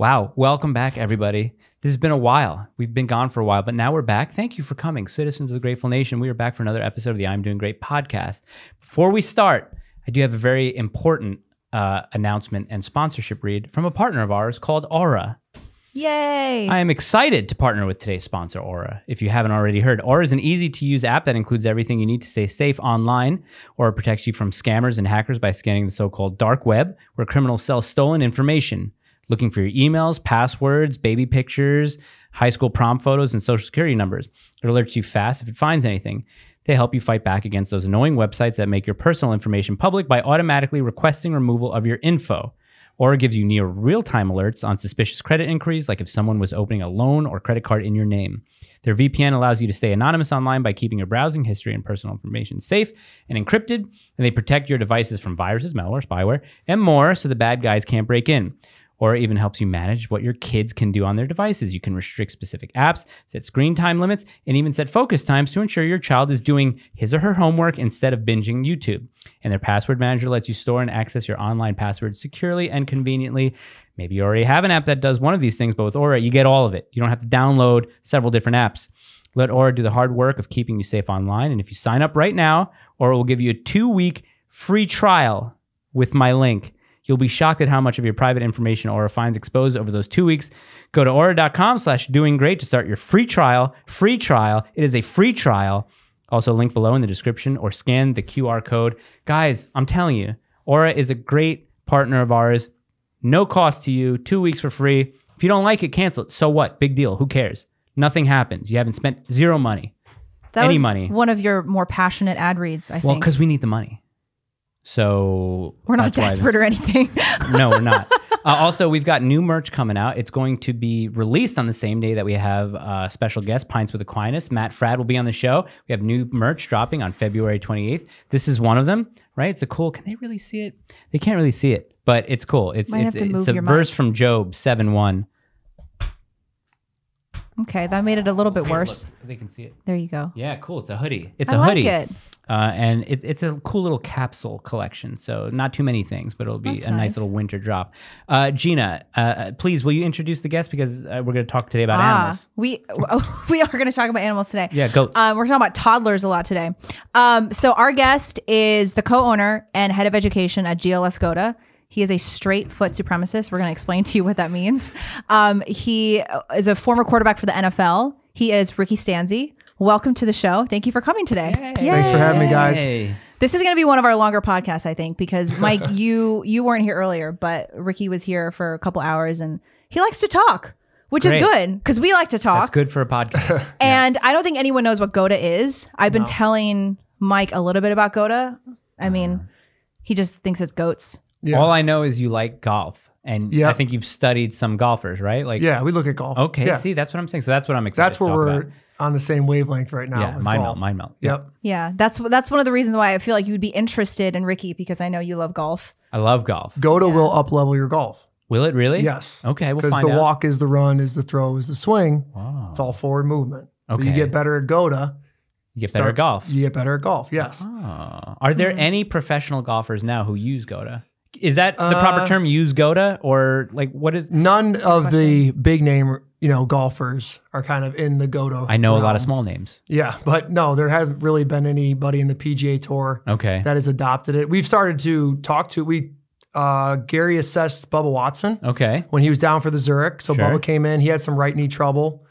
Wow. Welcome back, everybody. This has been a while. We've been gone for a while, but now we're back. Thank you for coming, citizens of the Grateful Nation. We are back for another episode of the I'm Doing Great podcast. Before we start, I do have a very important announcement and sponsorship read from a partner of ours called Aura. Yay! I am excited to partner with today's sponsor, Aura. If you haven't already heard, Aura is an easy-to-use app that includes everything you need to stay safe online. Aura protects you from scammers and hackers by scanning the so-called dark web, where criminals sell stolen information, looking for your emails, passwords, baby pictures, high school prom photos, and social security numbers. It alerts you fast if it finds anything. They help you fight back against those annoying websites that make your personal information public by automatically requesting removal of your info. Aura gives you near real-time alerts on suspicious credit inquiries, like if someone was opening a loan or credit card in your name. Their VPN allows you to stay anonymous online by keeping your browsing history and personal information safe and encrypted, and they protect your devices from viruses, malware, spyware, and more so the bad guys can't break in. Aura even helps you manage what your kids can do on their devices. You can restrict specific apps, set screen time limits, and even set focus times to ensure your child is doing his or her homework instead of binging YouTube. And their password manager lets you store and access your online passwords securely and conveniently. Maybe you already have an app that does one of these things, but with Aura, you get all of it. You don't have to download several different apps. Let Aura do the hard work of keeping you safe online. And if you sign up right now, Aura will give you a 2-week free trial with my link. You'll be shocked at how much of your private information Aura finds exposed over those 2 weeks. Go to aura.com/doinggreat to start your free trial. Free trial. It is a free trial. Also, link below in the description or scan the QR code. Guys, I'm telling you, Aura is a great partner of ours. No cost to you. 2 weeks for free. If you don't like it, cancel it. So what? Big deal. Who cares? Nothing happens. You haven't spent zero money. That was money. one of your more passionate ad reads, I think. Well, because we need the money. So we're not desperate or anything. No, we're not. Also, we've got new merch coming out. It's going to be released on the same day that we have special guest, Pints with Aquinas. Matt Fradd will be on the show. We have new merch dropping on February 28th. This is one of them, right? It's a cool, can they really see it? They can't really see it, but it's cool. It's a verse from Job 7:1. Okay, that made it a little bit worse. Look, they can see it. There you go. Yeah, cool. It's a hoodie. It's I a hoodie. like it. And it's a cool little capsule collection. So not too many things, but it'll be a nice little winter drop. Gina, please, will you introduce the guest? Because we're going to talk today about animals. We are going to talk about animals today. Yeah, goats. We're talking about toddlers a lot today. So our guest is the co-owner and head of education at GLS GOATA. He is a straight foot supremacist. We're going to explain to you what that means. He is a former quarterback for the NFL. He is Ricky Stanzi. Welcome to the show. Thank you for coming today. Yay. Thanks for having me, guys. This is going to be one of our longer podcasts, I think, because Mike, you weren't here earlier, but Ricky was here for a couple hours and he likes to talk, which is good because we like to talk. That's good for a podcast. And I don't think anyone knows what GOATA is. I've been telling Mike a little bit about GOATA. I mean, he just thinks it's goats. Yeah. All I know is you like golf. And I think you've studied some golfers, right? Like, yeah, we look at golf. Okay, see, that's what I'm saying. So that's what I'm excited That's where we're on the same wavelength right now. Yeah, mind melt. Yep. Yeah, that's one of the reasons why I feel like you would be interested in Ricky, because I know you love golf. I love golf. GOATA will up-level your golf. Will it really? Yes. Okay, we'll find out. Because the walk is the run, is the throw, is the swing. Wow. It's all forward movement. So you get better at GOATA. You get better at golf. You get better at golf, yes. Oh. Are there any professional golfers now who use GOATA? Is that the proper term, use GOATA? Or like what is... None of the big name, golfers are kind of in the GOATA I know realm. A lot of small names. Yeah, but no, there hasn't really been anybody in the PGA Tour that has adopted it. We've started to talk to... Gary assessed Bubba Watson when he was down for the Zurich. So Bubba came in. He had some right knee trouble.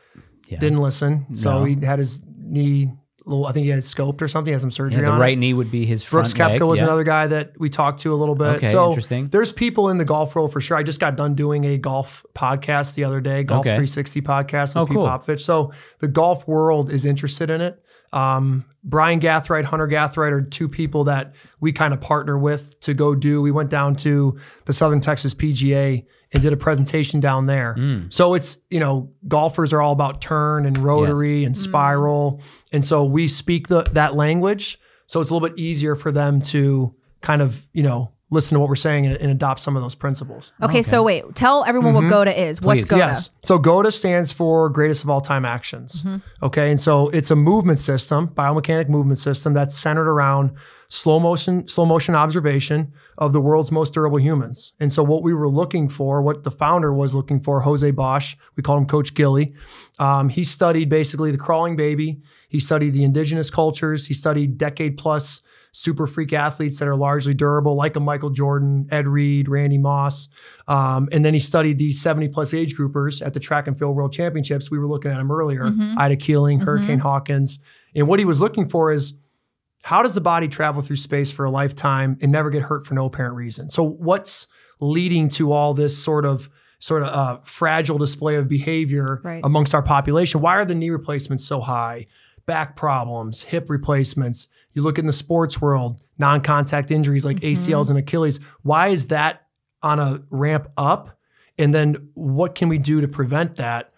Didn't listen. So he had his knee... I think he had scoped or something. He had some surgery on it. The right knee would be his front Brooks Koepka was another guy that we talked to a little bit. Okay, so interesting. There's people in the golf world for sure. I just got done doing a golf podcast the other day, Golf 360 podcast with Pete Popovich. So the golf world is interested in it. Brian Gathright, Hunter Gathright are two people that we kind of partner with to go do. We went down to the Southern Texas PGA and did a presentation down there. So it's, golfers are all about turn and rotary and spiral. And so we speak that language. So it's a little bit easier for them to kind of, listen to what we're saying and adopt some of those principles. Okay, so wait, tell everyone what GOATA is. What's GOATA? Yes. So GOATA stands for Greatest of All Time Actions. Okay, and so it's a movement system, biomechanic movement system that's centered around slow motion observation of the world's most durable humans. And so what we were looking for, what the founder was looking for, Jose Bosch, we call him Coach Gilly. He studied basically the crawling baby. He studied the indigenous cultures. He studied decade plus super freak athletes that are largely durable, like a Michael Jordan, Ed Reed, Randy Moss. And then he studied these 70 plus age groupers at the track and field world championships. We were looking at him earlier, Ida Keeling, Hurricane Hawkins. And what he was looking for is, how does the body travel through space for a lifetime and never get hurt for no apparent reason? So what's leading to all this sort of fragile display of behavior amongst our population? Why are the knee replacements so high? Back problems, hip replacements. You look in the sports world, non-contact injuries like ACLs and Achilles. Why is that on a ramp up? And then what can we do to prevent that?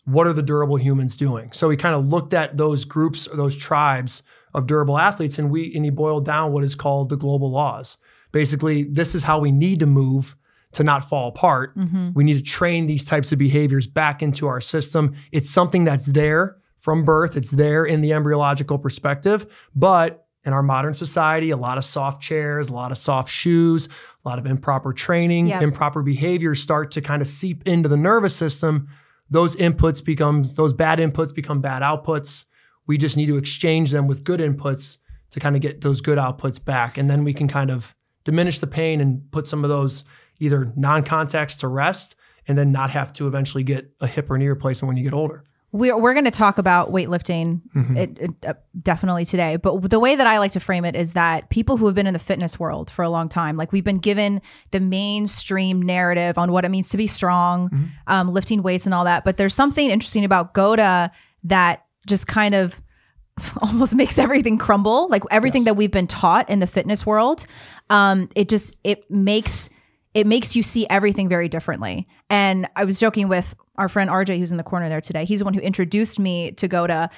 What are the durable humans doing? So we kind of looked at those groups, or those tribes of durable athletes, and he boiled down what is called the global laws. Basically, this is how we need to move to not fall apart. We need to train these types of behaviors back into our system. It's something that's there from birth. It's there in the embryological perspective, but in our modern society, a lot of soft chairs, a lot of soft shoes, a lot of improper training, improper behaviors start to kind of seep into the nervous system. Those bad inputs become bad outputs. We just need to exchange them with good inputs to kind of get those good outputs back. And then we can kind of diminish the pain and put some of those either non-contacts to rest, and then not have to eventually get a hip or knee replacement when you get older. We're going to talk about weightlifting definitely today, but the way that I like to frame it is that people who have been in the fitness world for a long time, like we've been given the mainstream narrative on what it means to be strong, lifting weights and all that. But there's something interesting about GOATA that just kind of almost makes everything crumble. Like everything that we've been taught in the fitness world, it makes you see everything very differently. And I was joking with our friend RJ, who's in the corner there today. He's the one who introduced me to GOATA.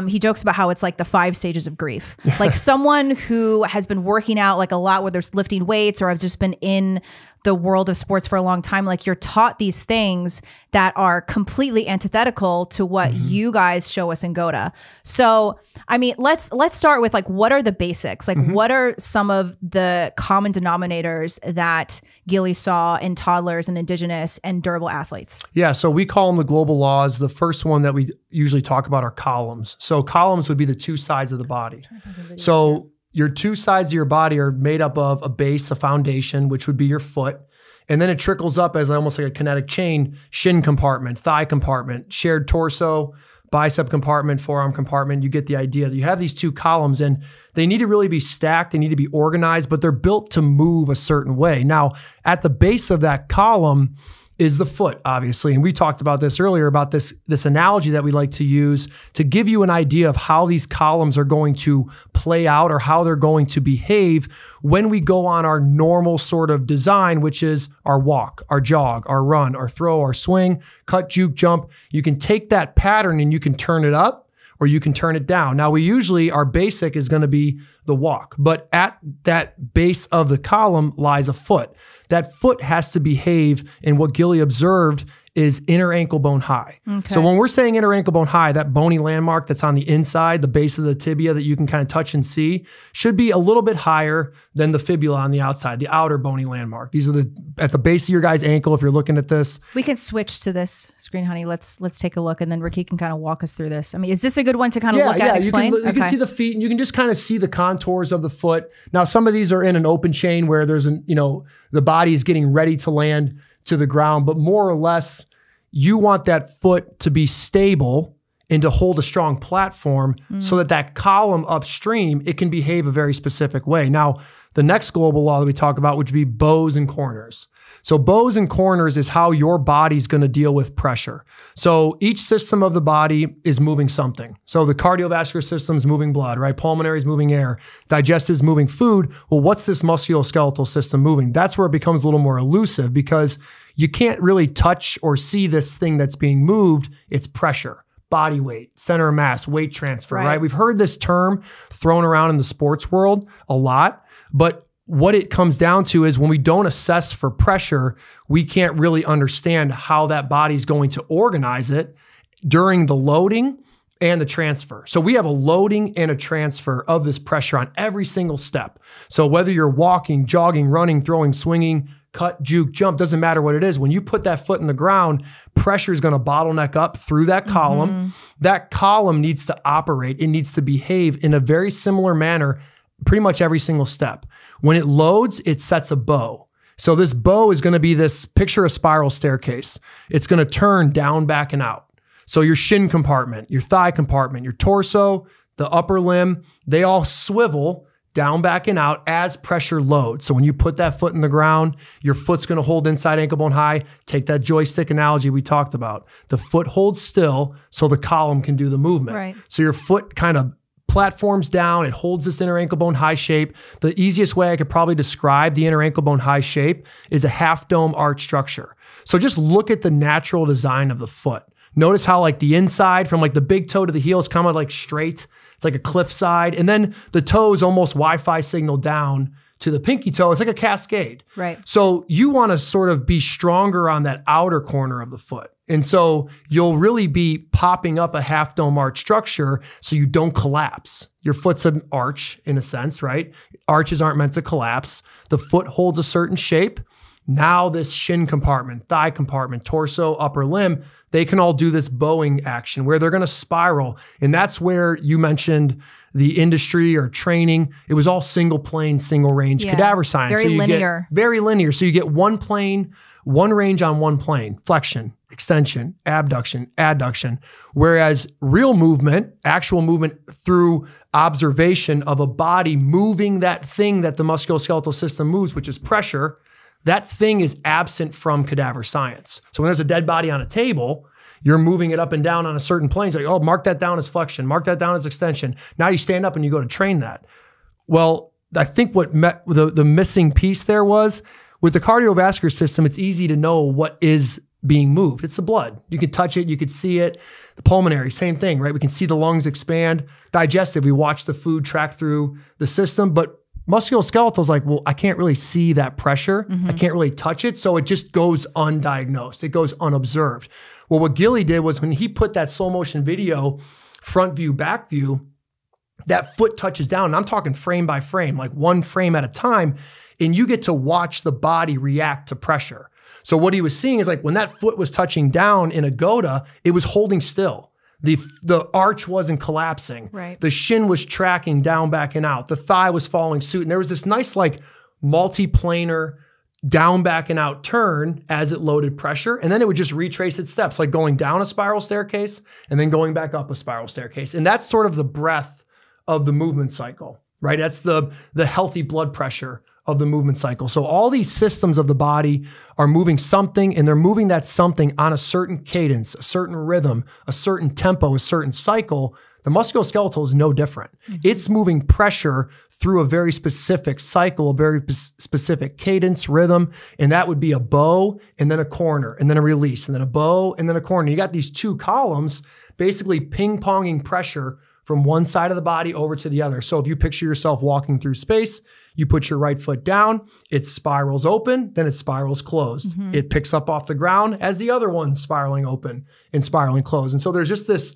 He jokes about how it's like the 5 stages of grief. Like someone who has been working out like a lot, whether it's lifting weights or has just been in the world of sports for a long time, like you're taught these things that are completely antithetical to what you guys show us in GOATA. So, I mean, let's start with like, what are the basics? Like what are some of the common denominators that Gilly saw in toddlers and indigenous and durable athletes? Yeah, so we call them the global laws. The first one that we usually talk about are columns. So columns would be the 2 sides of the body. So your 2 sides of your body are made up of a base, a foundation, which would be your foot. And then it trickles up as almost like a kinetic chain: shin compartment, thigh compartment, shared torso, bicep compartment, forearm compartment. You get the idea. You have these 2 columns, and they need to really be stacked. They need to be organized, but they're built to move a certain way. Now, at the base of that column is the foot, obviously. And we talked about this earlier, about this analogy that we like to use to give you an idea of how these columns are going to play out, or how they're going to behave when we go on our normal sort of design, which is our walk, our jog, our run, our throw, our swing, cut, juke, jump. You can take that pattern and you can turn it up, or you can turn it down. Now, our basic is going to be the walk, but at that base of the column lies a foot. That foot has to behave in what Gilly observed is inner ankle bone high. Okay. So when we're saying inner ankle bone high, that bony landmark that's on the inside, the base of the tibia that you can kind of touch and see, should be a little bit higher than the fibula on the outside, the outer bony landmark. These are at the base of your guy's ankle if you're looking at this. We can switch to this screen, honey. Let's take a look, and then Ricky can kind of walk us through this. I mean, is this a good one to kind of look at and explain? You can see the feet, and you can just kind of see the contours of the foot. Now, some of these are in an open chain where there's the body is getting ready to land to the ground, but more or less, you want that foot to be stable and to hold a strong platform so that column upstream, it can behave a very specific way. Now, the next global law that we talk about, which would be bows and corners. So bows and corners is how your body's going to deal with pressure. So each system of the body is moving something. So the cardiovascular system is moving blood, right? Pulmonary is moving air. Digestive is moving food. Well, what's this musculoskeletal system moving? That's where it becomes a little more elusive, because you can't really touch or see this thing that's being moved. It's pressure, body weight, center of mass, weight transfer, right? We've heard this term thrown around in the sports world a lot, but what it comes down to is when we don't assess for pressure, we can't really understand how that body's going to organize it during the loading and the transfer. So we have a loading and a transfer of this pressure on every single step. So whether you're walking, jogging, running, throwing, swinging, cut, juke, jump, doesn't matter what it is. When you put that foot in the ground, pressure is going to bottleneck up through that column. That column needs to operate. It needs to behave in a very similar manner, pretty much every single step. When it loads, it sets a bow. So this bow is going to be this, picture a spiral staircase. It's going to turn down, back, and out. So your shin compartment, your thigh compartment, your torso, the upper limb, they all swivel down, back, and out as pressure loads. So when you put that foot in the ground, your foot's going to hold inside ankle bone high. Take that joystick analogy we talked about. The foot holds still so the column can do the movement. Right. So your foot kind of platforms down. It holds this inner ankle bone high shape. The easiest way I could probably describe the inner ankle bone high shape is a half dome arch structure. So just look at the natural design of the foot. Notice how like the inside from like the big toe to the heel is kind of like straight. It's like a cliff side. And then the toe is almost Wi-Fi signal down to the pinky toe. It's like a cascade. Right. So you want to sort of be stronger on that outer corner of the foot. And so you'll really be popping up a half dome arch structure so you don't collapse. Your foot's an arch in a sense, right? Arches aren't meant to collapse. The foot holds a certain shape. Now this shin compartment, thigh compartment, torso, upper limb, they can all do this bowing action where they're going to spiral. And that's where you mentioned the industry or training. It was all single plane, single range cadaver science. Very linear. Very linear. So you get one plane, one range on one plane, flexion, extension, abduction, adduction. Whereas real movement, actual movement through observation of a body moving that thing that the musculoskeletal system moves, which is pressure, that thing is absent from cadaver science. So when there's a dead body on a table, you're moving it up and down on a certain plane. It's like, oh, mark that down as flexion, mark that down as extension. Now you stand up and you go to train that. Well, I think what the missing piece there was with the cardiovascular system, it's easy to know what is being moved. It's the blood. You can touch it, you could see it. The pulmonary, same thing, right? We can see the lungs expand. Digestive, we watch the food track through the system, but musculoskeletal is like, well, I can't really see that pressure. I can't really touch it. So it just goes undiagnosed. It goes unobserved. Well, what Gilly did was when he put that slow motion video, front view, back view, that foot touches down. And I'm talking frame by frame, like one frame at a time. And you get to watch the body react to pressure. So what he was seeing is like when that foot was touching down in a GOATA, it was holding still. The arch wasn't collapsing. Right. The shin was tracking down, back, and out. The thigh was following suit. And there was this nice like multi-planar down, back, and out turn as it loaded pressure. And then it would just retrace its steps, like going down a spiral staircase and then going back up a spiral staircase. And that's sort of the breadth of the movement cycle, right? That's the healthy blood pressure of the movement cycle. So all these systems of the body are moving something, and they're moving that something on a certain cadence, a certain rhythm, a certain tempo, a certain cycle. The musculoskeletal is no different. It's moving pressure through a very specific cycle, a very specific cadence, rhythm, and that would be a bow and then a corner and then a release and then a bow and then a corner. You got these two columns basically ping-ponging pressure from one side of the body over to the other. So if you picture yourself walking through space, you put your right foot down, it spirals open, then it spirals closed. It picks up off the ground as the other one's spiraling open and spiraling closed. And so there's just this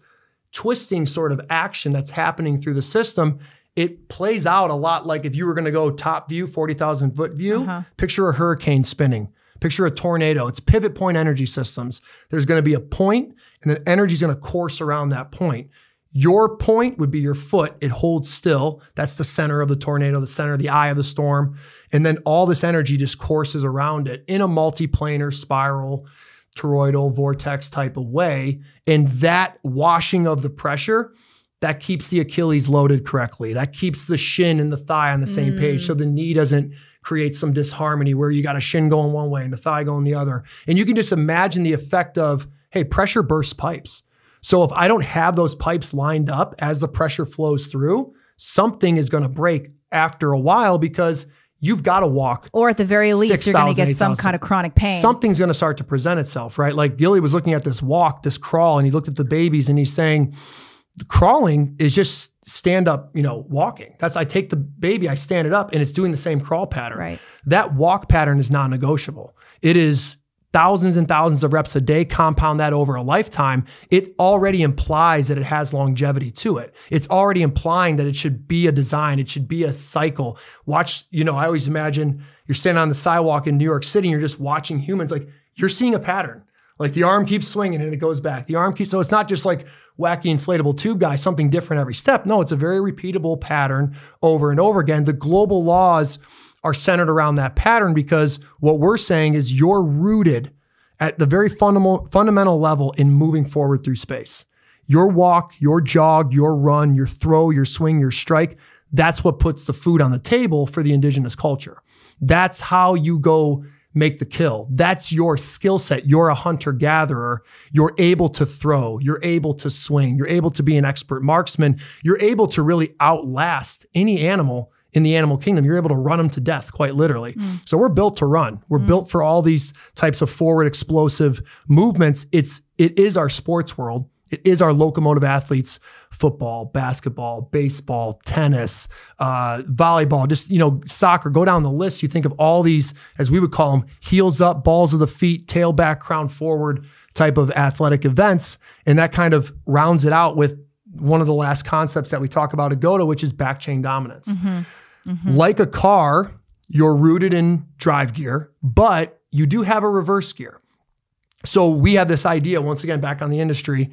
twisting sort of action that's happening through the system. It plays out a lot like if you were going to go top view, 40,000 foot view, picture a hurricane spinning, picture a tornado. It's pivot point energy systems. There's going to be a point, and then energy is going to course around that point. Your point would be your foot. It holds still. That's the center of the tornado, the center of the eye of the storm. And then all this energy just courses around it in a multiplanar spiral, toroidal vortex type of way. And that washing of the pressure, that keeps the Achilles loaded correctly. That keeps the shin and the thigh on the same page. So the knee doesn't create some disharmony where you got a shin going one way and the thigh going the other. And you can just imagine the effect of, hey, pressure bursts pipes. So if I don't have those pipes lined up as the pressure flows through, something is going to break after a while because you've got to walk. Or at the very least, 6, you're going to get 8, some kind of chronic pain. Something's going to start to present itself, right? Like Gilly was looking at this walk, this crawl, and he looked at the babies and he's saying, crawling is just stand up, walking. I take the baby, I stand it up, and it's doing the same crawl pattern. Right. That walk pattern is non-negotiable. It is thousands and thousands of reps a day, compound that over a lifetime, it already implies that it has longevity to it. It's already implying that it should be a design. It should be a cycle. Watch, I always imagine you're standing on the sidewalk in New York City and you're just watching humans. Like, you're seeing a pattern. Like, the arm keeps swinging and it goes back. The arm keeps, so it's not just like wacky inflatable tube guy, something different every step. No, it's a very repeatable pattern over and over again. The global laws are centered around that pattern because what we're saying is you're rooted at the very fundamental level in moving forward through space. Your walk, your jog, your run, your throw, your swing, your strike, that's what puts the food on the table for the indigenous culture. That's how you go make the kill. That's your skill set. You're a hunter-gatherer. You're able to throw. You're able to swing. You're able to be an expert marksman. You're able to really outlast any animal in the animal kingdom. You're able to run them to death, quite literally. So we're built to run. We're built for all these types of forward explosive movements. It is our sports world. It is our locomotive athletes, football, basketball, baseball, tennis, volleyball, just, soccer, go down the list. You think of all these, as we would call them, heels up, balls of the feet, tail back, crown forward type of athletic events. And that kind of rounds it out with one of the last concepts that we talk about at GOATA, which is back chain dominance. Like a car, you're rooted in drive gear, but you do have a reverse gear. So we have this idea, once again, back on the industry,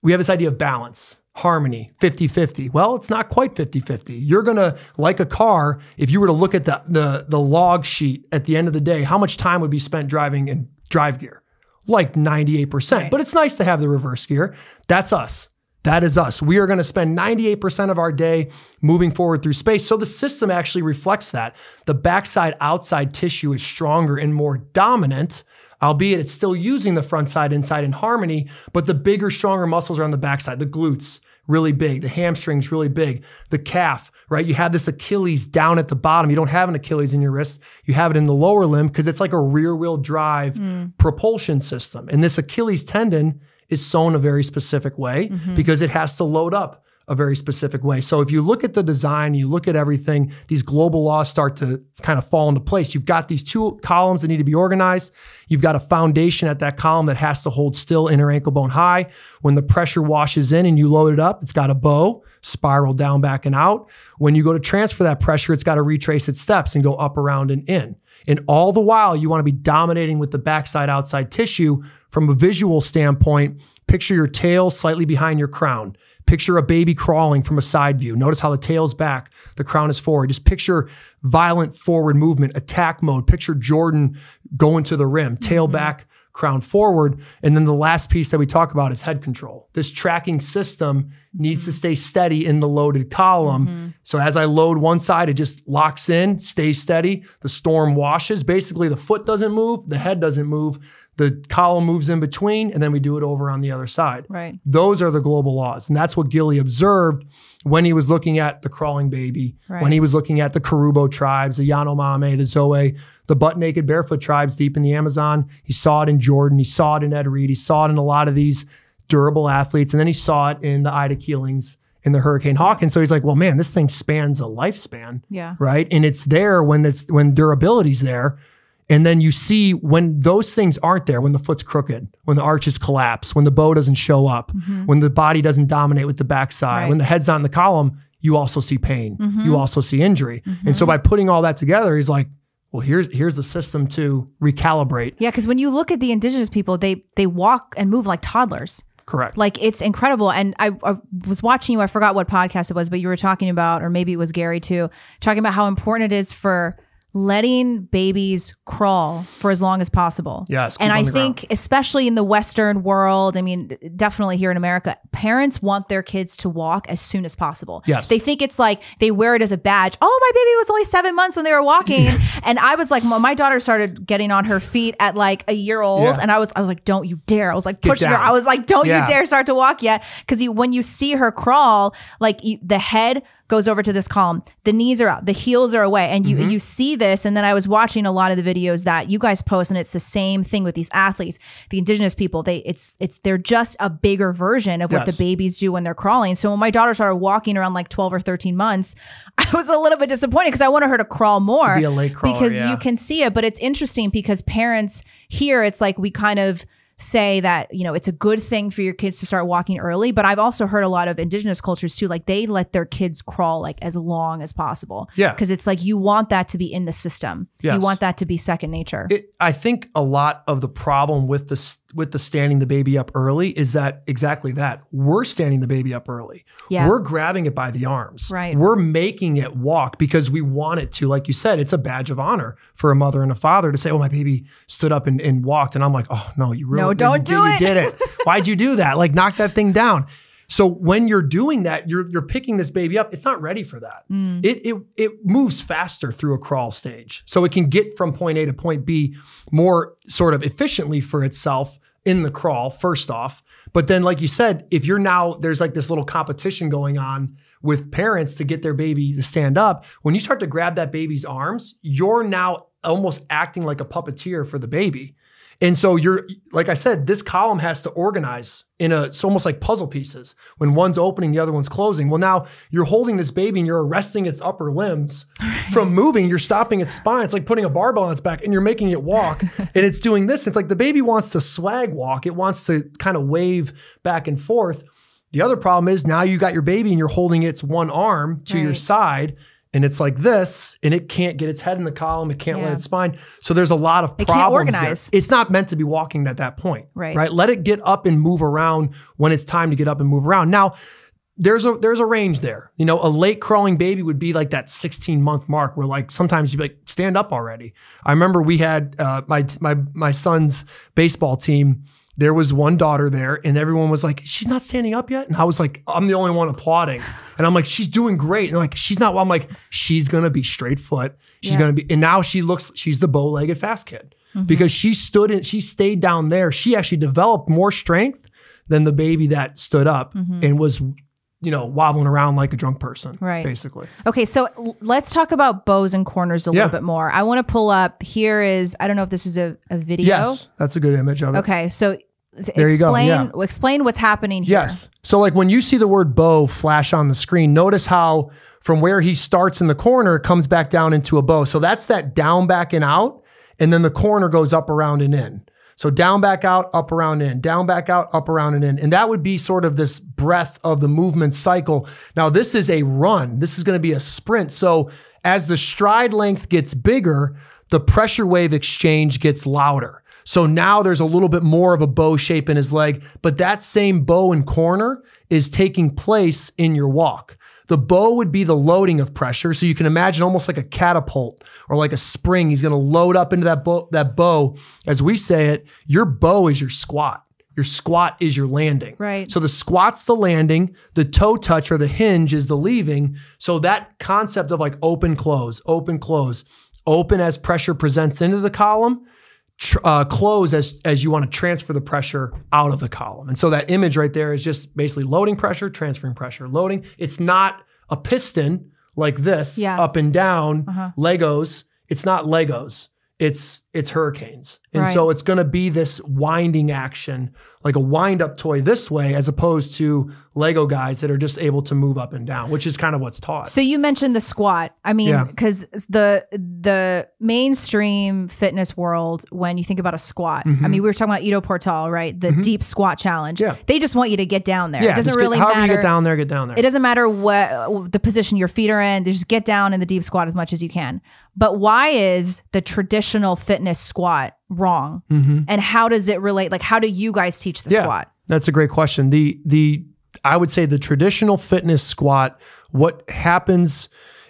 we have this idea of balance, harmony, 50-50. Well, it's not quite 50-50. You're going to, like a car, if you were to look at the log sheet at the end of the day, how much time would be spent driving in drive gear? Like 98%. Right. But it's nice to have the reverse gear. That's us. That is us. We are going to spend 98% of our day moving forward through space. So the system actually reflects that. The backside outside tissue is stronger and more dominant, albeit it's still using the front side inside in harmony, but the bigger, stronger muscles are on the backside. The glutes, really big. The hamstrings, really big. The calf, right? You have this Achilles down at the bottom. You don't have an Achilles in your wrist. You have it in the lower limb because it's like a rear wheel drive propulsion system. And this Achilles tendon is sewn a very specific way because it has to load up a very specific way. So if you look at the design, you look at everything, these global laws start to kind of fall into place. You've got these two columns that need to be organized. You've got a foundation at that column that has to hold still, inner ankle bone high. When the pressure washes in and you load it up, it's got a bow, spiral down, back, and out. When you go to transfer that pressure, it's got to retrace its steps and go up, around, and in. And all the while, you want to be dominating with the backside outside tissue. From a visual standpoint, picture your tail slightly behind your crown. Picture a baby crawling from a side view. Notice how the tail's back, the crown is forward. Just picture violent forward movement, attack mode. Picture Jordan going to the rim, tail back, crown forward. And then the last piece that we talk about is head control. This tracking system needs to stay steady in the loaded column. So as I load one side, it just locks in, stays steady. The storm washes. Basically, the foot doesn't move, the head doesn't move. The column moves in between, and then we do it over on the other side. Right. Those are the global laws. And that's what Gilly observed when he was looking at the crawling baby, when he was looking at the Karubo tribes, the Yanomami, the Zoe, the butt-naked barefoot tribes deep in the Amazon. He saw it in Jordan. He saw it in Ed Reed. He saw it in a lot of these durable athletes. And then he saw it in the Ida Keelings, in the Hurricane Hawk. And so he's like, well, man, this thing spans a lifespan. Right. And it's there when durability's there. And then you see when those things aren't there, when the foot's crooked, when the arches collapse, when the bow doesn't show up, when the body doesn't dominate with the backside, when the head's not in the column, you also see pain. You also see injury. And so by putting all that together, he's like, well, here's the system to recalibrate. Yeah, because when you look at the indigenous people, they walk and move like toddlers. Correct. Like, it's incredible. And I was watching you, I forgot what podcast it was, but you were talking about, or maybe it was Gary too, talking about how important it is for letting babies crawl for as long as possible. Yes. And I think, especially in the Western world, I mean, definitely here in America, parents want their kids to walk as soon as possible. Yes. They think it's like, they wear it as a badge. Oh, my baby was only 7 months when they were walking. And I was like, my daughter started getting on her feet at like a year old. And I was like, don't you dare. I was like pushing her. I was like, don't you dare start to walk yet. Because when you see her crawl, like the head goes over to this column. The knees are out, the heels are away. And you see this. And then I was watching a lot of the videos that you guys post, and it's the same thing with these athletes, the indigenous people. They're just a bigger version of what the babies do when they're crawling. So when my daughter started walking around like 12 or 13 months, I was a little bit disappointed because I wanted her to crawl more, to be a late crawler, because you can see it. But it's interesting because parents here, it's like we kind of say that, you know, it's a good thing for your kids to start walking early. But I've also heard a lot of indigenous cultures too, like they let their kids crawl like as long as possible. Yeah. Because it's like you want that to be in the system. Yes. You want that to be second nature. I think a lot of the problem with the standing the baby up early is that exactly that. We're standing the baby up early. Yeah. We're grabbing it by the arms. Right. We're making it walk because we want it to. Like you said, it's a badge of honor for a mother and a father to say, oh, my baby stood up and walked. And I'm like, oh, no, you really don't do it. You did it. Why'd you do that? Like, knock that thing down. So when you're doing that, you're picking this baby up. It's not ready for that. It moves faster through a crawl stage. So it can get from point A to point B more sort of efficiently for itself in the crawl, first off. But then, like you said, if you're now, there's like this little competition going on with parents to get their baby to stand up. When you start to grab that baby's arms, you're now almost acting like a puppeteer for the baby. And so you're, like I said, this column has to organize it's almost like puzzle pieces. When one's opening, the other one's closing. Well, now you're holding this baby and you're arresting its upper limbs from moving. You're stopping its spine. It's like putting a barbell on its back and you're making it walk and it's doing this. It's like the baby wants to swag walk. It wants to kind of wave back and forth. The other problem is now you got your baby and you're holding its one arm to your side. And it's like this, and it can't get its head in the column. It can't let its spine. So there's a lot of problems. Can't organize. There. It's not meant to be walking at that point, right? Let it get up and move around when it's time to get up and move around. Now, there's a range there. You know, a late crawling baby would be like that 16-month mark where like sometimes you'd be like, stand up already. I remember we had my son's baseball team. There was one daughter there and everyone was like, she's not standing up yet. And I was like, I'm the only one applauding. And I'm like, she's doing great. And like, she's not, well, I'm like, she's going to be straight foot. She's going to be, and now she's the bow-legged fast kid because she stayed down there. She actually developed more strength than the baby that stood up and was, you know, wobbling around like a drunk person, basically. Okay, so let's talk about bows and corners a little bit more. I want to pull up, here is, I don't know if this is a video. Yes, that's a good image of it. Okay, so there you go. Yeah. Explain what's happening here. Yes. So like when you see the word bow flash on the screen, notice how from where he starts in the corner, it comes back down into a bow. So that's that down, back, and out. And then the corner goes up, around, and in. So down, back, out, up, around, in, down, back, out, up, around, and in. And that would be sort of this breadth of the movement cycle. Now this is a run. This is going to be a sprint. So as the stride length gets bigger, the pressure wave exchange gets louder. So now there's a little bit more of a bow shape in his leg, but that same bow and corner is taking place in your walk. The bow would be the loading of pressure. So you can imagine almost like a catapult or like a spring. He's going to load up into that bow. As we say it, your bow is your squat. Your squat is your landing. Right. So the squat's the landing, the toe touch or the hinge is the leaving. So that concept of like open, close, open as pressure presents into the column, close as you want to transfer the pressure out of the column. And so that image right there is just basically loading pressure, transferring pressure, loading. It's not a piston like this, up and down, Legos. It's not Legos. It's hurricanes. And so it's going to be this winding action, like a wind up toy this way, as opposed to Lego guys that are just able to move up and down, which is kind of what's taught. So you mentioned the squat. I mean, because the mainstream fitness world, when you think about a squat, I mean, we were talking about Ido Portal, right? The deep squat challenge. Yeah. They just want you to get down there. It doesn't really matter. However you get down there, get down there. It doesn't matter what the position your feet are in. They just get down in the deep squat as much as you can. But why is the traditional fitness squat wrong? And how does it relate? Like, how do you guys teach the squat? That's a great question. I would say the traditional fitness squat, what happens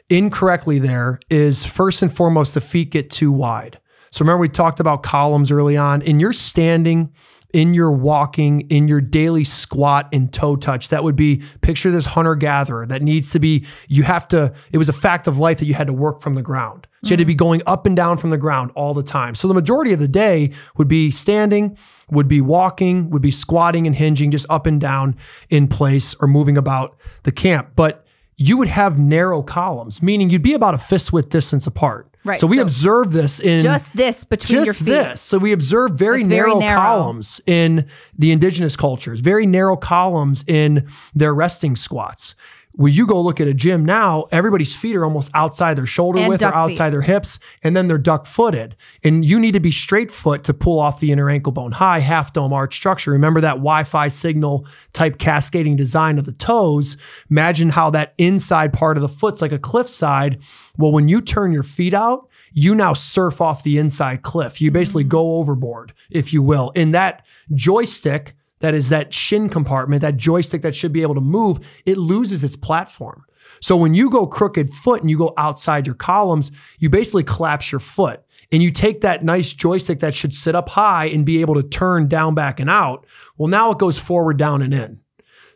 incorrectly there is first and foremost, the feet get too wide. So remember we talked about columns early on. In your standing, in your walking, in your daily squat and toe touch, that would be, picture this hunter-gatherer that needs to be, it was a fact of life that you had to work from the ground. So you had to be going up and down from the ground all the time. So the majority of the day would be standing, would be walking, would be squatting and hinging just up and down in place or moving about the camp. But you would have narrow columns, meaning you'd be about a fist width distance apart. Right. So we observe this in just this between your feet. This. So we observe very narrow columns in the indigenous cultures, very narrow columns in their resting squats. When you go look at a gym now, everybody's feet are almost outside their shoulder width or outside their hips, and then they're duck footed. And you need to be straight foot to pull off the inner ankle bone high, half dome arch structure. Remember that Wi-Fi signal type cascading design of the toes? Imagine how that inside part of the foot's like a cliffside. Well, when you turn your feet out, you now surf off the inside cliff. You basically go overboard, if you will. In that joystick, that is that shin compartment, that joystick that should be able to move, it loses its platform. So when you go crooked foot and you go outside your columns, you basically collapse your foot and you take that nice joystick that should sit up high and be able to turn down, back, and out. Well, now it goes forward, down, and in.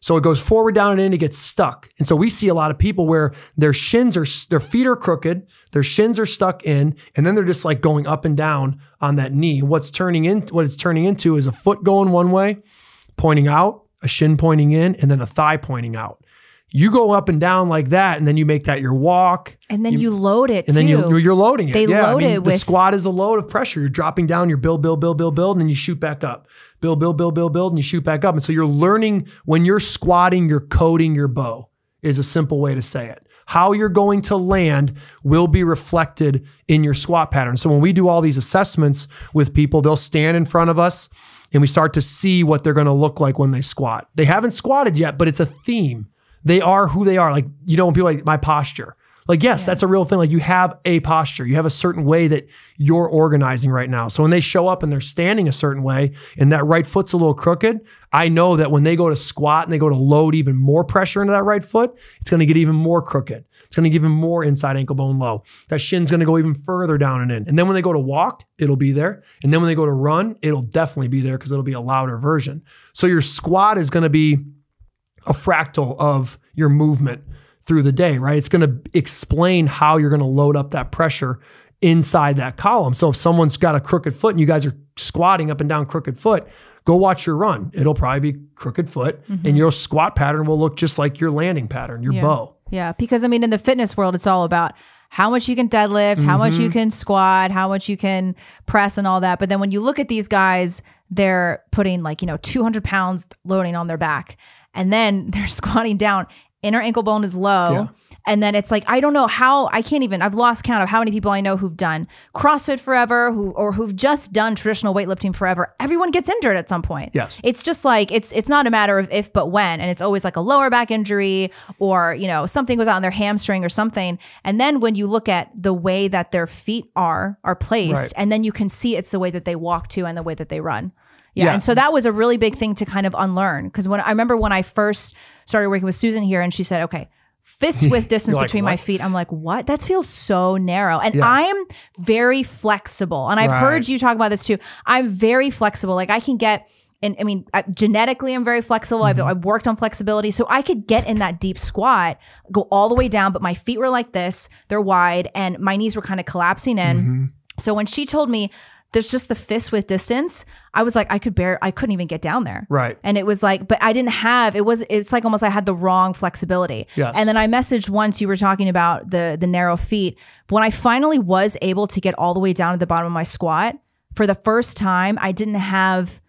So it goes forward, down, and in, it gets stuck. And so we see a lot of people where their feet are crooked, their shins are stuck in, and then they're just like going up and down on that knee. What it's turning into is a foot going one way, pointing out, a shin pointing in, and then a thigh pointing out. You go up and down like that, and then you make that your walk. And then you load it, and then you're loading it. They load it with... The squat is a load of pressure. You're dropping down, you're build, and then you shoot back up. Build, and you shoot back up. And so you're learning, when you're squatting, you're coding your bow, is a simple way to say it. How you're going to land will be reflected in your squat pattern. So when we do all these assessments with people, they'll stand in front of us, and we start to see what they're going to look like when they squat. They haven't squatted yet, but it's a theme. They are who they are. Like, you know, when people are like, my posture. Like, yes, that's a real thing. Like, you have a posture. You have a certain way that you're organizing right now. So when they show up and they're standing a certain way and that right foot's a little crooked, I know that when they go to squat and they go to load even more pressure into that right foot, it's going to get even more crooked. It's going to give them more inside ankle bone low. That shin's going to go even further down and in. And then when they go to walk, it'll be there. And then when they go to run, it'll definitely be there because it'll be a louder version. So your squat is going to be a fractal of your movement through the day, right? It's going to explain how you're going to load up that pressure inside that column. So if someone's got a crooked foot and you guys are squatting up and down crooked foot, go watch your run. It'll probably be crooked foot, and your squat pattern will look just like your landing pattern, your bow. Yeah, because I mean, in the fitness world, it's all about how much you can deadlift, how much you can squat, how much you can press and all that. But then when you look at these guys, they're putting 200 pounds loading on their back, and then they're squatting down. Inner ankle bone is low. Yeah. And then it's like, I don't know how, I've lost count of how many people I know who've done CrossFit forever, who've just done traditional weightlifting forever. Everyone gets injured at some point. Yes. It's just like, it's not a matter of if, but when. And it's always like a lower back injury or, something goes out on their hamstring or something. And then when you look at the way that their feet are placed, and then you can see it's the way that they walk too and the way that they run. Yeah. And so that was a really big thing to kind of unlearn. Because I remember when I first started working with Susan here and she said, okay, fist width distance between my feet. I'm like, what? That feels so narrow. And I'm very flexible. And I've heard you talk about this too. I'm very flexible. Like I can get, and I mean, genetically, I'm very flexible. I've worked on flexibility. So I could get in that deep squat, go all the way down, but my feet were like this, they're wide, and my knees were kind of collapsing in. So when she told me, there's just the fist width distance, I was like, I couldn't even get down there. Right. And it was like, but I didn't have, it's like almost I had the wrong flexibility. Yes. And then I messaged once, you were talking about the narrow feet. But when I finally was able to get all the way down to the bottom of my squat, for the first time, I didn't have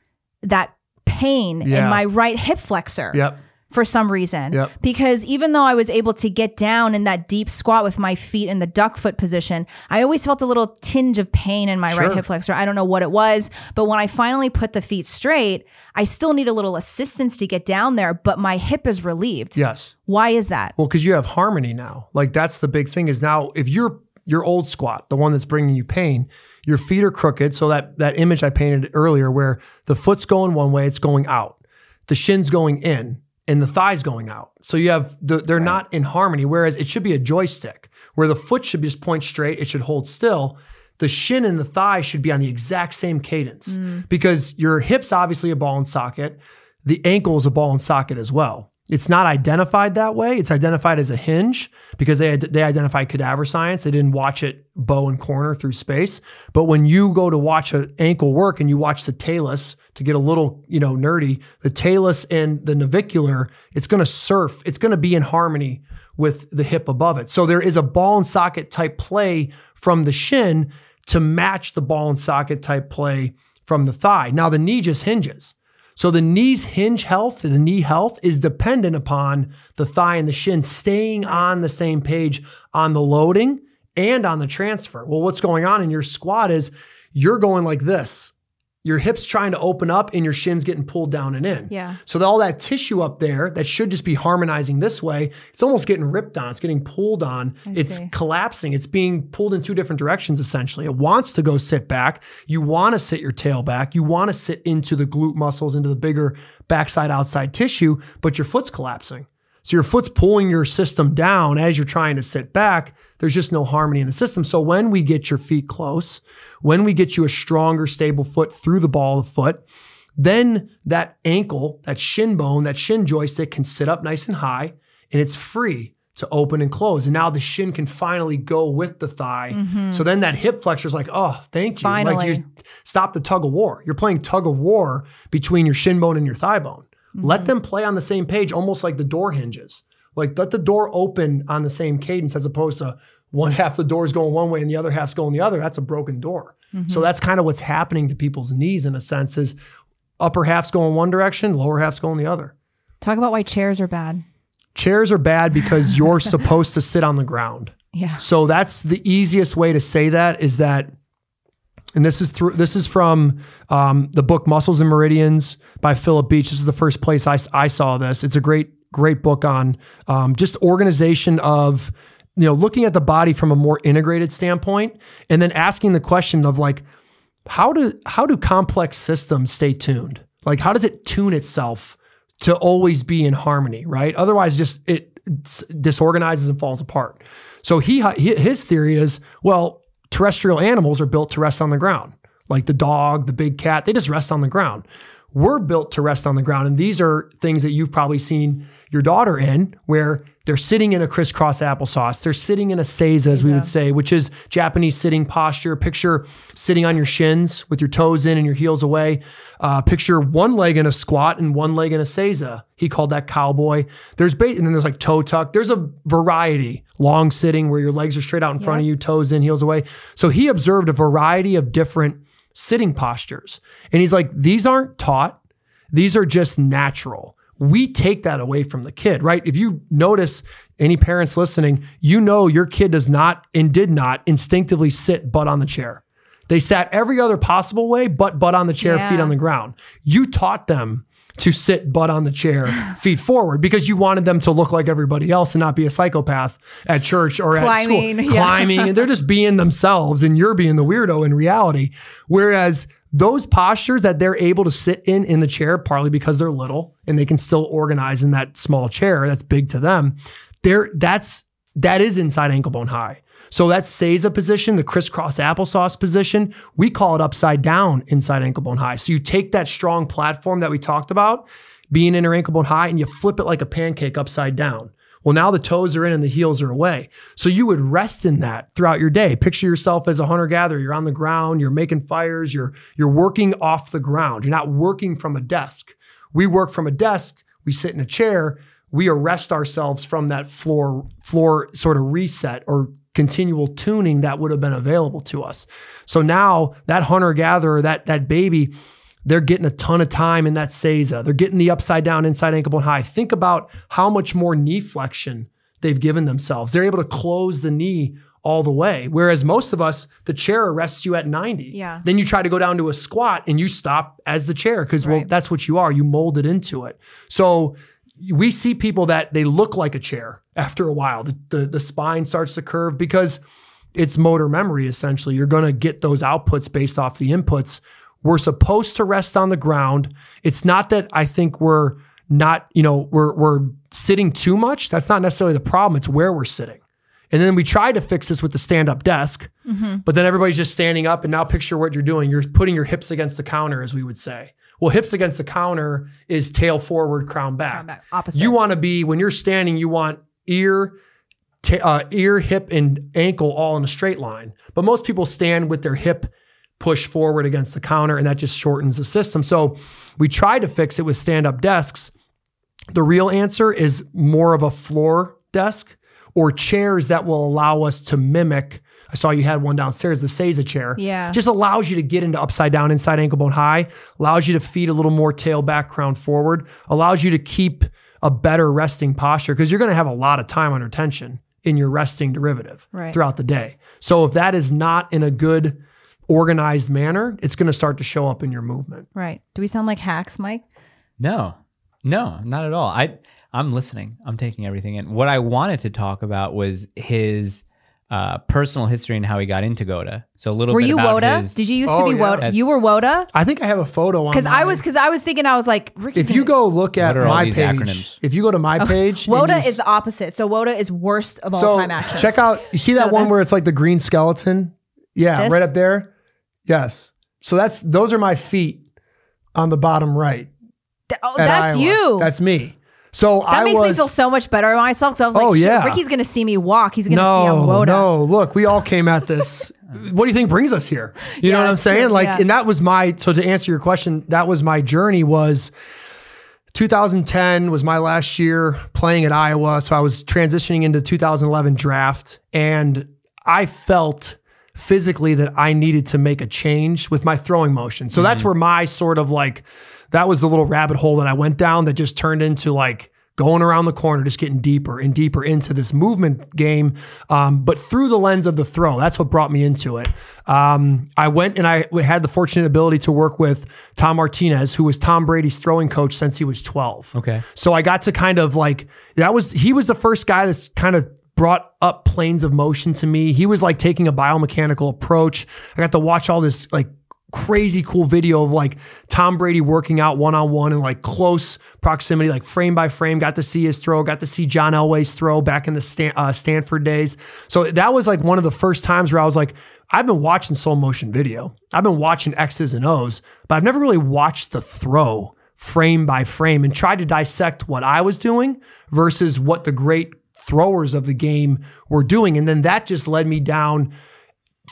that pain in my right hip flexor. Yep. For some reason, because even though I was able to get down in that deep squat with my feet in the duck foot position, I always felt a little tinge of pain in my right hip flexor. I don't know what it was, but when I finally put the feet straight, I still need a little assistance to get down there, but my hip is relieved. Yes. Why is that? Well, because you have harmony now. Like that's the big thing is now if your old squat, the one that's bringing you pain, your feet are crooked. So that image I painted earlier where the foot's going one way, it's going out. The shin's going in. And the thighs going out. So you have, they're not in harmony, whereas it should be a joystick where the foot should just point straight, it should hold still. The shin and the thigh should be on the exact same cadence because your hip's obviously a ball and socket. The ankle is a ball and socket as well. It's not identified that way. It's identified as a hinge because they identified cadaver science. They didn't watch it bow and corner through space. But when you go to watch an ankle work and you watch the talus, to get a little, nerdy, the talus and the navicular, it's going to surf. It's going to be in harmony with the hip above it. So there is a ball and socket type play from the shin to match the ball and socket type play from the thigh. Now the knee just hinges. So the knee's hinge health, the knee health is dependent upon the thigh and the shin staying on the same page on the loading and on the transfer. Well, what's going on in your squat is you're going like this. Your hip's trying to open up and your shin's getting pulled down and in. Yeah. So all that tissue up there that should just be harmonizing this way, it's almost getting ripped on. It's getting pulled on. It's collapsing. It's being pulled in two different directions, essentially. It wants to go sit back. You want to sit your tail back. You want to sit into the glute muscles, into the bigger backside outside tissue, but your foot's collapsing. So your foot's pulling your system down as you're trying to sit back. There's just no harmony in the system. So when we get your feet close, when we get you a stronger, stable foot through the ball of the foot, then that ankle, that shin bone, that shin joystick can sit up nice and high and it's free to open and close. And now the shin can finally go with the thigh. Mm-hmm. So then that hip flexor is like, oh, thank you. Finally. Like you stop the tug of war. You're playing tug of war between your shin bone and your thigh bone. Mm-hmm. Let them play on the same page, almost like the door hinges. Like let the door open on the same cadence as opposed to one half the door is going one way and the other half's going the other. That's a broken door. Mm-hmm. So that's kind of what's happening to people's knees in a sense is upper half's going one direction, lower half's going the other. Talk about why chairs are bad. Chairs are bad because you're supposed to sit on the ground. Yeah. So that's the easiest way to say that is that, and this is from the book Muscles and Meridians by Philip Beach. This is the first place I saw this. It's a great book on just organization of, looking at the body from a more integrated standpoint, and then asking the question of like, how do complex systems stay tuned? Like, how does it tune itself to always be in harmony, right? Otherwise, just it disorganizes and falls apart. So his theory is, well, terrestrial animals are built to rest on the ground. Like the dog, the big cat, they just rest on the ground. We're built to rest on the ground. And these are things that you've probably seen your daughter in, where they're sitting in a crisscross applesauce. They're sitting in a seiza, as we would say, which is Japanese sitting posture. Picture sitting on your shins with your toes in and your heels away. Picture one leg in a squat and one leg in a seiza. He called that cowboy. And then there's like toe tuck. There's a variety. Long sitting where your legs are straight out in front of you, toes in, heels away. So he observed a variety of different sitting postures. And he's like, these aren't taught. These are just natural. We take that away from the kid, right? If you notice, any parents listening, your kid does not and did not instinctively sit butt on the chair. They sat every other possible way, butt on the chair, feet on the ground. You taught them to sit butt on the chair, feet forward, because you wanted them to look like everybody else and not be a psychopath at church or at school. Climbing, and they're just being themselves and you're being the weirdo in reality. Whereas those postures that they're able to sit in the chair, partly because they're little and they can still organize in that small chair that's big to them, that is inside ankle bone high. So that seiza position, the crisscross applesauce position, we call it upside down inside ankle bone high. So you take that strong platform that we talked about, being inner ankle bone high, and you flip it like a pancake upside down. Well, now the toes are in and the heels are away. So you would rest in that throughout your day. Picture yourself as a hunter-gatherer. You're on the ground, you're making fires, you're working off the ground. You're not working from a desk. We work from a desk, we sit in a chair, we arrest ourselves from that floor sort of reset or continual tuning that would have been available to us. So now that hunter-gatherer, that baby, they're getting a ton of time in that seiza. They're getting the upside down inside ankle bone high. Think about how much more knee flexion they've given themselves. They're able to close the knee all the way. Whereas most of us, the chair arrests you at 90. Yeah. Then you try to go down to a squat and you stop as the chair because, well, that's what you are. You molded into it. So we see people that they look like a chair after a while. The spine starts to curve because it's motor memory, essentially. You're going to get those outputs based off the inputs. We're supposed to rest on the ground. It's not that I think we're not, we're sitting too much. That's not necessarily the problem. It's where we're sitting. And then we try to fix this with the stand-up desk, but then everybody's just standing up, and now picture what you're doing. You're putting your hips against the counter, as we would say. Well, hips against the counter is tail forward, crown back. Opposite. You want to be, when you're standing, you want ear, hip, and ankle all in a straight line. But most people stand with their hip push forward against the counter, and that just shortens the system. So we try to fix it with stand-up desks. The real answer is more of a floor desk, or chairs that will allow us to mimic. I saw you had one downstairs, the Seiza chair. Yeah. Just allows you to get into upside down, inside ankle bone high, allows you to feed a little more tail back, crown forward, allows you to keep a better resting posture because you're going to have a lot of time under tension in your resting derivative throughout the day. So if that is not in a good organized manner, it's going to start to show up in your movement. Right. Do we sound like hacks, Mike? No, not at all. I'm listening. I'm taking everything in. What I wanted to talk about was his personal history and how he got into GOATA. So a little bit about WOTA? his... Did you used to be WOTA? You were WOTA? I think I have a photo on because I was thinking, I was like, Ricky's if you go look at my page, acronyms? If you go to my page, WOTA is the opposite. So WOTA is worst of all time actions. Check out, you see that one where it's like the green skeleton? Yeah, right up there. Yes. So those are my feet on the bottom right. That's Iowa. you. That's me. So that makes me feel so much better about myself. Because I was like, shit, Ricky's going to see me walk. He's going to see I'm WOTA. No, look, we all came at this. What do you think brings us here? You know what I'm saying? True, and that was so to answer your question, that was my journey. Was 2010 was my last year playing at Iowa. So I was transitioning into the 2011 draft, and I felt physically that I needed to make a change with my throwing motion. So that's where my sort of that was the little rabbit hole that I went down that just turned into going around the corner, just getting deeper and deeper into this movement game. But through the lens of the throw, that's what brought me into it. I went and I had the fortunate ability to work with Tom Martinez, who was Tom Brady's throwing coach since he was 12. Okay. So I got to kind of he was the first guy that's kind of brought up planes of motion to me. He was taking a biomechanical approach. I got to watch all this crazy cool video of Tom Brady working out one-on-one in close proximity, frame by frame. Got to see his throw, got to see John Elway's throw back in the Stanford days. So that was one of the first times where I was I've been watching slow motion video. I've been watching X's and O's, but I've never really watched the throw frame by frame and tried to dissect what I was doing versus what the great throwers of the game were doing. And then that just led me down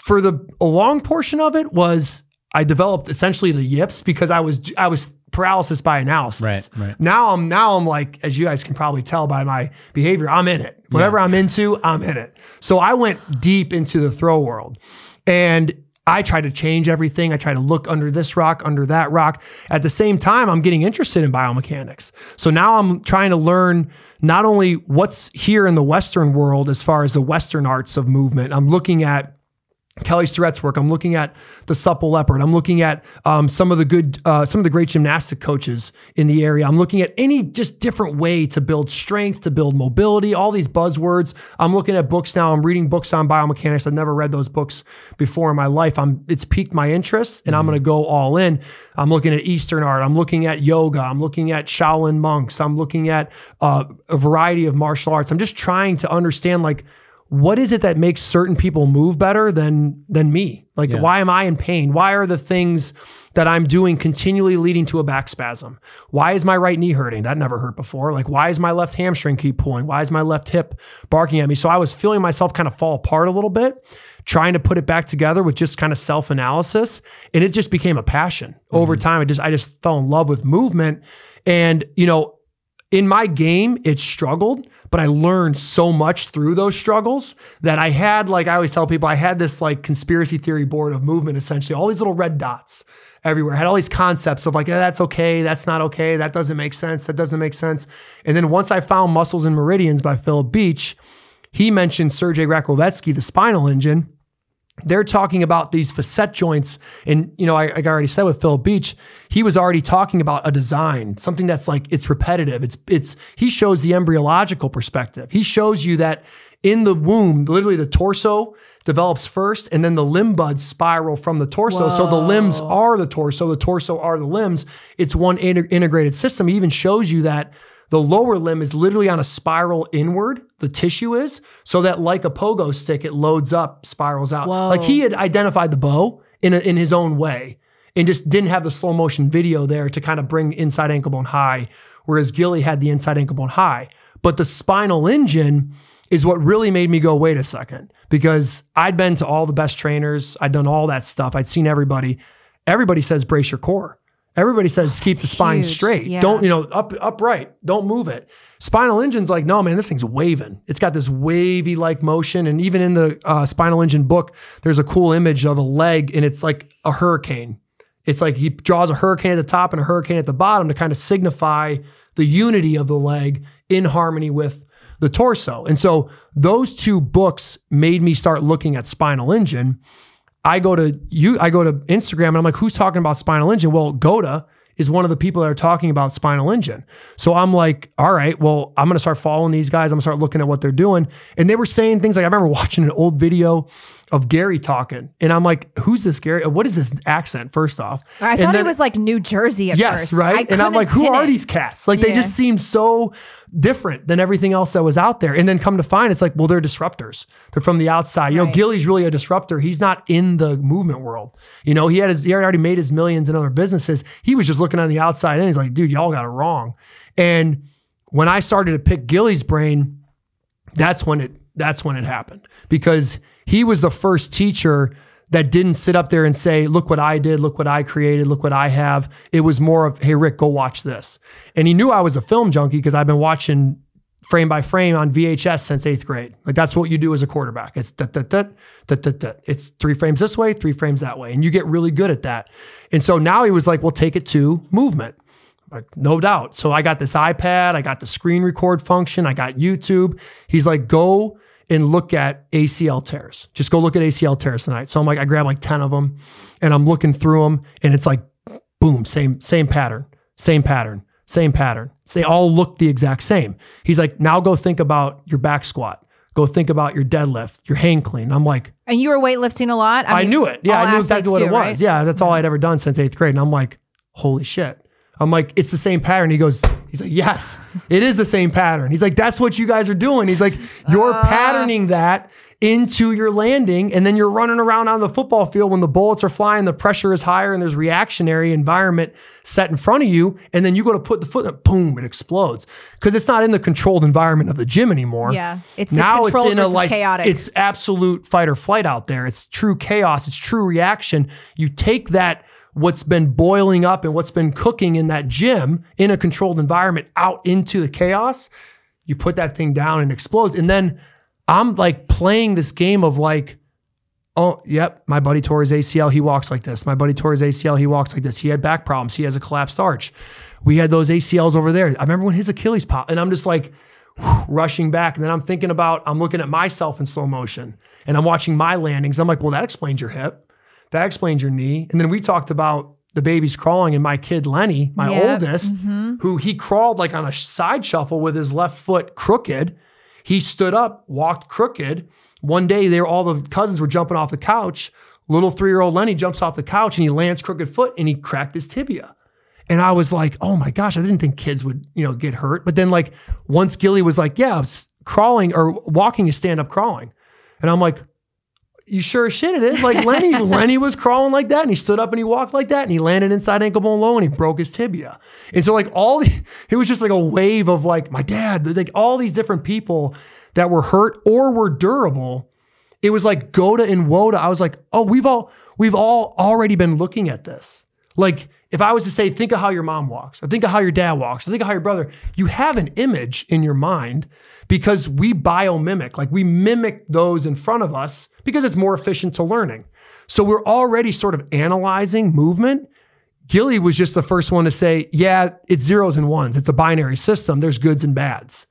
for a long portion of it was I developed essentially the yips because I was paralysis by analysis. Right. Now I'm as you guys can probably tell by my behavior, I'm in it. Whatever I'm into, I'm in it. So I went deep into the throw world and I try to change everything. I try to look under this rock, under that rock. At the same time, I'm getting interested in biomechanics. So now I'm trying to learn not only what's here in the Western world as far as the Western arts of movement. I'm looking at Kelly Surratt's work. I'm looking at the Supple Leopard. I'm looking at some of the great gymnastic coaches in the area. I'm looking at any just different way to build strength, to build mobility, all these buzzwords. I'm looking at books now. I'm reading books on biomechanics. I've never read those books before in my life. It's piqued my interest and I'm going to go all in. I'm looking at Eastern art. I'm looking at yoga. I'm looking at Shaolin monks. I'm looking at a variety of martial arts. I'm just trying to understand what is it that makes certain people move better than me? Why am I in pain? Why are the things that I'm doing continually leading to a back spasm? Why is my right knee hurting? That never hurt before. Why is my left hamstring keep pulling? Why is my left hip barking at me? So I was feeling myself kind of fall apart a little bit, trying to put it back together with just kind of self-analysis. And it just became a passion over time. I just fell in love with movement. And, in my game, it struggled, but I learned so much through those struggles that I had, I always tell people, I had this conspiracy theory board of movement, essentially, all these little red dots everywhere. I had all these concepts of that's okay, that's not okay, that doesn't make sense, that doesn't make sense. And then once I found Muscles and Meridians by Philip Beach, he mentioned Sergei Rakovetsky, the spinal engine. They're talking about these facet joints. And, I already said with Phil Beach, he was already talking about a design, something that's it's repetitive. He shows the embryological perspective. He shows you that in the womb, literally the torso develops first and then the limb buds spiral from the torso. Whoa. So the limbs are the torso are the limbs. It's one integrated system. He even shows you that the lower limb is literally on a spiral inward, the tissue is, so that like a pogo stick, it loads up, spirals out. Whoa. He had identified the bow in his own way and just didn't have the slow motion video there to kind of bring inside ankle bone high, whereas Gilly had the inside ankle bone high. But the spinal engine is what really made me go, wait a second, because I'd been to all the best trainers. I'd done all that stuff. I'd seen everybody. Everybody says brace your core. Everybody says keep the spine straight. Yeah. Don't, upright. Don't move it. Spinal engine's like, no, man, this thing's waving. It's got this wavy like motion. And even in the spinal engine book, there's a cool image of a leg and it's like a hurricane. It's like he draws a hurricane at the top and a hurricane at the bottom to kind of signify the unity of the leg in harmony with the torso. And so those two books made me start looking at spinal engine. I go to Instagram and I'm like, who's talking about spinal engine? Well, GOATA is one of the people that are talking about spinal engine. So I'm like, all right, well, I'm going to start following these guys. I'm going to start looking at what they're doing. And they were saying things like, I remember watching an old video of Gary talking. And I'm like, who's this Gary? What is this accent, first off? I thought it was like New Jersey at first. Yes, right? And I'm like, who are these cats? Like, they just seem so different than everything else that was out there. And then come to find, it's like, well, they're disruptors. They're from the outside. You know, Gilly's really a disruptor. He's not in the movement world. You know, he already made his millions in other businesses. He was just looking on the outside and he's like, dude, y'all got it wrong. And when I started to pick Gilly's brain, that's when it happened, because he was the first teacher that didn't sit up there and say, look what I did, look what I created, look what I have. It was more of, hey, Rick, go watch this. And he knew I was a film junkie because I've been watching frame by frame on VHS since 8th grade. Like, that's what you do as a quarterback. It's It's 3 frames this way, 3 frames that way. And you get really good at that. And so now he was like, well, take it to movement. Like, no doubt. So I got this iPad, I got the screen record function, I got YouTube. He's like, go and look at ACL tears. Just go look at ACL tears tonight. So I'm like, I grab like 10 of them and I'm looking through them and it's like, boom, same pattern. They all look the exact same. He's like, now go think about your back squat. Go think about your deadlift, your hang clean. I'm like. And you were weightlifting a lot? I knew it. Yeah, I knew exactly what it was. Right? Yeah, that's all I'd ever done since 8th grade. And I'm like, holy shit. I'm like, it's the same pattern. He's like, yes, it is the same pattern. He's like, that's what you guys are doing. He's like, you're patterning that into your landing, and then you're running around on the football field when the bullets are flying, the pressure is higher, and there's reactionary environment set in front of you, and then you go to put the foot in, boom, it explodes. Because it's not in the controlled environment of the gym anymore. Yeah, it's now the controlled versus chaotic. It's absolute fight or flight out there. It's true chaos. It's true reaction. You take that, what's been boiling up and what's been cooking in that gym in a controlled environment out into the chaos, you put that thing down and it explodes. And then I'm like playing this game of like, oh, yep, my buddy tore his ACL, he walks like this. My buddy tore his ACL, he walks like this. He had back problems, he has a collapsed arch. We had those ACLs over there. I remember when his Achilles popped, and I'm just like rushing back. And then I'm looking at myself in slow motion and I'm watching my landings. I'm like, well, that explains your hip. That explains your knee. And then we talked about the babies crawling, and my kid, Lenny, my oldest, who he crawled like on a side shuffle with his left foot crooked. He stood up, walked crooked. One day all the cousins were jumping off the couch. Little 3-year-old Lenny jumps off the couch and he lands crooked foot and he cracked his tibia. And I was like, oh my gosh, I didn't think kids would, get hurt. But then like once Gilly was like, yeah, crawling or walking is stand-up crawling. And I'm like, you sure as shit it is. Like Lenny was crawling like that and he stood up and he walked like that and he landed inside ankle bone low and he broke his tibia. And so like it was just like a wave of like my dad, like all these different people that were hurt or were durable. It was like GOATA and WOTA. I was like, oh, we've all already been looking at this. Like if I was to say, think of how your mom walks, or think of how your dad walks, or think of how your brother, you have an image in your mind because we biomimic, like we mimic those in front of us because it's more efficient to learning. So we're already sort of analyzing movement. Gilly was just the first one to say, yeah, it's zeros and ones. It's a binary system. There's goods and bads.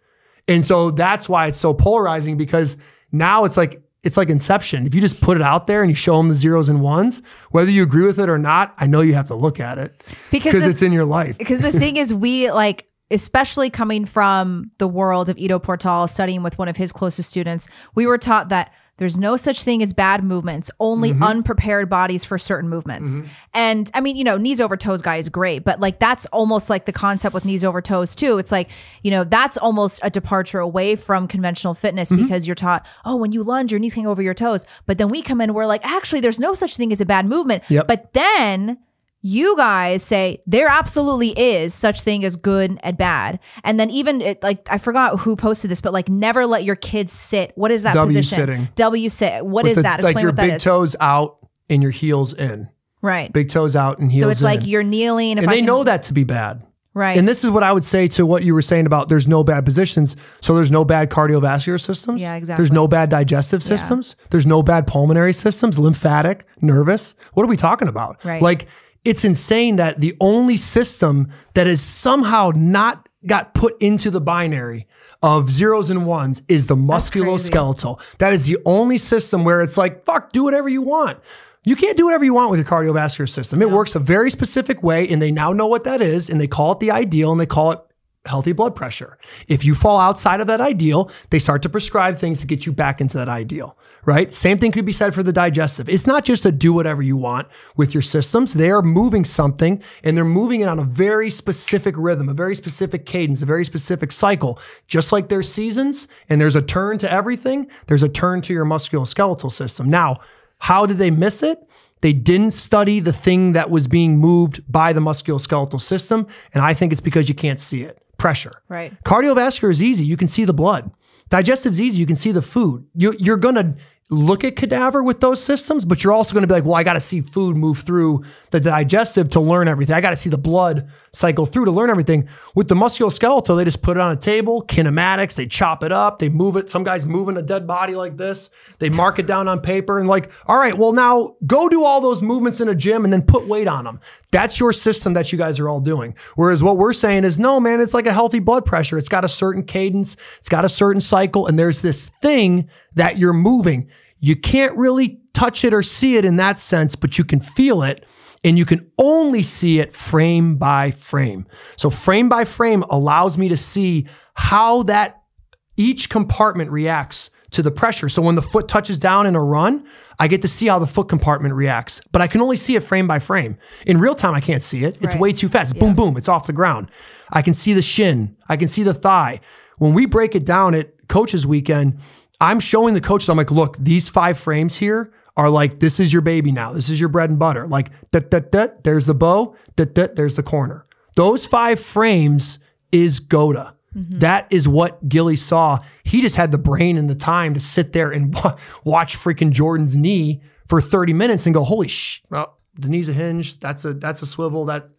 And so that's why it's so polarizing, because now it's like Inception. If you just put it out there and you show them the zeros and ones, whether you agree with it or not, I know you have to look at it because it's in your life. Because the thing is, we like, especially coming from the world of Ido Portal, studying with one of his closest students, we were taught that there's no such thing as bad movements, only unprepared bodies for certain movements. And I mean, knees over toes guy is great, but like that's almost like the concept with knees over toes too. It's like, that's almost a departure away from conventional fitness because you're taught, oh, when you lunge, your knees hang over your toes. But then we come in, we're like, actually, there's no such thing as a bad movement. But then you guys say there absolutely is such thing as good and bad. And then even I forgot who posted this, but like never let your kids sit. What is that position? Sitting. W sit. What is that? Explain like your what that big is. Toes out and your heels in. Right. Big toes out and heels in. So it's like you're kneeling. And they know that to be bad. Right. And this is what I would say to what you were saying about there's no bad positions. So there's no bad cardiovascular systems. Yeah, exactly. There's no bad digestive systems. There's no bad pulmonary systems, lymphatic, nervous. What are we talking about? Right. Like, it's insane that the only system that is somehow not got put into the binary of zeros and ones is the musculoskeletal. That is the only system where it's like, fuck, do whatever you want. You can't do whatever you want with your cardiovascular system. It works a very specific way, and they now know what that is, and they call it the ideal, and they call it healthy blood pressure. If you fall outside of that ideal, they start to prescribe things to get you back into that ideal, right? Same thing could be said for the digestive. It's not just a do whatever you want with your systems. They are moving something, and they're moving it on a very specific rhythm, a very specific cadence, a very specific cycle. Just like there's seasons, and there's a turn to everything, there's a turn to your musculoskeletal system. Now, how did they miss it? They didn't study the thing that was being moved by the musculoskeletal system. And I think it's because you can't see it. Pressure. Right. Cardiovascular is easy. You can see the blood. Digestive is easy. You can see the food. You're going to look at cadaver with those systems, but you're also going to be like, well, I got to see food move through the digestive to learn everything. I got to see the blood cycle through to learn everything. With the musculoskeletal, they just put it on a table, kinematics, they chop it up, they move it. Some guys moving a dead body like this. They mark it down on paper and like, all right, well now go do all those movements in a gym and then put weight on them. That's your system that you guys are all doing. Whereas what we're saying is, no, man, it's like a healthy blood pressure. It's got a certain cadence. It's got a certain cycle. And there's this thing that you're moving. You can't really touch it or see it in that sense, but you can feel it, and you can only see it frame by frame. So frame by frame allows me to see how that each compartment reacts to the pressure. So when the foot touches down in a run, I get to see how the foot compartment reacts, but I can only see it frame by frame. In real time, I can't see it. It's way too fast. Boom, boom, it's off the ground. I can see the shin. I can see the thigh. When we break it down at Coaches Weekend, I'm showing the coaches, I'm like, look, these 5 frames here are like, this is your baby now. This is your bread and butter. Like, there's the bow, there's the corner. Those 5 frames is GOATA. Mm-hmm. That is what Gilly saw. He just had the brain and the time to sit there and watch freaking Jordan's knee for 30 minutes and go, holy well, the knee's a hinge. That's a swivel. It's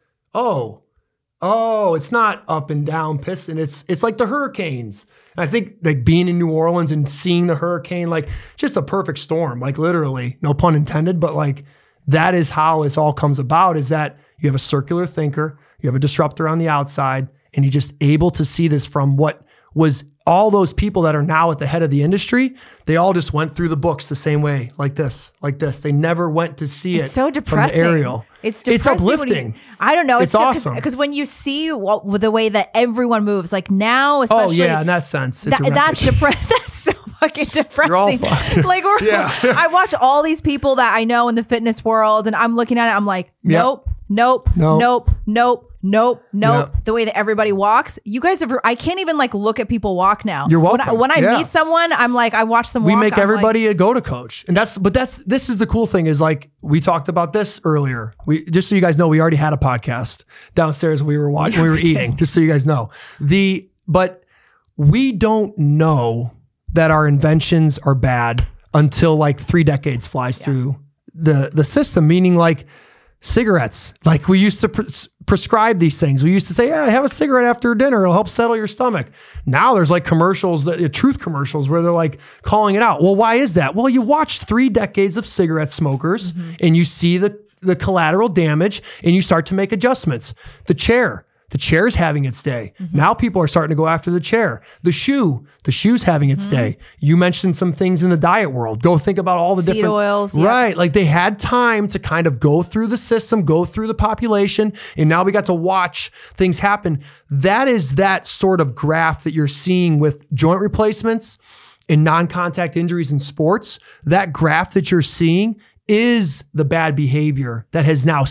not up and down piston. It's like the Hurricanes. I think like being in New Orleans and seeing the hurricane, like just a perfect storm, like literally, no pun intended, but like that is how this all comes about, is that you have a circular thinker, you have a disruptor on the outside, and you're just able to see this from what was all those people that are now at the head of the industry. They all just went through the books the same way, like this. They never went to see it so depressing. From the aerial. It's depressing. It's uplifting. I don't know. It's awesome. Because when you see the way that everyone moves, like now, especially. Oh yeah, in that sense. That's so fucking depressing. You're all fucked. Like I watch all these people that I know in the fitness world, and I'm looking at it, I'm like, nope. The way that everybody walks, you guys have, I can't even like look at people walk now. You're welcome. When I meet someone, I'm like, I watch them walk. We make everybody a GOATA coach. And this is the cool thing, is like, we talked about this earlier. Just so you guys know, we already had a podcast downstairs. We were eating, just so you guys know. But we don't know that our inventions are bad until like 3 decades flies through the system, meaning like cigarettes. Like we used to prescribe these things. We used to say, have a cigarette after dinner. It'll help settle your stomach. Now there's like commercials, truth commercials, where they're like calling it out. Well, why is that? Well, you watch 3 decades of cigarette smokers and you see the collateral damage, and you start to make adjustments. The chair's having its day. Now people are starting to go after the chair. The shoe's having its day. You mentioned some things in the diet world. Go think about all the seed different oils. Right. Like they had time to kind of go through the system, go through the population, and now we got to watch things happen. That is that sort of graph that you're seeing with joint replacements and non-contact injuries in sports. That graph that you're seeing is the bad behavior that has now,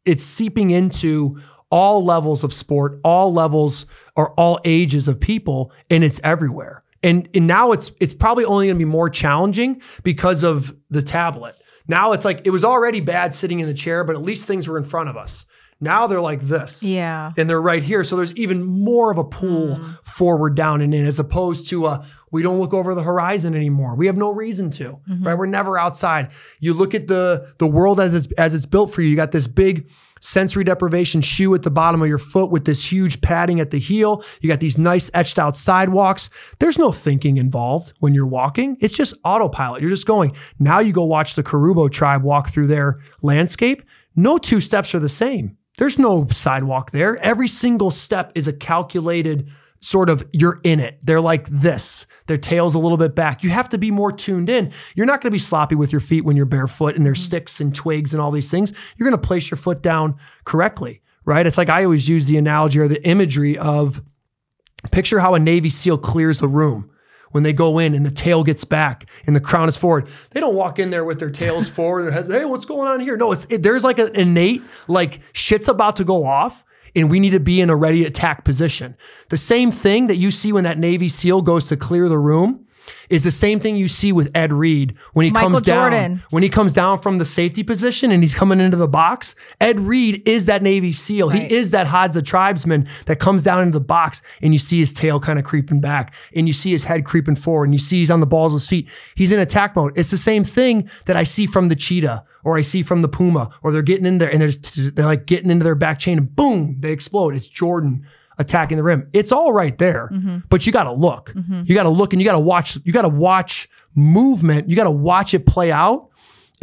it's seeping into all levels of sport, all levels or all ages of people, and it's everywhere. And now it's probably only going to be more challenging because of the tablet. Now it's like, it was already bad sitting in the chair, but at least things were in front of us. Now they're like this. Yeah. And they're right here. So there's even more of a pull forward, down, and in, as opposed to we don't look over the horizon anymore. We have no reason to, right? We're never outside. You look at the world as it's built for you. You got this big sensory deprivation shoe at the bottom of your foot with this huge padding at the heel. You got these nice etched out sidewalks. There's no thinking involved when you're walking. It's just autopilot. You're just going. Now you go watch the Karubo tribe walk through their landscape. No two steps are the same. There's no sidewalk there. Every single step is a calculated sort of, you're in it. They're like this. Their tail's a little bit back. You have to be more tuned in. You're not going to be sloppy with your feet when you're barefoot and there's sticks and twigs and all these things. You're going to place your foot down correctly, right? It's like I always use the analogy or the imagery of, picture how a Navy SEAL clears the room when they go in and the tail gets back and the crown is forward. They don't walk in there with their tails forward, their heads, hey, what's going on here? No, there's like an innate, like shit's about to go off. And we need to be in a ready attack position. The same thing that you see when that Navy SEAL goes to clear the room is the same thing you see with Ed Reed when he comes down. When he comes down from the safety position and he's coming into the box, Ed Reed is that Navy SEAL. Right. He is that Hadza tribesman that comes down into the box and you see his tail kind of creeping back and you see his head creeping forward and you see he's on the balls of his feet. He's in attack mode. It's the same thing that I see from the cheetah or I see from the puma, or they're getting in there and they're like getting into their back chain and boom, they explode. It's Jordan attacking the rim. It's all right there, but you got to look. You got to look and you got to watch. You got to watch movement. You got to watch it play out.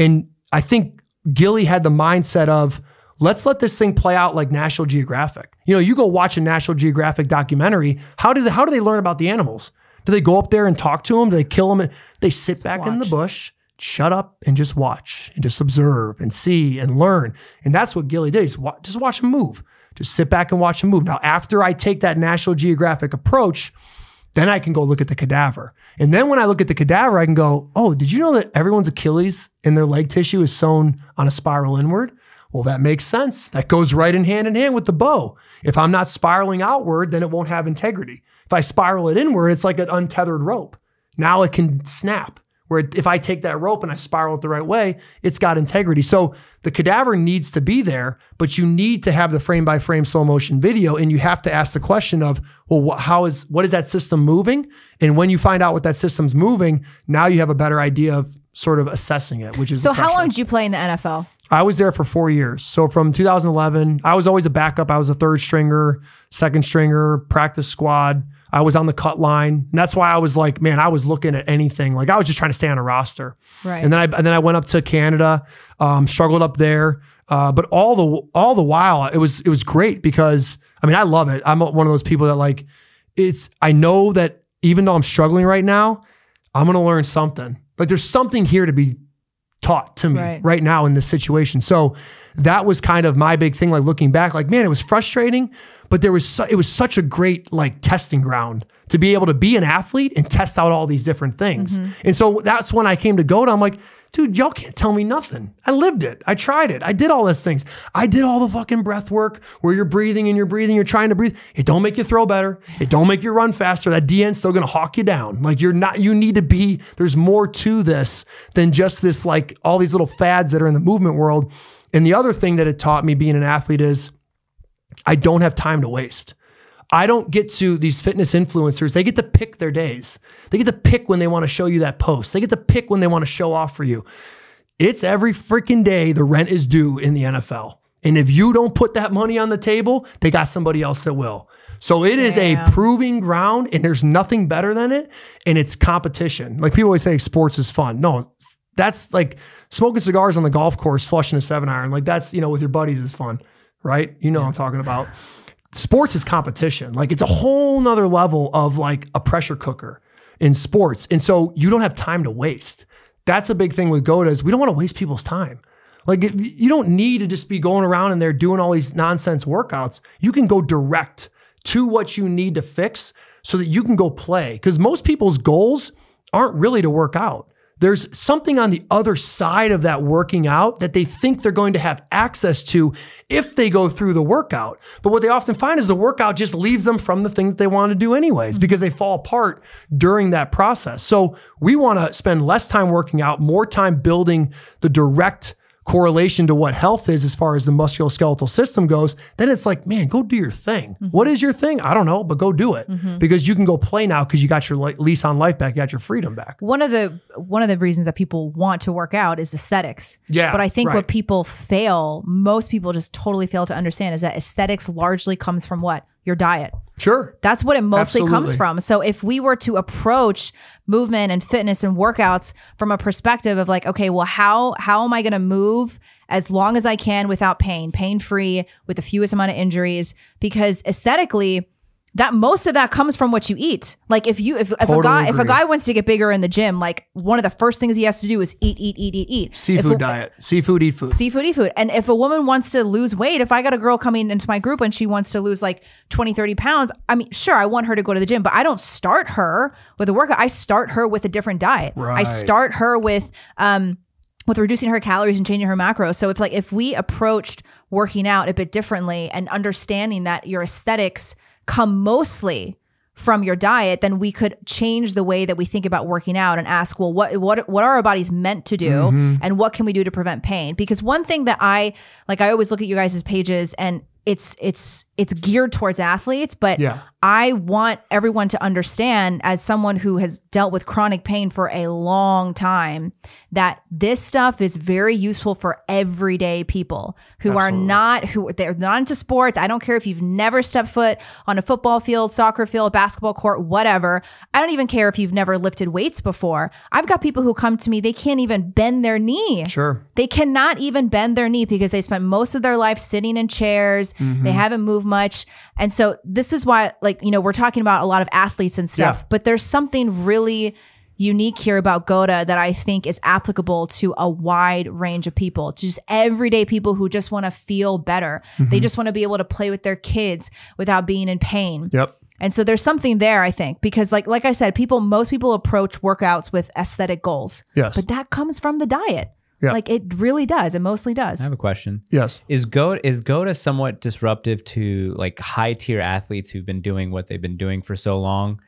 And I think Gilly had the mindset of, let's let this thing play out like National Geographic. You know, you go watch a National Geographic documentary. How do they learn about the animals? Do they go up there and talk to them? Do they kill them? They sit back in the bush, shut up and just watch and just observe and see and learn. And that's what Gilly did. He's just watch them move. Just sit back and watch them move. Now, after I take that National Geographic approach, then I can go look at the cadaver. And then when I look at the cadaver, I can go, oh, did you know that everyone's Achilles and their leg tissue is sewn on a spiral inward? Well, that makes sense. That goes right in hand with the bow. If I'm not spiraling outward, then it won't have integrity. If I spiral it inward, it's like an untethered rope. Now it can snap. Where if I take that rope and I spiral it the right way, it's got integrity. So the cadaver needs to be there, but you need to have the frame by frame slow motion video. And you have to ask the question of, well, what is that system moving? And when you find out what that system's moving, now you have a better idea of sort of assessing it, which is so how long did you play in the NFL? I was there for 4 years. So from 2011, I was always a backup. I was a third stringer, second stringer, practice squad. I was on the cut line. And that's why I was like, man, I was looking at anything. Like I was just trying to stay on a roster. Right. And then I went up to Canada, struggled up there. But all the while it was great because I mean, I love it. I'm one of those people that like, I know that even though I'm struggling right now, I'm going to learn something. Like there's something here to be taught to me right now in this situation. So that was kind of my big thing. Like looking back, like, man, it was frustrating, but it was such a great like testing ground to be able to be an athlete and test out all these different things. And so that's when I came to GOATA. I'm like, dude, y'all can't tell me nothing. I lived it. I tried it. I did all those things. I did all the fucking breath work where you're breathing, you're trying to breathe. It don't make you throw better. It don't make you run faster. That DN's still going to hawk you down. Like you need to be, there's more to this than just this, like all these little fads that are in the movement world. And the other thing that it taught me being an athlete is I don't have time to waste. I don't get to these fitness influencers. They get to pick their days. They get to pick when they want to show you that post. They get to pick when they want to show off for you. It's every freaking day the rent is due in the NFL. And if you don't put that money on the table, they got somebody else that will. So it is a proving ground and there's nothing better than it. And it's competition. Like people always say sports is fun. No, that's like smoking cigars on the golf course, flushing a 7-iron. Like that's, with your buddies is fun, right? You know what I'm talking about. Sports is competition. Like it's a whole nother level of like a pressure cooker in sports. And so you don't have time to waste. That's a big thing with GOATA is we don't want to waste people's time. Like you don't need to just be going around and they're doing all these nonsense workouts. You can go direct to what you need to fix so that you can go play. Because most people's goals aren't really to work out. There's something on the other side of that working out that they think they're going to have access to if they go through the workout. But what they often find is the workout just leaves them from the thing that they want to do anyways, because they fall apart during that process. So we want to spend less time working out, more time building the direct correlation to what health is as far as the musculoskeletal system goes, then it's like, man, go do your thing. What is your thing? I don't know, but go do it because you can go play now because you got your lease on life back, you got your freedom back. One of the reasons that people want to work out is aesthetics. Yeah, but I think what most people just totally fail to understand is that aesthetics largely comes from what? Your diet. Sure. That's what it mostly comes from. So if we were to approach movement and fitness and workouts from a perspective of like, okay, well, how am I going to move as long as I can without pain-free, with the fewest amount of injuries? Because aesthetically, that most of that comes from what you eat. Like if a guy wants to get bigger in the gym, like one of the first things he has to do is eat. Seafood diet. Seafood, eat food. Seafood, eat food. And if a woman wants to lose weight, if I got a girl coming into my group and she wants to lose like 20, 30 pounds, I mean, sure, I want her to go to the gym, but I don't start her with a workout. I start her with a different diet. Right. I start her with reducing her calories and changing her macros. So it's like if we approached working out a bit differently and understanding that your aesthetics come mostly from your diet, then we could change the way that we think about working out and ask, well, what are our bodies meant to do and what can we do to prevent pain? Because one thing that I always look at you guys' pages and it's geared towards athletes, but I want everyone to understand, as someone who has dealt with chronic pain for a long time, that this stuff is very useful for everyday people who they're not into sports. I don't care if you've never stepped foot on a football field, soccer field, basketball court, whatever. I don't even care if you've never lifted weights before. I've got people who come to me, they can't even bend their knee. Sure. They cannot even bend their knee because they spent most of their life sitting in chairs. They haven't moved much. And so this is why, like, you know, we're talking about a lot of athletes and stuff, but there's something really unique here about GOATA that I think is applicable to a wide range of people, just everyday people who just want to feel better. They just want to be able to play with their kids without being in pain. And so there's something there, I think, because like I said, most people approach workouts with aesthetic goals, but that comes from the diet. Like it really does. It mostly does. I have a question. Yes. Is GOATA somewhat disruptive to like high tier athletes who've been doing what they've been doing for so long?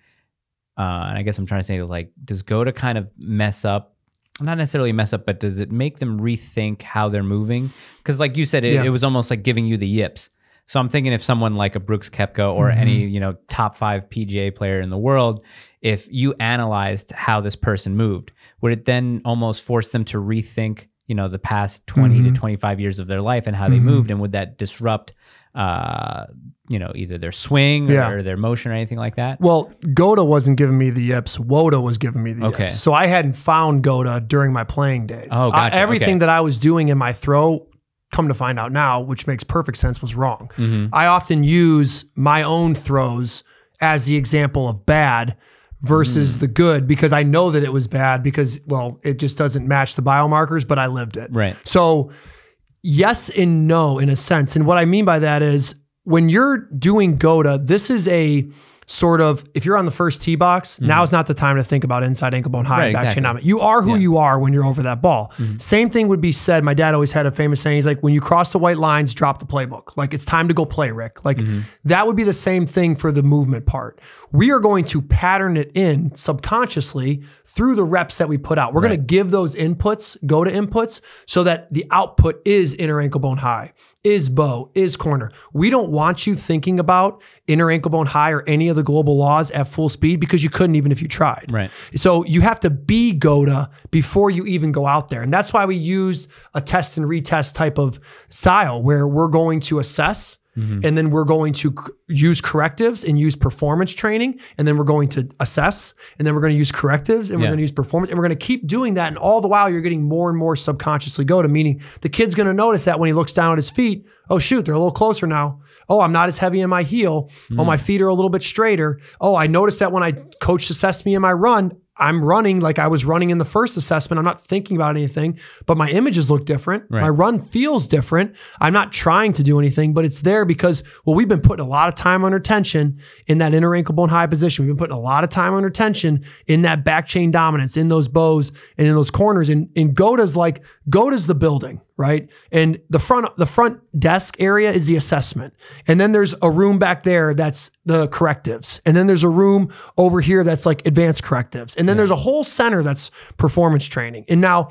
And I guess I'm trying to say, like, does GOATA kind of mess up? Not necessarily mess up, but does it make them rethink how they're moving? Because like you said, it was almost like giving you the yips. So I'm thinking if someone like a Brooks Koepka or any, you know, top 5 PGA player in the world, if you analyzed how this person moved, would it then almost force them to rethink, you know, the past 20 to 25 years of their life and how they moved? And would that disrupt, you know, either their swing or their motion or anything like that? Well, GOATA wasn't giving me the yips. WOTA was giving me the yips. So I hadn't found GOATA during my playing days. Oh, gotcha. Everything that I was doing in my throw, come to find out now, which makes perfect sense, was wrong. I often use my own throws as the example of bad versus the good, because I know that it was bad because, well, it just doesn't match the biomarkers, but I lived it. Right. So yes and no in a sense. And what I mean by that is when you're doing GOATA, this is a sort of, if you're on the first tee box, now is not the time to think about inside ankle bone high, back chain dominant. You are who you are when you're over that ball. Same thing would be said. My dad always had a famous saying. He's like, when you cross the white lines, drop the playbook. Like, it's time to go play, Rick. Like that would be the same thing for the movement part. We are going to pattern it in subconsciously through the reps that we put out. We're going to give those inputs, GOATA inputs, so that the output is inner ankle bone high, is bow, is corner. We don't want you thinking about inner ankle bone high or any of the global laws at full speed, because you couldn't even if you tried. Right. So you have to be GOATA before you even go out there. And that's why we used a test and retest type of style where we're going to assess, and then we're going to use correctives and use performance training. And then we're going to assess, and then we're going to use correctives, and we're going to use performance. And we're going to keep doing that. And all the while you're getting more and more subconsciously GOATA, meaning the kid's going to notice that when he looks down at his feet, oh shoot, they're a little closer now. Oh, I'm not as heavy in my heel. Oh, my feet are a little bit straighter. Oh, I noticed that when I coach assessed me in my run, I'm running like I was running in the first assessment. I'm not thinking about anything, but my images look different. Right. My run feels different. I'm not trying to do anything, but it's there because, well, we've been putting a lot of time under tension in that inner ankle bone high position. We've been putting a lot of time under tension in that back chain dominance, in those bows and in those corners. And GOATA's like, GOATA's the building, right? And the front desk area is the assessment. And then there's a room back there that's the correctives. And then there's a room over here that's like advanced correctives. And then there's a whole center that's performance training. And now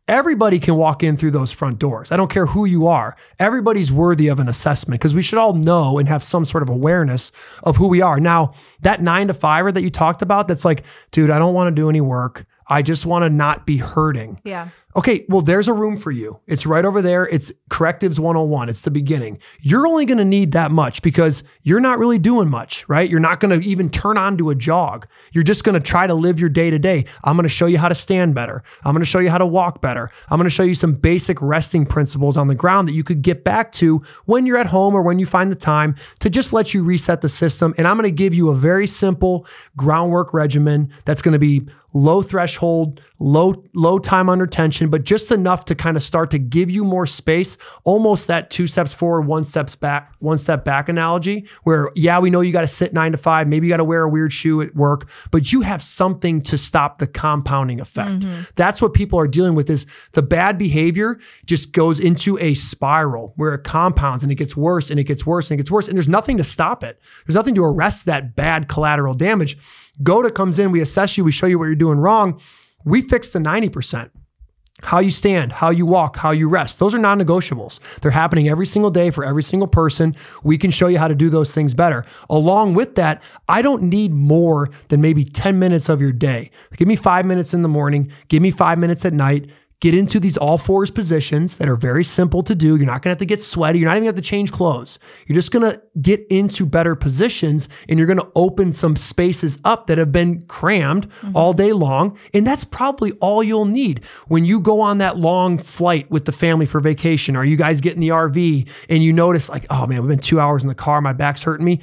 Everybody can walk in through those front doors. I don't care who you are. Everybody's worthy of an assessment because we should all know and have some sort of awareness of who we are. Now, that 9 to 5er that you talked about, that's like, dude, I don't want to do any work. I just want to not be hurting. Yeah. Okay, well, there's a room for you. It's right over there. It's Correctives 101. It's the beginning. You're only going to need that much because you're not really doing much, right? You're not going to even turn on to a jog. You're just going to try to live your day to day. I'm going to show you how to stand better. I'm going to show you how to walk better. I'm going to show you some basic resting principles on the ground that you could get back to when you're at home or when you find the time to just let you reset the system. And I'm going to give you a very simple groundwork regimen that's going to be low threshold, low time under tension, but just enough to kind of start to give you more space, almost that 2 steps forward, 1 step back analogy where, yeah, we know you got to sit 9 to 5, maybe you got to wear a weird shoe at work, but you have something to stop the compounding effect. That's what people are dealing with is the bad behavior just goes into a spiral where it compounds and it gets worse and it gets worse and it gets worse. And there's nothing to stop it. There's nothing to arrest that bad collateral damage. GOATA comes in, we assess you, we show you what you're doing wrong. We fix the 90%. How you stand, how you walk, how you rest. Those are non-negotiables. They're happening every single day for every single person. We can show you how to do those things better. Along with that, I don't need more than maybe 10 minutes of your day. Give me 5 minutes in the morning. Give me 5 minutes at night. Get into these all fours positions that are very simple to do. You're not going to have to get sweaty. You're not even going to have to change clothes. You're just going to get into better positions and you're going to open some spaces up that have been crammed all day long. And that's probably all you'll need when you go on that long flight with the family for vacation, or you guys get in the RV and you notice like, oh man, we've been 2 hours in the car. My back's hurting me.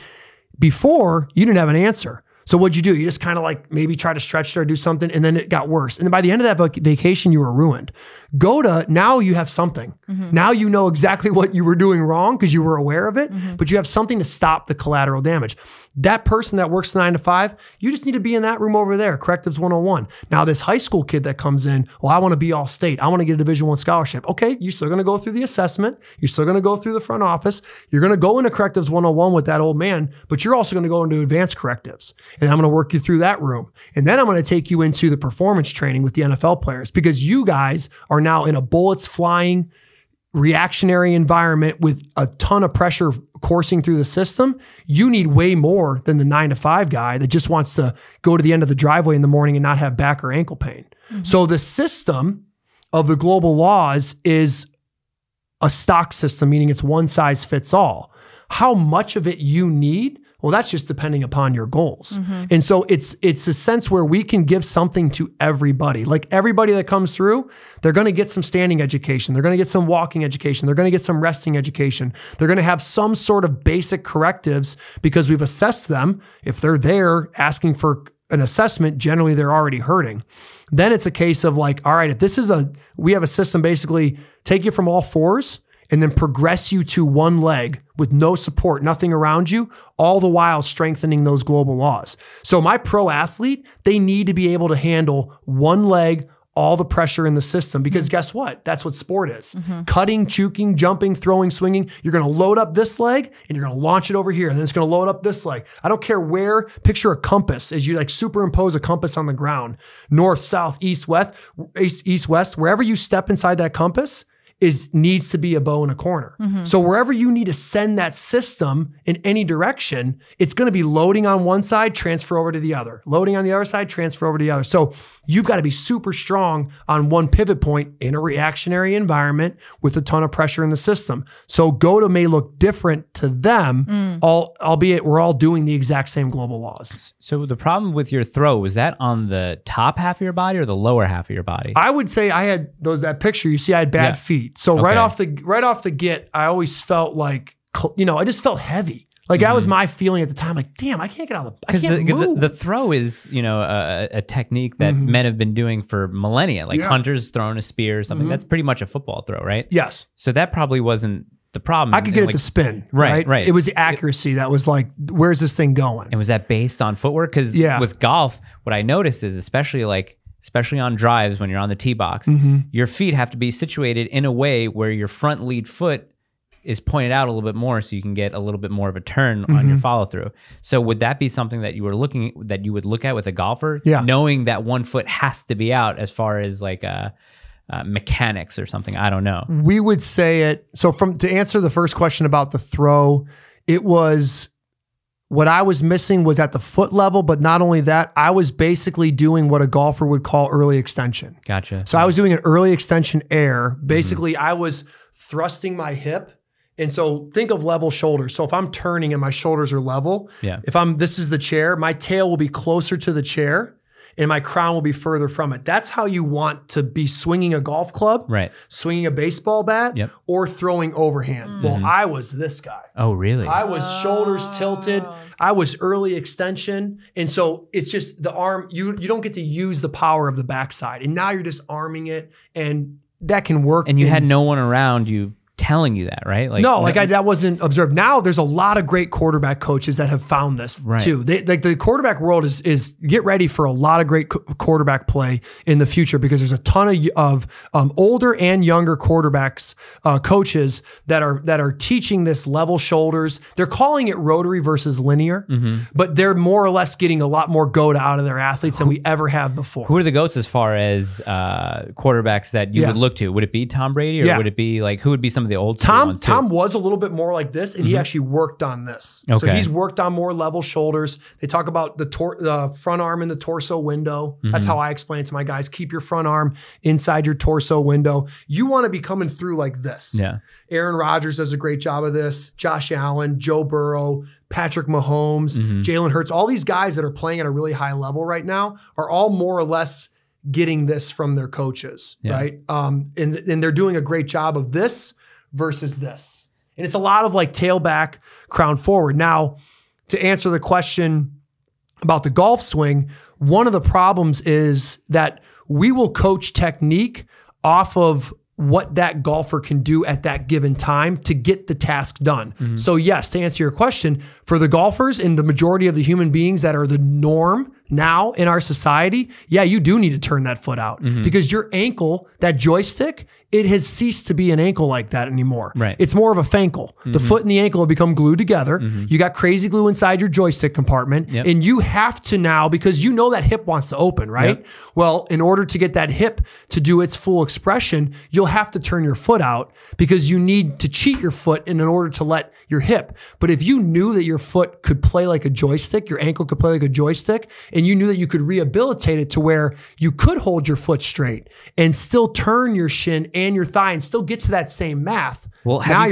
Before, you didn't have an answer. So what'd you do? You just kind of like maybe try to stretch it or do something, and then it got worse. And then by the end of that vacation, you were ruined. GOATA, now you have something. Now you know exactly what you were doing wrong because you were aware of it, but you have something to stop the collateral damage. That person that works 9 to 5, you just need to be in that room over there, Correctives 101. Now this high school kid that comes in, well, I want to be all state. I want to get a Division I scholarship. Okay, you're still going to go through the assessment. You're still going to go through the front office. You're going to go into Correctives 101 with that old man, but you're also going to go into advanced correctives. And I'm going to work you through that room. And then I'm going to take you into the performance training with the NFL players because you guys are now in a bullets flying reactionary environment with a ton of pressure coursing through the system. You need way more than the 9 to 5 guy that just wants to go to the end of the driveway in the morning and not have back or ankle pain. So the system of the global laws is a stock system, meaning it's one size fits all. How much of it you need? Well, that's just depending upon your goals. And so it's a sense where we can give something to everybody. Like everybody that comes through, they're going to get some standing education. They're going to get some walking education. They're going to get some resting education. They're going to have some sort of basic correctives because we've assessed them. If they're there asking for an assessment, generally they're already hurting. Then it's a case of like, all right, if we have a system basically take you from all fours and then progress you to one leg with no support, nothing around you, all the while strengthening those global laws. So my pro athlete, they need to be able to handle one leg, all the pressure in the system, because guess what? That's what sport is. Cutting, juking, jumping, throwing, swinging. You're going to load up this leg and you're going to launch it over here. And then it's going to load up this leg. I don't care where, picture a compass as you like superimpose a compass on the ground, north, south, east, west, wherever you step inside that compass, needs to be a bow in a corner. So wherever you need to send that system in any direction, it's going to be loading on one side, transfer over to the other. Loading on the other side, transfer over to the other. So you've got to be super strong on one pivot point in a reactionary environment with a ton of pressure in the system. So GOATA may look different to them, albeit we're all doing the exact same global laws. So the problem with your throw, was that on the top half of your body or the lower half of your body? I would say I had that picture. You see, I had bad feet. So right off the get, I always felt like, I just felt heavy. Like that was my feeling at the time. Like, damn, I can't get out of the, I can't move. The throw is, a technique that men have been doing for millennia. Like hunters throwing a spear or something. That's pretty much a football throw, right? Yes. So that probably wasn't the problem. I could get it to spin. Right. It was the accuracy that was like, where's this thing going? And was that based on footwork? Because with golf, what I noticed is especially on drives when you're on the tee box, your feet have to be situated in a way where your front lead foot is pointed out a little bit more so you can get a little bit more of a turn on your follow through. So would that be something that you would look at with a golfer? Yeah. Knowing that one foot has to be out as far as like mechanics or something. I don't know. We would say it. So to answer the first question about the throw, it was what I was missing was at the foot level, but not only that, I was basically doing what a golfer would call early extension. Gotcha. So I was doing an early extension air. Basically, I was thrusting my hip. And so think of level shoulders. So if I'm turning and my shoulders are level, this is the chair, my tail will be closer to the chair and my crown will be further from it. That's how you want to be swinging a golf club, right? Swinging a baseball bat, or throwing overhand. Well, I was this guy. Oh, really? I was shoulders tilted. I was early extension. And so it's just the arm, you don't get to use the power of the backside. And now you're just arming it, and that can work. And you had no one around you telling you that, right? Like, no, that wasn't observed. Now there's a lot of great quarterback coaches that have found this too. The quarterback world is get ready for a lot of great quarterback play in the future, because there's a ton of older and younger quarterbacks, coaches that are teaching this level shoulders. They're calling it rotary versus linear, but they're more or less getting a lot more GOATA out of their athletes than we ever have before. Who are the GOATs as far as quarterbacks that you would look to? Would it be Tom Brady, or would it be like, who would be some of the old ones too? Tom was a little bit more like this, and he actually worked on this. Okay. So he's worked on more level shoulders. They talk about the front arm in the torso window. That's how I explain it to my guys. Keep your front arm inside your torso window. You want to be coming through like this. Yeah. Aaron Rodgers does a great job of this. Josh Allen, Joe Burrow, Patrick Mahomes, Jalen Hurts. All these guys that are playing at a really high level right now are all more or less getting this from their coaches, right? And they're doing a great job of this versus this. And it's a lot of like tail back, crown forward. Now, to answer the question about the golf swing, one of the problems is that we will coach technique off of what that golfer can do at that given time to get the task done. So yes, to answer your question, for the golfers and the majority of the human beings that are the norm now in our society, yeah, you do need to turn that foot out, because your ankle, that joystick, it has ceased to be an ankle like that anymore. Right. It's more of a fankle. The foot and the ankle have become glued together. You got crazy glue inside your joystick compartment, and you have to now, because you know that hip wants to open, right? Well, in order to get that hip to do its full expression, you'll have to turn your foot out, because you need to cheat your foot in order to let your hip. But if you knew that your foot could play like a joystick, your ankle could play like a joystick, and you knew that you could rehabilitate it to where you could hold your foot straight and still turn your shin and your thigh and still get to that same math. Well, have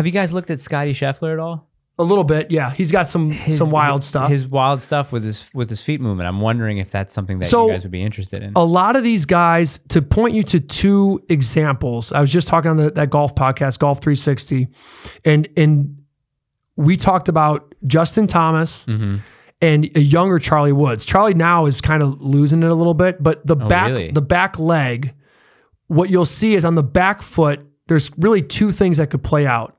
you guys looked at Scotty Scheffler at all? A little bit, yeah. He's got some wild stuff. His wild stuff with his feet movement. I'm wondering if that's something that you guys would be interested in. A lot of these guys, to point you to two examples, I was just talking on that golf podcast, Golf 360, and we talked about Justin Thomas and a younger Charlie Woods. Charlie now is kind of losing it a little bit, but the back leg, what you'll see is on the back foot, there's really two things that could play out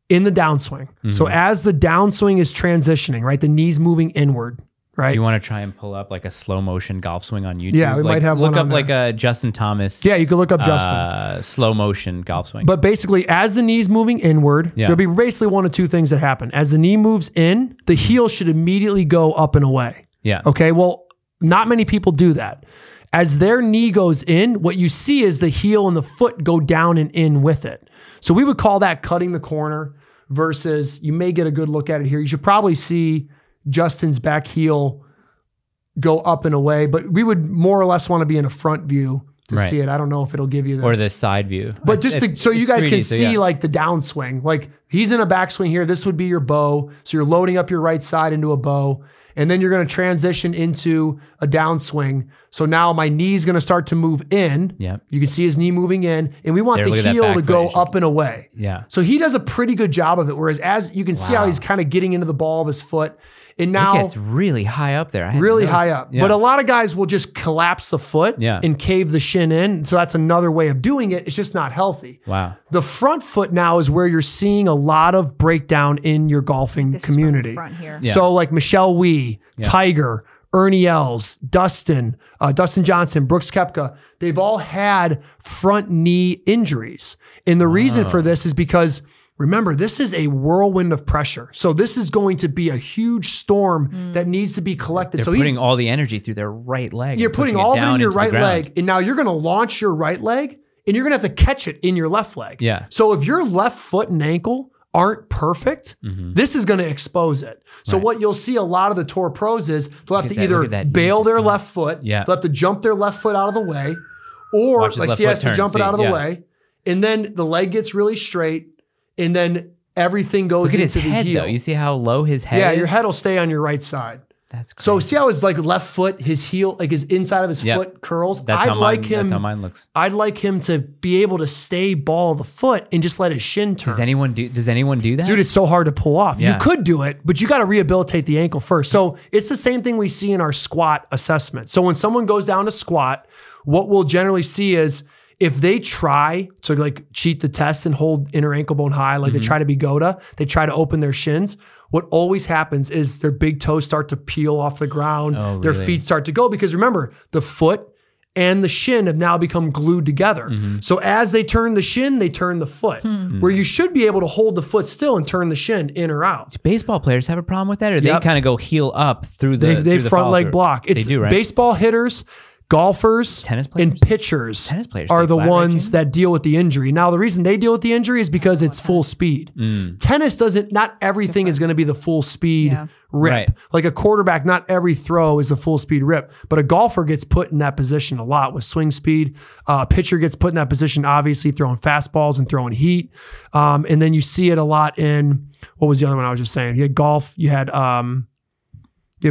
in the downswing. So as the downswing is transitioning, right, the knees moving inward, right? Do you want to try and pull up like a slow motion golf swing on YouTube? Yeah, we might have look one up like a Justin Thomas. Yeah, you can look up Justin. Slow motion golf swing. But basically, as the knee's moving inward, there'll be basically one of two things that happen. As the knee moves in, the heel should immediately go up and away. Yeah. Okay, well, not many people do that. As their knee goes in, what you see is the heel and the foot go down and in with it. So we would call that cutting the corner, versus, you may get a good look at it here. You should probably see Justin's back heel go up and away, but we would more or less want to be in a front view to see it. I don't know if it'll give you this. Or the side view. But so you guys 3D, can see like the downswing. Like he's in a backswing here. This would be your bow. So you're loading up your right side into a bow. And then you're going to transition into a downswing. So now my knee's going to start to move in. Yeah. You can see his knee moving in. And we want the heel to go up and away. Yeah. So he does a pretty good job of it. Whereas as you can see how he's kind of getting into the ball of his foot. And now it gets really high up there. Really high up. Yeah. But a lot of guys will just collapse the foot and cave the shin in. So that's another way of doing it. It's just not healthy. Wow. The front foot now is where you're seeing a lot of breakdown in your golfing community. Front here. Yeah. So like Michelle Wee, Tiger, Ernie Els, Dustin Johnson, Brooks Koepka, they've all had front knee injuries. And the reason for this is because, remember, this is a whirlwind of pressure. So this is going to be a huge storm that needs to be collected. They're putting all the energy through their right leg. You're putting all of it in your right leg. And now you're going to launch your right leg and you're going to have to catch it in your left leg. Yeah. So if your left foot and ankle aren't perfect, this is going to expose it. So what you'll see a lot of the tour pros is they'll have to either bail their left foot, they'll have to jump their left foot out of the way, or like he has to jump it out of the way, and then the leg gets really straight, and then everything goes into the heel. Look at his head, though. You see how low his head is? Yeah, your head will stay on your right side. That's crazy. So see how his like left foot, his heel, like his inside of his foot curls? That's how mine looks. I'd like him to be able to stay ball the foot and just let his shin turn. Does anyone do that? Dude, it's so hard to pull off. Yeah. You could do it, but you got to rehabilitate the ankle first. So it's the same thing we see in our squat assessment. So when someone goes down to squat, what we'll generally see is if they try to like cheat the test and hold inner ankle bone high, like they try to be GOATA, they try to open their shins, what always happens is their big toes start to peel off the ground. Their feet start to go because remember, the foot and the shin have now become glued together. So as they turn the shin, they turn the foot. Where you should be able to hold the foot still and turn the shin in or out. Do baseball players have a problem with that? Or they kind of go heel up through the They front leg block. It's they do, right? Baseball hitters, golfers, tennis players, and pitchers are the ones that deal with the injury. Now, the reason they deal with the injury is because it's full speed. Tennis doesn't, not everything is going to be the full speed rip. Right. Like a quarterback, not every throw is a full speed rip, but a golfer gets put in that position a lot with swing speed. A pitcher gets put in that position, obviously throwing fastballs and throwing heat. And then you see it a lot in, what was the other one I was just saying? You had golf, you have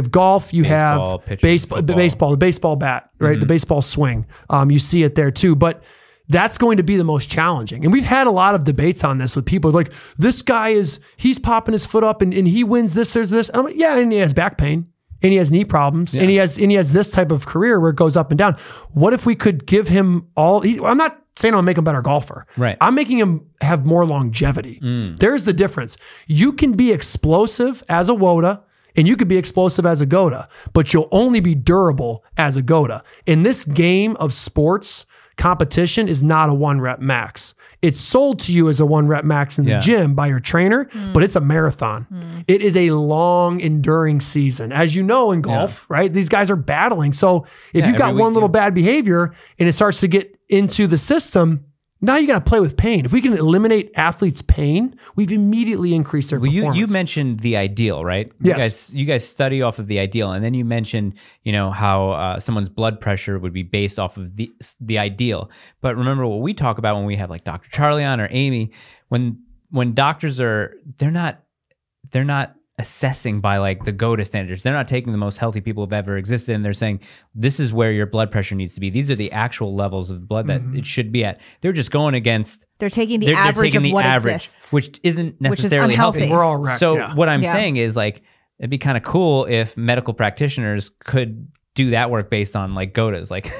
golf, you have baseball, the baseball bat, right? The baseball swing. You see it there too, but that's going to be the most challenging. And we've had a lot of debates on this with people like, this guy he's popping his foot up and he wins this, there's this. I'm like, yeah, and he has back pain and he has knee problems and he has this type of career where it goes up and down. What if we could give him I'm not saying I'll make him a better golfer. Right. I'm making him have more longevity. There's the difference. You can be explosive as a WOTA, and you could be explosive as a GOATA, but you'll only be durable as a GOATA. In this game of sports, competition is not a 1 rep max. It's sold to you as a 1 rep max in the gym by your trainer, but it's a marathon. It is a long, enduring season. As you know in golf, right? These guys are battling. So if you've got one little bad behavior and it starts to get into the system, now you got to play with pain. If we can eliminate athletes' pain, we've immediately increased their performance. You mentioned the ideal, right? Yes. You guys study off of the ideal, and then you mentioned, how someone's blood pressure would be based off of the ideal. But remember what we talk about when we have like Dr. Charlie on or Amy, when doctors they're not assessing by like the GOATA standards. They're not taking the most healthy people who've ever existed and they're saying, this is where your blood pressure needs to be. These are the actual levels of blood that it should be at. They're just going against... They're taking the average of what exists. Which isn't necessarily healthy. We're all wrecked, So what I'm saying is like, it'd be kind of cool if medical practitioners could do that work based on like GOATAs, like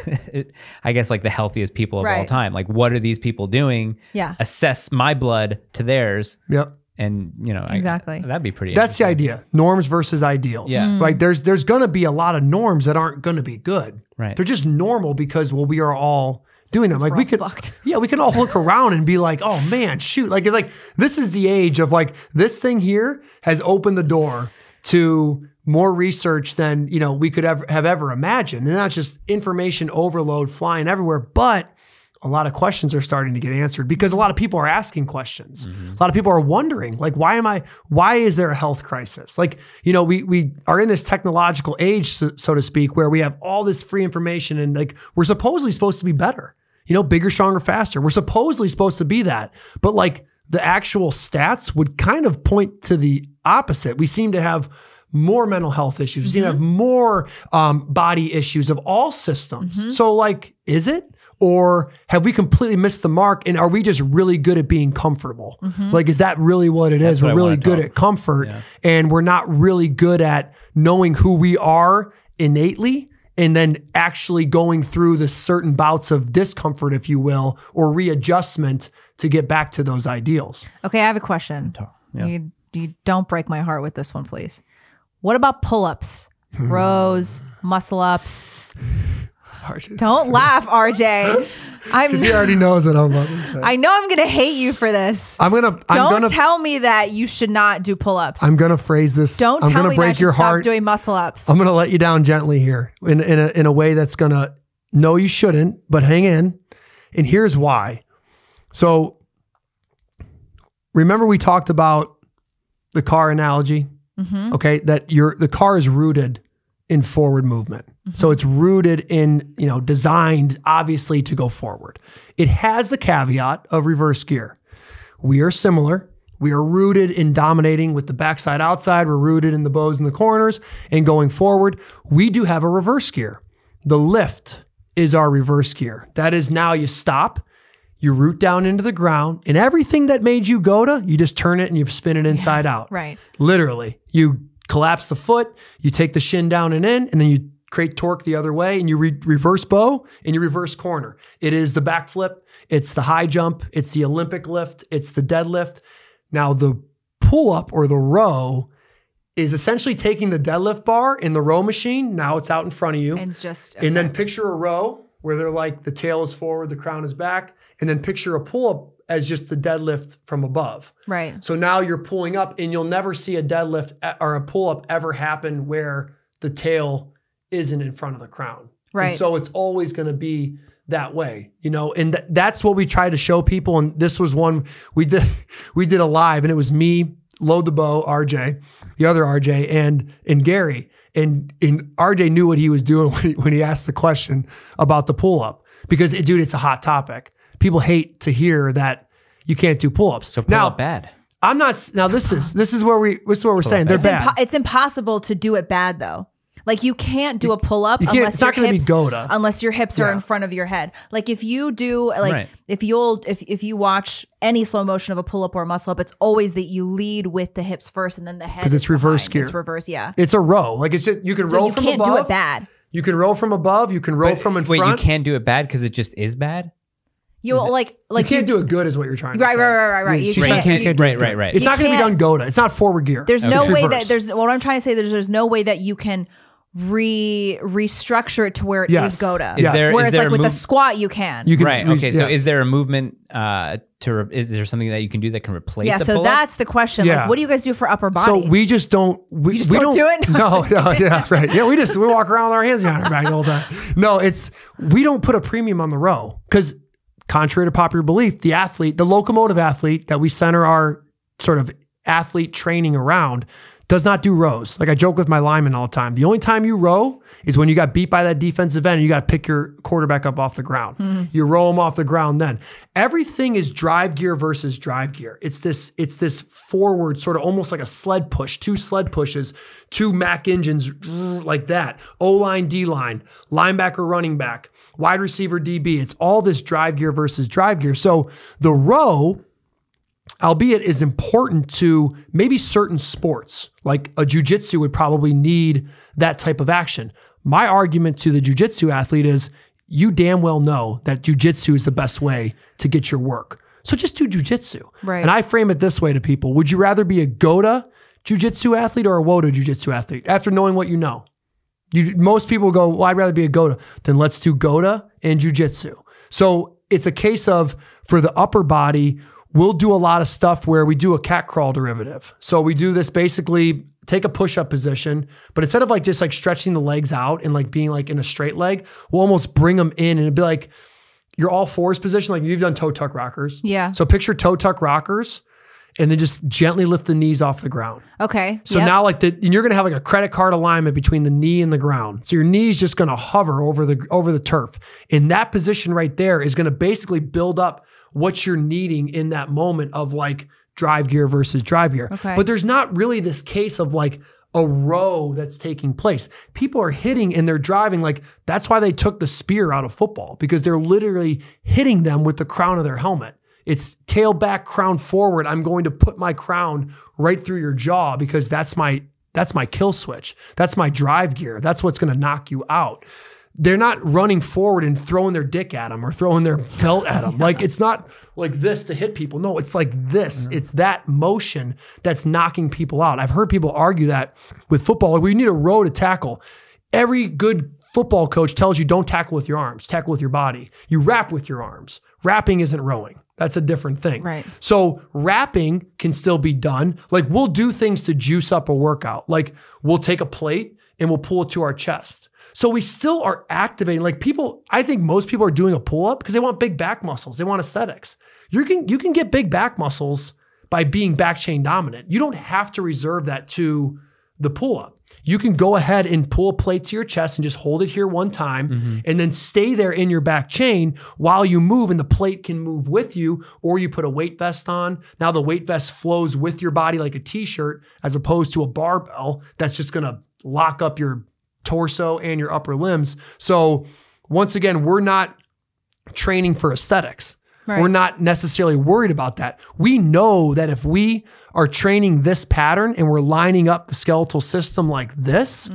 I guess like the healthiest people of all time. Like what are these people doing? Assess my blood to theirs. And exactly. That'd be pretty. That's the idea. Norms versus ideals. Like there's going to be a lot of norms that aren't going to be good. Right. They're just normal because we are all doing them. Like we could, fucked. we can all look around and be like, oh man, shoot. Like it's like this is the age of like this thing here has opened the door to more research than we could have ever imagined, and that's just information overload flying everywhere, but. A lot of questions are starting to get answered because a lot of people are asking questions. A lot of people are wondering, like, why is there a health crisis? Like, we are in this technological age, so to speak, where we have all this free information and like, we're supposedly supposed to be better, bigger, stronger, faster. We're supposedly supposed to be that. But like the actual stats would kind of point to the opposite. We seem to have more mental health issues. We seem to have more body issues of all systems. So like, is it? Or have we completely missed the mark and are we just really good at being comfortable? Like, is that really what it is? We're really good at comfort and we're not really good at knowing who we are innately and then actually going through the certain bouts of discomfort, if you will, or readjustment to get back to those ideals. Okay, I have a question. You don't break my heart with this one, please. What about pull-ups, rows, muscle-ups? Don't laugh, RJ. Because he already knows what I'm about to say. I know I'm gonna hate you for this. Don't tell me that you should not do pull-ups. I'm gonna phrase this. Don't tell me that I should stop doing muscle-ups. I'm gonna let you down gently here in a way that's gonna. No, you shouldn't. But hang in. And here's why. So remember we talked about the car analogy, okay? That the car is rooted in forward movement. So it's rooted in, designed obviously to go forward. It has the caveat of reverse gear. We are similar. We are rooted in dominating with the backside outside. We're rooted in the bows in the corners and going forward. We do have a reverse gear. The lift is our reverse gear. That is now you stop, you root down into the ground, and everything that made you GOATA, you just turn it and you spin it inside out. Right. Literally. You collapse the foot, you take the shin down and in, and then you create torque the other way, and you reverse bow and you reverse corner. It is the backflip, it's the high jump, it's the Olympic lift, it's the deadlift. Now the pull-up or the row is essentially taking the deadlift bar in the row machine. Now it's out in front of you. And then picture a row where they're like the tail is forward, the crown is back. And then picture a pull-up as just the deadlift from above. Right. So now you're pulling up, and you'll never see a deadlift or a pull-up ever happen where the tail isn't in front of the crown. Right. And so it's always going to be that way, and that's what we try to show people. And this was one we did a live, and it was me, Load the Bow, RJ, the other RJ, and Gary. And RJ knew what he was doing when he asked the question about the pull-up, because dude, it's a hot topic. People hate to hear that you can't do pull-ups. So pull-up bad. I'm not. Now this is what we're saying. They're bad. It's impossible to do it bad though. Like you can't do a pull-up unless your hips are in front of your head. Like if you do, if you watch any slow motion of a pull-up or a muscle-up, it's always that you lead with the hips first and then the head. Because it's reverse gear. It's reverse, yeah. It's a row. Like it's just, you can roll from above. You can't do it bad. You can roll from above. You can roll from in front. Wait, you can't do it bad because it just is bad? You can't do it good is what you're trying to say. Right. Right. It's not going to be done GOATA. It's not forward gear. There's no way what I'm trying to say, there's no way that you can restructure it to where it is GOATA. Whereas like with the squat, you can. Right. Okay. So is there a movement is there something that you can do that can replace a so pull-up? that's the question. Yeah. Like, what do you guys do for upper body? So we just don't. We don't do it? No, yeah, right. Yeah, we walk around with our hands behind our back the whole time. No, we don't put a premium on the row because, contrary to popular belief, the locomotive athlete that we center our sort of athlete training around does not do rows. Like I joke with my linemen all the time. The only time you row is when you got beat by that defensive end and you got to pick your quarterback up off the ground. You roll them off the ground then. Everything is drive gear versus drive gear. It's this forward sort of almost like a sled push, 2 sled pushes, 2 Mac engines like that. O-line, D-line, linebacker, running back, wide receiver, DB. It's all this drive gear versus drive gear. So the row, albeit, is important to maybe certain sports, like a jiu-jitsu would probably need that type of action. My argument to the jiu-jitsu athlete is you damn well know that jiu-jitsu is the best way to get your work. So just do jiu-jitsu. Right. And I frame it this way to people. Would you rather be a GOATA jiu-jitsu athlete or a WOTA jiu-jitsu athlete after knowing what you know? Most people go, well, I'd rather be a GOATA. Then let's do GOATA and jiu-jitsu. So it's a case of, for the upper body, we'll do a lot of stuff where we do a cat crawl derivative. So we do this basically, take a push-up position, but instead of like just like stretching the legs out and like being like in a straight leg, we'll almost bring them in and it'd be like your all fours position. Like you've done toe tuck rockers. Yeah. So picture toe tuck rockers and then just gently lift the knees off the ground. Okay. So now like and you're going to have like a credit card alignment between the knee and the ground. So your knee's just going to hover over the turf. And that position right there is going to basically build up what you're needing in that moment of like drive gear versus drive gear. Okay. But there's not really this case of like a row that's taking place. People are hitting and they're driving. Like that's why they took the spear out of football, because they're literally hitting them with the crown of their helmet. It's tail back, crown forward. I'm going to put my crown right through your jaw because that's my kill switch. That's my drive gear. That's what's going to knock you out. They're not running forward and throwing their dick at them or throwing their belt at them. Like it's not like this to hit people. No, it's like this. It's that motion that's knocking people out. I've heard people argue that with football. Like, we need a row to tackle. Every good football coach tells you don't tackle with your arms, tackle with your body. You wrap with your arms. Wrapping isn't rowing. That's a different thing. Right. So wrapping can still be done. Like we'll do things to juice up a workout. Like we'll take a plate and we'll pull it to our chest. So we still are activating. Like people, I think most people are doing a pull-up because they want big back muscles. They want aesthetics. You can get big back muscles by being back chain dominant. You don't have to reserve that to the pull-up. You can go ahead and pull a plate to your chest and just hold it here one time and then stay there in your back chain while you move, and the plate can move with you, or you put a weight vest on. Now the weight vest flows with your body like a t-shirt as opposed to a barbell that's just going to lock up your torso and your upper limbs. So once again, we're not training for aesthetics. Right. We're not necessarily worried about that. We know that if we are training this pattern and we're lining up the skeletal system like this,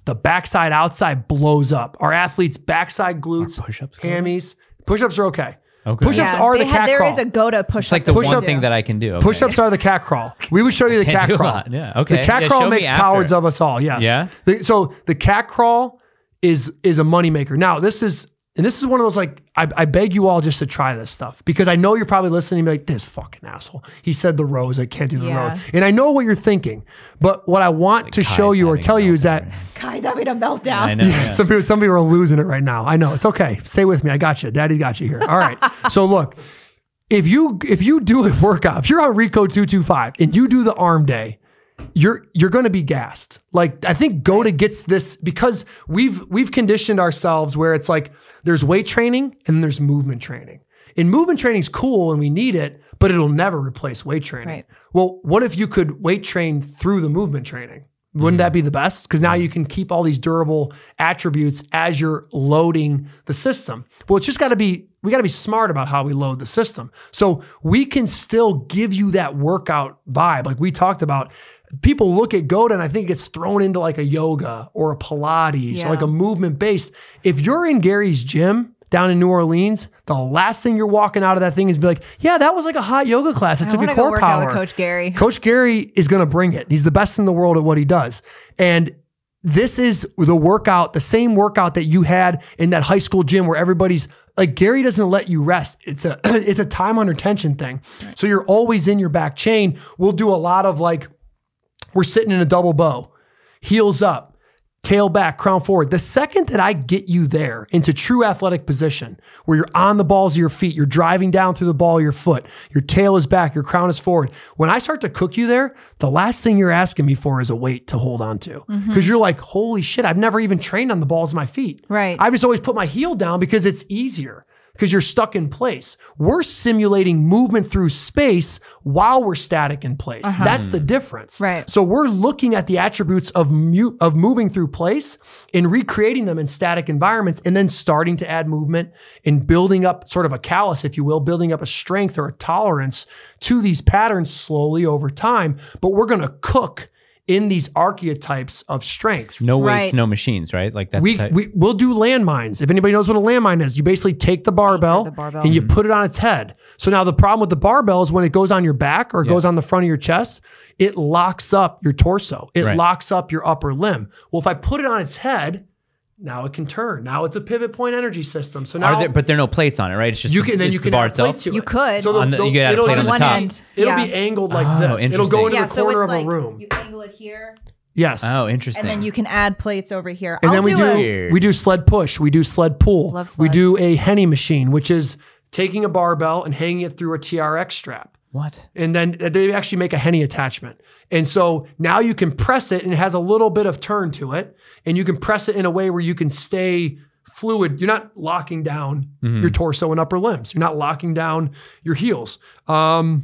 the backside outside blows up. Our athletes' backside glutes, hammies, push-ups are okay. Push-ups are the cat crawl. There is a GOATA push-up. It's like the one thing that I can do. Okay. Push-ups are the cat crawl. We would show you the cat crawl. Yeah, okay. The cat crawl makes cowards of us all. Yes. Yeah. So the cat crawl is a moneymaker. Now this is one of those, like, I beg you all just to try this stuff, because I know you're probably listening and be like, this fucking asshole. He said the rows, I can't do the rows. And I know what you're thinking, but what I want to show you or tell you is that Kai's having a meltdown. I know, yeah. Some people are losing it right now. I know, it's okay. Stay with me. I got you. Daddy got you here. All right. So look, if you do a workout, if you're on Rico 225 and you do the arm day, you're going to be gassed. Like, I think GOATA gets this because we've conditioned ourselves where it's like there's weight training and then there's movement training. And movement training is cool and we need it, but it'll never replace weight training. Right. Well, what if you could weight train through the movement training? Wouldn't that be the best? Because now you can keep all these durable attributes as you're loading the system. Well, it's just we got to be smart about how we load the system. So we can still give you that workout vibe. Like we talked about, people look at GOATA and I think it gets thrown into like a yoga or a Pilates or like a movement based. If you're in Gary's gym down in New Orleans, the last thing you're walking out of that thing is be like, yeah, that was like a hot yoga class. I took a core power. Out with Coach Gary. Coach Gary is going to bring it. He's the best in the world at what he does. And this is the workout, the same workout that you had in that high school gym where everybody's like, Gary doesn't let you rest. It's a time under tension thing. Right. So you're always in your back chain. We'll do a lot of like, we're sitting in a double bow, heels up, tail back, crown forward. The second that I get you there into true athletic position, where you're on the balls of your feet, you're driving down through the ball of your foot, your tail is back, your crown is forward. When I start to cook you there, the last thing you're asking me for is a weight to hold on to. Because you're like, holy shit, I've never even trained on the balls of my feet. Right. I've just always put my heel down because it's easier. Because you're stuck in place. We're simulating movement through space while we're static in place. That's the difference. Right. So we're looking at the attributes of moving through place and recreating them in static environments, and then starting to add movement and building up sort of a callus, if you will, building up a strength or a tolerance to these patterns slowly over time. But we're going to cook in these archetypes of strength. No weights, no machines, right? Like that's we'll do landmines. If anybody knows what a landmine is, you basically take the barbell and you put it on its head. So now the problem with the barbell is when it goes on your back or it goes on the front of your chest, it locks up your torso. It locks up your upper limb. Well, if I put it on its head, now it can turn. Now it's a pivot point energy system. So now, but there are no plates on it, right? It's just you can the bar itself. You could. So you could add a plate on the top. It'll be angled like this. It'll go into the corner of a room. You angle it here. Yes. Oh, interesting. And then you can add plates over here. And then we do sled push. We do sled pull. Love sleds. We do a Henny machine, which is taking a barbell and hanging it through a TRX strap. What? And then they actually make a Henny attachment. And so now you can press it and it has a little bit of turn to it. And you can press it in a way where you can stay fluid. You're not locking down your torso and upper limbs. You're not locking down your heels. I'll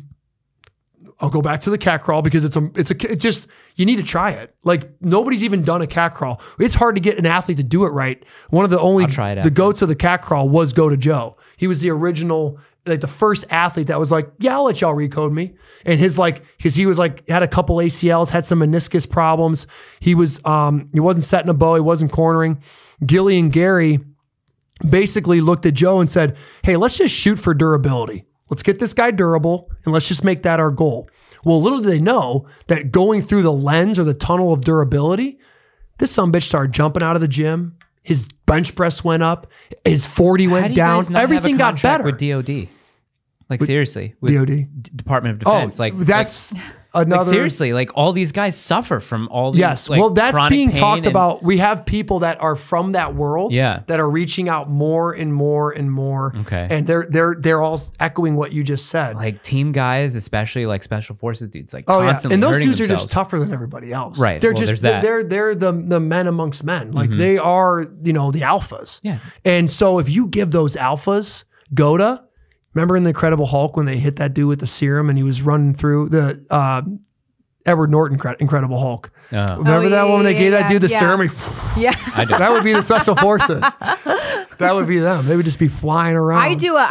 go back to the cat crawl because it's just, you need to try it. Like nobody's even done a cat crawl. It's hard to get an athlete to do it right. One of the goats of the cat crawl was GOATA Joe. He was the original, like the first athlete that was like, yeah, I'll let y'all recode me. And cause he was like, had a couple ACLs, had some meniscus problems. He wasn't setting a bow. He wasn't cornering. Gilly and Gary basically looked at Joe and said, hey, let's just shoot for durability. Let's get this guy durable and let's just make that our goal. Well, little do they know that going through the lens or the tunnel of durability, this sumbitch started jumping out of the gym. His bench press went up. His 40 went down. Everything got better. With DOD? Like seriously, with DOD, Department of Defense. That's another. Seriously, like all these guys suffer from all these. Yes, like, well, that's being talked and, about. We have people that are from that world, yeah, that are reaching out more and more and more. Okay, and they're all echoing what you just said. Like team guys, especially like special forces dudes, like constantly and those dudes themselves. are just tougher than everybody else. Right, They're they're the men amongst men. Like they are, the alphas. Yeah, and so if you give those alphas GOATA. Remember in the Incredible Hulk when they hit that dude with the serum and he was running through the Edward Norton Incredible Hulk? Remember that one when they gave that dude the serum? Yeah, that would be the special forces. That would be them. They would just be flying around. I do a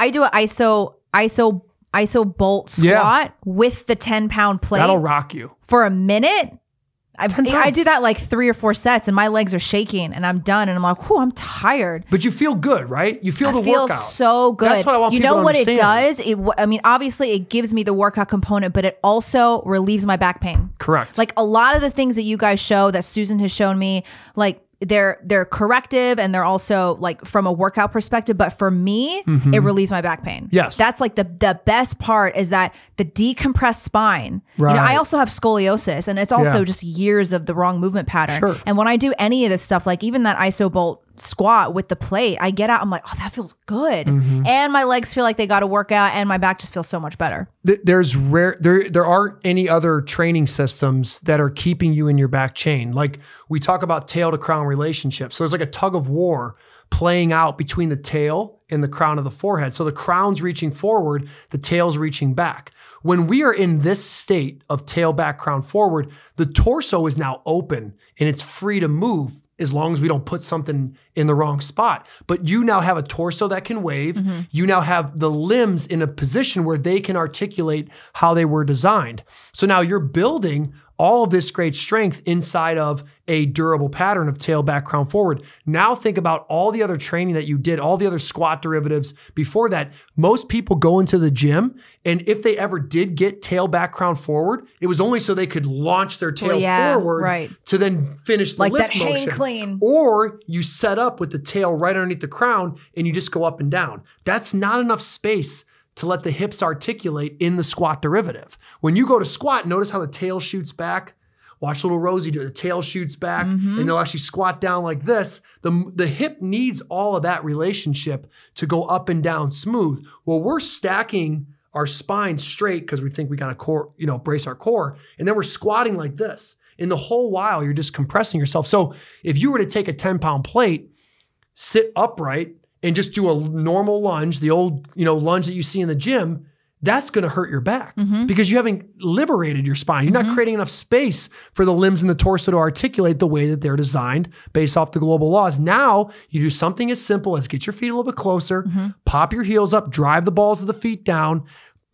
ISO bolt squat with the 10-pound plate. That'll rock you for a minute. I do that like 3 or 4 sets and my legs are shaking and I'm done and I'm like, whew, I'm tired. But you feel good, right? You feel the workout. So good. That's what I want people to understand. You know what it does? I mean, obviously it gives me the workout component, but it also relieves my back pain. Correct. Like a lot of the things that you guys show, that Susan has shown me, like they're corrective and they're also like from a workout perspective, but for me it relieves my back pain. Yes, that's like the best part is that the decompressed spine. Right. I also have scoliosis and it's also just years of the wrong movement pattern. Sure. And when I do any of this stuff, like even that ISO bolt squat with the plate, I get out, I'm like, oh, that feels good. And my legs feel like they got to work out and my back just feels so much better. There aren't any other training systems that are keeping you in your back chain. Like we talk about tail to crown relationships. So there's like a tug of war playing out between the tail and the crown of the forehead. So the crown's reaching forward, the tail's reaching back. When we are in this state of tail back, crown forward, the torso is now open and it's free to move, as long as we don't put something in the wrong spot. But you now have a torso that can wave. You now have the limbs in a position where they can articulate how they were designed. So now you're building all of this great strength inside of a durable pattern of tail back, crown forward. Now think about all the other training that you did, all the other squat derivatives before that. Most people go into the gym, and if they ever did get tail back, crown forward, it was only so they could launch their tail forward to then finish the lift motion. Like that hang clean. Or you set up with the tail right underneath the crown and you just go up and down. That's not enough space to let the hips articulate in the squat derivative. When you go to squat, notice how the tail shoots back. Watch little Rosie do it. The tail shoots back and they'll actually squat down like this. The hip needs all of that relationship to go up and down smooth. Well, we're stacking our spine straight because we think we got to core, brace our core. And then we're squatting like this. And the whole while you're just compressing yourself. So if you were to take a 10-pound plate, sit upright, and just do a normal lunge, the old, lunge that you see in the gym, that's going to hurt your back because you haven't liberated your spine. You're not creating enough space for the limbs and the torso to articulate the way that they're designed based off the global laws. Now you do something as simple as get your feet a little bit closer, pop your heels up, drive the balls of the feet down,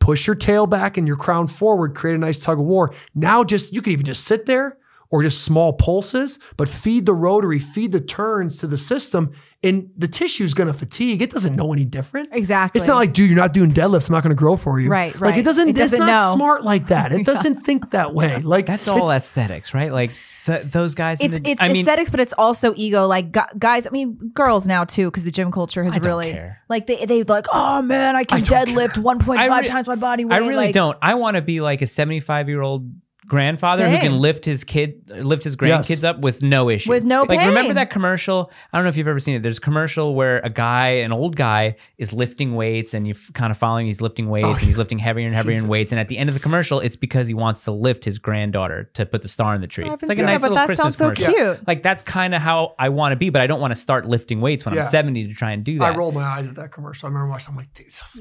push your tail back and your crown forward, create a nice tug of war. Now you can even just sit there or just small pulses, but feed the rotary, feed the turns to the system, and the tissue is going to fatigue. It doesn't know any different. Exactly. It's not like, dude, you're not doing deadlifts. I'm not going to grow for you. Right. Like it's not smart like that. It doesn't think that way. Like that's all aesthetics, right? Like those guys. It's aesthetics, but it's also ego. Like guys, girls now too, because the gym culture has really like they like, oh man, I can deadlift 1.5 times my body weight. I really don't. I want to be like a 75-year-old grandfather who can lift his grandkids up with no issue. With no pain. Like, remember that commercial? I don't know if you've ever seen it. There's a commercial where an old guy is lifting weights and you're kind of following, he's lifting weights and he's lifting heavier and heavier in weights. And at the end of the commercial, it's because he wants to lift his granddaughter to put the star in the tree. It's like a nice little Christmas commercial. Sounds so cute. Like that's kind of how I want to be, but I don't want to start lifting weights when I'm 70 to try and do that. I roll my eyes at that commercial. I remember watching, I'm like,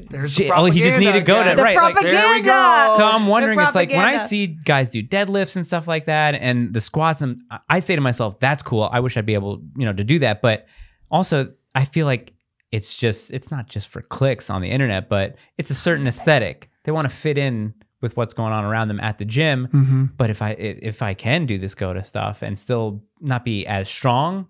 there's the propaganda. He just needed to go to, right. Propaganda. Like, there we go. So I'm wondering, it's like when I see guys do deadlifts and stuff like that and the squats, and I say to myself, that's cool. I wish I'd be able, to do that. But also I feel like it's not just for clicks on the internet, but it's a certain aesthetic. They want to fit in with what's going on around them at the gym. But if I can do this GOATA stuff and still not be as strong,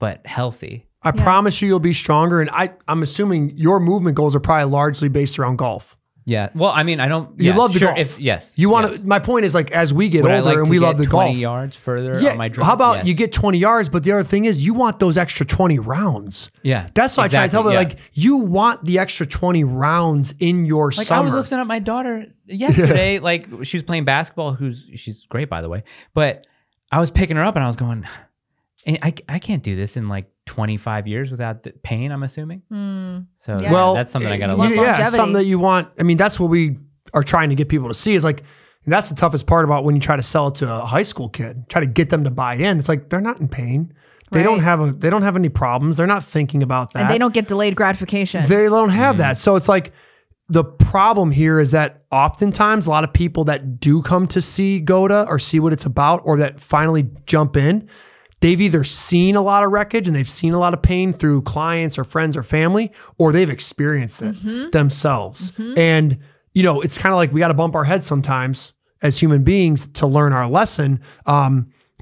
but healthy, I promise you'll be stronger. And I'm assuming your movement goals are probably largely based around golf. Yeah. Well, I mean, I don't. You love the sure, golf. Yes. You want to. yes. My point is, like, as we get Would I older like and to we get love the 20 golf. yards further Yeah. on my drive? How about Yes. you get 20 yards, but the other thing is, you want those extra 20 rounds. Yeah. That's why I try to tell them, like, you want the extra 20 rounds in your Like summer. I was lifting up my daughter yesterday. Like she was playing basketball. She's great, by the way. But I was picking her up and I was going, and I can't do this in like 25 years without the pain, I'm assuming. So Yeah. Well, that's something I got to want look. Yeah, it's longevity. something that you want. I mean, that's what we are trying to get people to see is like, and that's the toughest part about when you try to sell it to a high school kid, try to get them to buy in. It's like, they're not in pain. They don't have any problems. They're not thinking about that. And they don't get delayed gratification. They don't have that. So it's like, the problem here is that oftentimes a lot of people that do come to see GOATA or see what it's about, or that finally jump in, they've either seen a lot of wreckage and they've seen a lot of pain through clients or friends or family, or they've experienced it themselves. And, you know, it's kind of like we got to bump our heads sometimes as human beings to learn our lesson.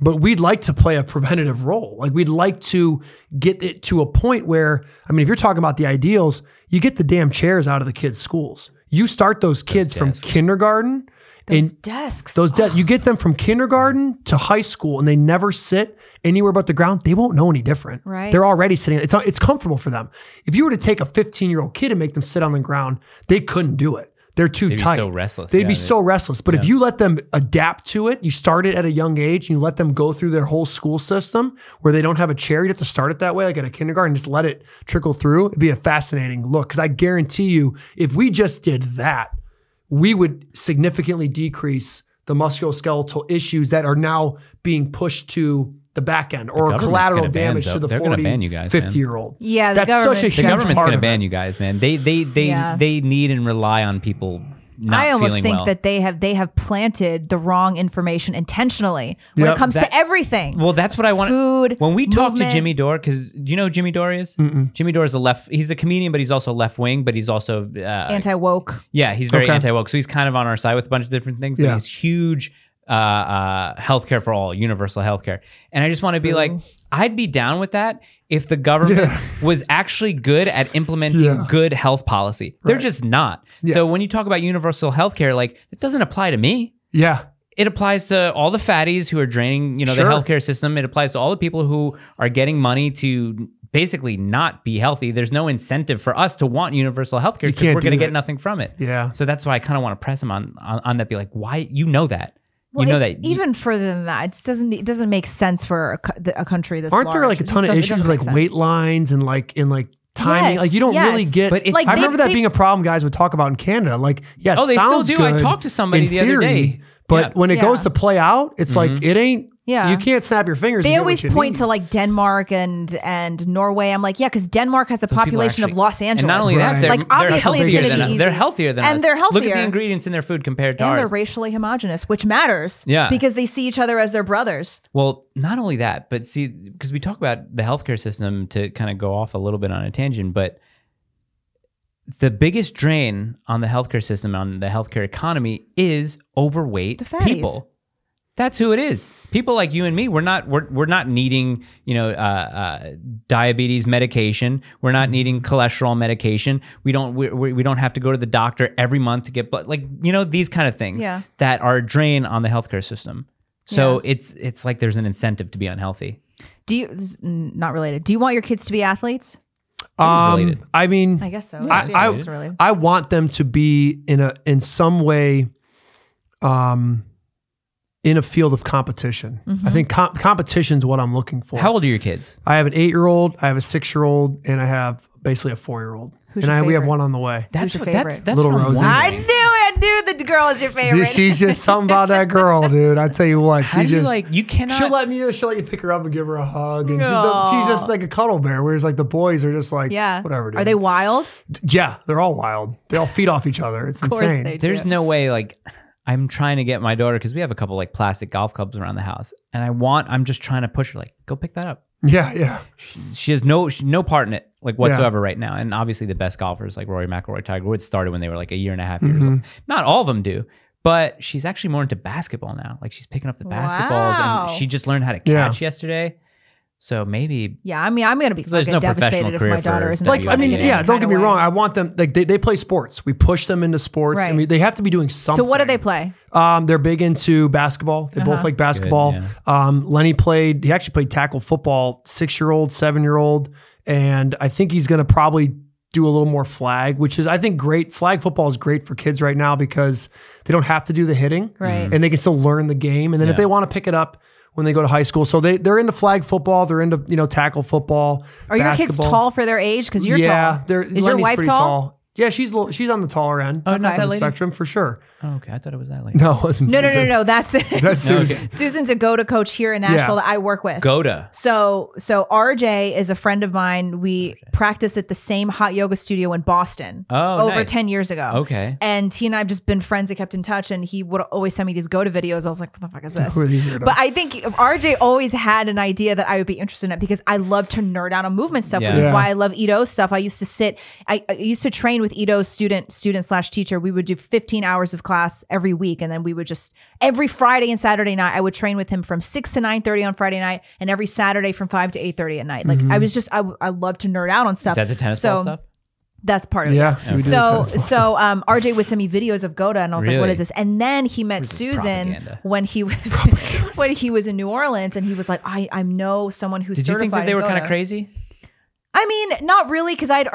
But we'd like to play a preventative role. Like, we'd like to get it to a point where, I mean, if you're talking about the ideals, you get the damn chairs out of the kids' schools. You start those kids from kindergarten. Those desks. You get them from kindergarten to high school, and they never sit anywhere but the ground. They won't know any different. Right. They're already sitting. It's comfortable for them. If you were to take a 15-year-old kid and make them sit on the ground, they couldn't do it. They're too tight. They'd be so restless. They'd be so restless. But if you let them adapt to it, you start it at a young age, and you let them go through their whole school system where they don't have a chair. You have to start it that way, like at a kindergarten, just let it trickle through. It'd be a fascinating look. Because I guarantee you, if we just did that, we would significantly decrease the musculoskeletal issues that are now being pushed to the back end, or collateral damage to the 40, 50-year-old. Yeah, that's such a huge The government's part going to of ban it. you guys, man. They need and rely on people not I almost feeling think well. that they have planted the wrong information intentionally when it comes to everything. Well, that's what I want. Food, when we talk to movement. Jimmy Dore, because do you know who Jimmy Dore is? Jimmy Dore is he's a comedian, but he's also left wing, but he's also anti-woke. Yeah, he's very anti-woke. So he's kind of on our side with a bunch of different things, but he's huge healthcare for all, universal healthcare. And I just want to be like, I'd be down with that if the government was actually good at implementing good health policy. They're just not. So when you talk about universal healthcare, like, it doesn't apply to me. Yeah. It applies to all the fatties who are draining, the healthcare system. It applies to all the people who are getting money to basically not be healthy. There's no incentive for us to want universal healthcare because we're going to get nothing from it. Yeah. So that's why I kind of want to press them on that. Be like, why? You know that. Well, you know that. Even further than that, it doesn't make sense for a country this Aren't large. there like a ton of issues with like weight lines and like timing? Yes, like, you don't really get. But like, I remember that being a problem guys would talk about in Canada. Like, it they still sounds do. good I talked to somebody in the other theory, day. but when it goes to play out, it's like it ain't. Yeah. You can't snap your fingers. They and get always what you point need. to like Denmark and Norway. I'm like, yeah, because Denmark has the population of Los Angeles. And not only that, they're, like, they're obviously it's healthier going to than be easy. They're healthier than us. And they're healthier. Look at the ingredients in their food compared to and ours. they're racially homogenous, which matters. Yeah. Because they see each other as their brothers. Well, not only that, but see, because we talk about the healthcare system, to kind of go off a little bit on a tangent, but the biggest drain on the healthcare system, on the healthcare economy, is overweight The fatties. people. That's who it is. People like you and me, we're not needing, diabetes medication. We're not needing cholesterol medication. We don't have to go to the doctor every month to get these kind of things that are a drain on the healthcare system. So it's like there's an incentive to be unhealthy. This is not related. Do you want your kids to be athletes? Related. I mean, I guess so. I want them to be in some way, in a field of competition. I think competition is what I'm looking for. How old are your kids? I have an 8-year-old, I have a 6-year-old, and I have basically a 4-year-old. Who's and your we have favorite? one on the way. Who's your favorite? That's Little what I'm Rosie. wondering. I knew the girl is your favorite. Dude, she's just something about that girl, dude. I tell you what, How do you cannot. She'll let you pick her up and give her a hug, and she's just like a cuddle bear. Whereas like the boys are just like, whatever. Dude. Are they wild? Yeah, they're all wild. They all feed off each other. It's Of course insane. they do. There's no way, like, I'm trying to get my daughter, because we have a couple like plastic golf clubs around the house, and I'm just trying to push her, like, go pick that up. Yeah. She has no part in it, like, whatsoever right now. And obviously the best golfers like Rory McIlroy, Tiger Woods started when they were like a year and a half years old. Not all of them do, but she's actually more into basketball now. Like, she's picking up the basketballs, and she just learned how to catch yesterday. So maybe. Yeah, I mean, I'm going to be fucking devastated if my daughter isn't. Like, I mean, yeah, don't get me wrong. I want them, like, they play sports. We push them into sports. Right. I mean, they have to be doing something. So what do they play? They're big into basketball. They both like basketball. Good, yeah. Lenny he actually played tackle football, 6-year-old, 7-year-old. And I think he's going to probably do a little more flag, which is, I think, great. Flag football is great for kids right now because they don't have to do the hitting. Right. And they can still learn the game. And then if they want to pick it up when they go to high school. So they're into flag football. They're into, tackle football. Are your kids tall for their age? Because you're tall. Yeah. Is your wife tall? Yeah, she's on the taller end of the spectrum for sure. Oh, okay. I thought it was that lady. No, it wasn't. No. That's Susan. Okay. Susan's a GOATA coach here in Nashville that I work with. GOATA. So RJ is a friend of mine. We practiced at the same hot yoga studio in Boston over 10 years ago. Okay. And he and I have just been friends and kept in touch. And he would always send me these GOATA videos. I was like, what the fuck is this? But I think RJ always had an idea that I would be interested in it because I love to nerd out on movement stuff, which is why I love Ito's stuff. I used to train with Ito's student/teacher. We would do 15 hours of class every week. And then we would just, every Friday and Saturday night, I would train with him from 6 to 9:30 on Friday night. And every Saturday from 5 to 8:30 at night. Like I love to nerd out on stuff. Is that the tennis ball stuff? That's part of it. So RJ would send me videos of GOATA and I was like, what is this? And then he met Susan when he was in New Orleans and he was like, I know someone who's certified. Did you think that they were kind of crazy? I mean, not really, because I've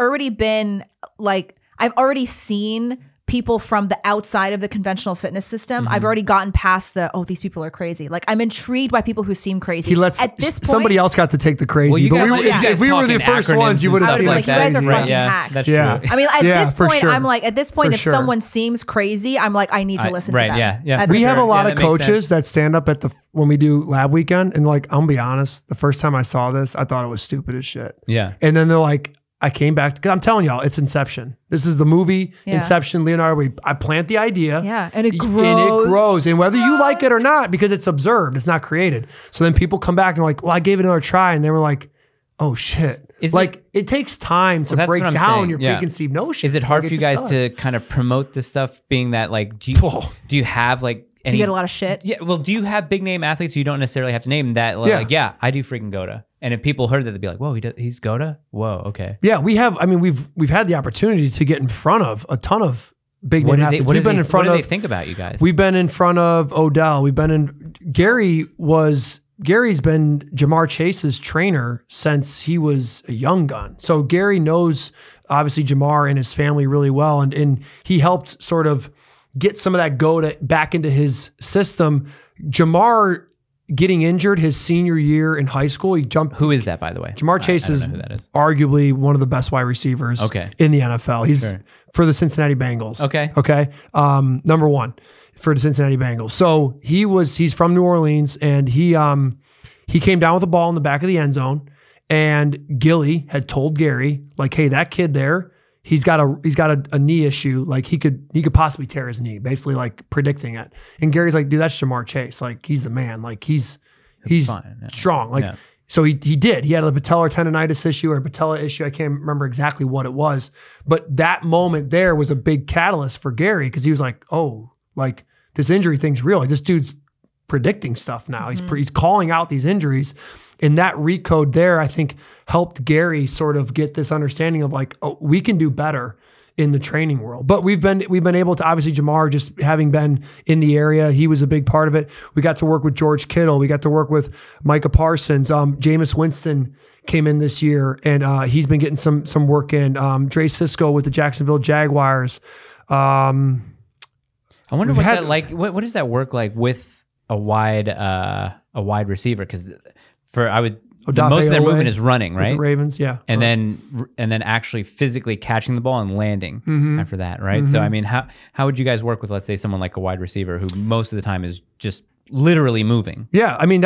already seen people from the outside of the conventional fitness system. I've already gotten past these people are crazy. Like, I'm intrigued by people who seem crazy. At this point, somebody else got to take the crazy. Well, if we were the first ones, you would have seen like you guys are fucking hacks. That's true. I mean, at this point, I'm like, if someone seems crazy, I'm like, I need to listen to them. Yeah. We have a lot of coaches that stand up when we do lab weekend, and like, I'm gonna be honest, the first time I saw this, I thought it was stupid as shit. Yeah. And then they're like, I came back because I'm telling y'all, it's Inception. This is the movie Inception. Leonardo. I plant the idea, and it grows, and whether you like it or not, because it's observed, it's not created. So then people come back and like, well, I gave it another try, and they were like, oh shit. It takes time to break down your preconceived notions. Is it hard for you guys to kind of promote this stuff? Being that like, do you have like? Do you get a lot of shit? Yeah. Well, do you have big name athletes you don't necessarily have to name that? Like, I do freaking GOATA. And if people heard that, they'd be like, whoa, he's GOATA? Whoa, okay. Yeah, we have, I mean, we've had the opportunity to get in front of a ton of big name athletes. What do they think about you guys? We've been in front of Odell. We've been in, Gary's been Jamar Chase's trainer since he was a young gun. So Gary knows, obviously, Jamar and his family really well. And he helped sort of get some of that GOATA back into his system. Jamar getting injured his senior year in high school, he jumped. Who is that, by the way? Jamar Chase is arguably one of the best wide receivers in the NFL. He's for the Cincinnati Bengals. Okay. Number one for the Cincinnati Bengals. So he's from New Orleans, and he came down with a ball in the back of the end zone, and Gilly had told Gary, like, hey, that kid there, he's got a knee issue. Like he could possibly tear his knee, basically like predicting it. And Gary's like, dude, that's Jamar Chase. Like he's the man. Like he's strong. Like, so he did. He had a patellar tendonitis issue or a patella issue. I can't remember exactly what it was, but that moment there was a big catalyst for Gary because he was like, oh, like this injury thing's real. Like this dude's predicting stuff now. He's calling out these injuries. And that recode there, I think, helped Gary sort of get this understanding of like, oh, we can do better in the training world. But we've been able to, obviously, Jamar, just having been in the area, he was a big part of it. We got to work with George Kittle. We got to work with Micah Parsons. Jameis Winston came in this year, and he's been getting some work in. Dre Cisco with the Jacksonville Jaguars. I wonder what does that work like with a wide receiver? Because most of their movement is running, right? The Ravens, yeah. And then actually physically catching the ball and landing after that, right? So I mean, how would you guys work with, let's say, someone like a wide receiver who most of the time is just literally moving? Yeah, I mean,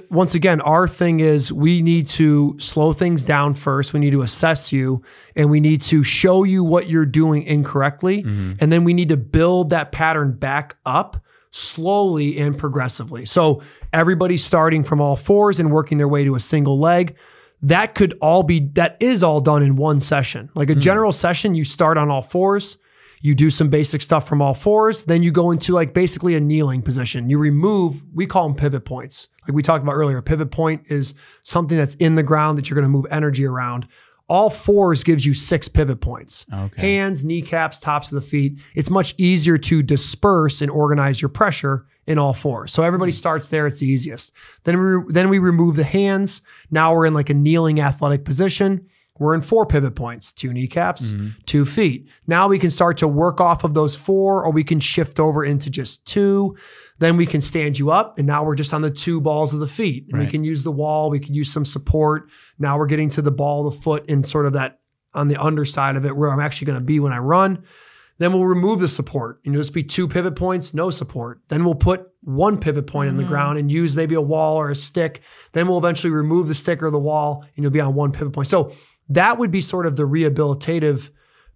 once again, our thing is we need to slow things down first. We need to assess you, and we need to show you what you're doing incorrectly, and then we need to build that pattern back up slowly and progressively. So everybody's starting from all fours and working their way to a single leg. That is all done in one session. Like a general session, you start on all fours, You do some basic stuff from all fours. Then you go into like basically a kneeling position. You remove, we call them pivot points. Like we talked about earlier, a pivot point is something that's in the ground that you're going to move energy around. All fours gives you 6 pivot points. Okay. Hands, kneecaps, tops of the feet. It's much easier to disperse and organize your pressure in all fours. So everybody starts there. It's the easiest. Then we remove the hands. Now we're in like a kneeling athletic position. We're in 4 pivot points, 2 kneecaps, 2 feet. Now we can start to work off of those 4, or we can shift over into just 2. Then we can stand you up, and now we're just on the 2 balls of the feet. And we can use the wall. We can use some support. Now we're getting to the ball of the foot and sort of that on the underside of it where I'm actually going to be when I run. Then we'll remove the support, and it'll just be 2 pivot points, no support. Then we'll put 1 pivot point in the ground and use maybe a wall or a stick. Then we'll eventually remove the stick or the wall, and you'll be on 1 pivot point. So that would be sort of the rehabilitative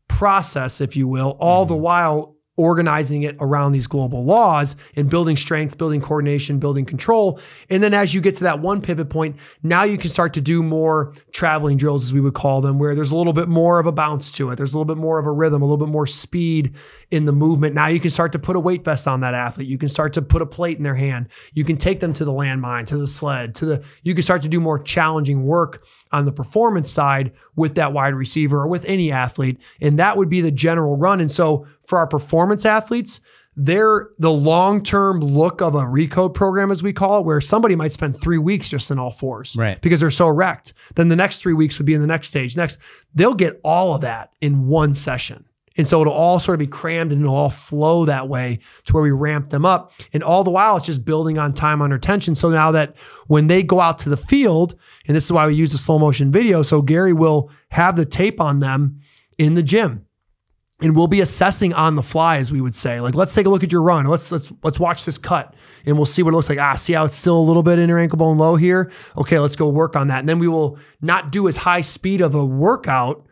process, if you will, all the while organizing it around these global laws and building strength, building coordination, building control. And then as you get to that 1 pivot point, now you can start to do more traveling drills, as we would call them, where there's a little bit more of a bounce to it. There's a little bit more of a rhythm, a little bit more speed in the movement. Now you can start to put a weight vest on that athlete. You can start to put a plate in their hand. You can take them to the landmine, to the sled, you can start to do more challenging work on the performance side with that wide receiver or with any athlete. And that would be the general run. And so for our performance athletes, they're the long-term look of a recode program, as we call it, where somebody might spend 3 weeks just in all fours, right? Because they're so wrecked. Then the next 3 weeks would be in the next stage. They'll get all of that in one session. And so it'll all sort of be crammed and it'll all flow that way to where we ramp them up. And all the while, it's just building on time under tension. So now that when they go out to the field, and this is why we use the slow motion video, so Gary will have the tape on them in the gym. And we'll be assessing on the fly, as we would say. Like, let's take a look at your run. Let's watch this cut, and we'll see what it looks like. See how it's still a little bit inner ankle bone low here? Okay, let's go work on that. And then we will not do as high speed of a workout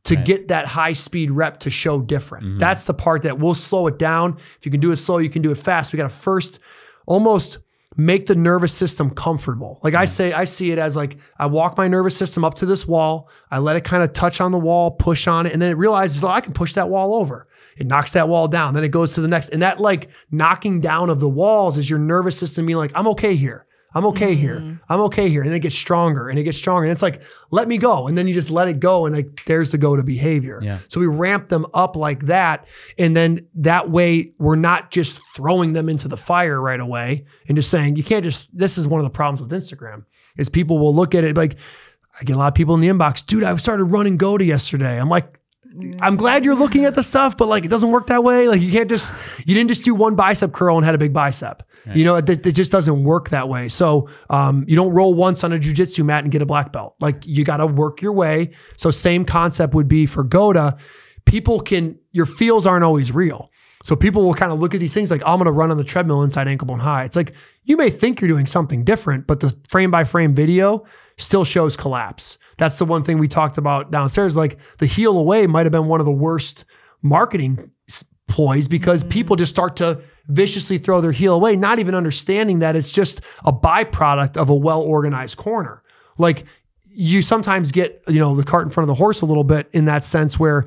to get that high speed rep to show different. That's the part that we'll slow it down. If you can do it slow, you can do it fast. We got to first almost make the nervous system comfortable. Like I see it as like, I walk my nervous system up to this wall. I let it kind of touch on the wall, push on it. And then it realizes, I can push that wall over. It knocks that wall down. Then it goes to the next. And that like knocking down of the walls is your nervous system being like, I'm okay here. I'm okay here. I'm okay here. And it gets stronger and it gets stronger. And it's like, let me go. And then you just let it go. And like, there's the GOATA behavior. Yeah. So we ramp them up like that. And then that way we're not just throwing them into the fire right away and just saying, you can't just, this is one of the problems with Instagram is people will look at it like, I get a lot of people in the inbox, dude, I started running GOATA yesterday. I'm like, I'm glad you're looking at the stuff, but like, it doesn't work that way. Like you didn't just do 1 bicep curl and had a big bicep. Right. You know, it just doesn't work that way. So you don't roll once on a jiu-jitsu mat and get a black belt. Like you got to work your way. So same concept would be for GOATA. Your feels aren't always real. So people will kind of look at these things like, I'm going to run on the treadmill inside ankle bone high. It's like, you may think you're doing something different, but the frame by frame video still shows collapse. That's the one thing we talked about downstairs. Like the heel away might've been one of the worst marketing ploys because people just start to viciously throw their heel away, not even understanding that it's just a byproduct of a well-organized corner. Like you sometimes get, the cart in front of the horse a little bit in that sense where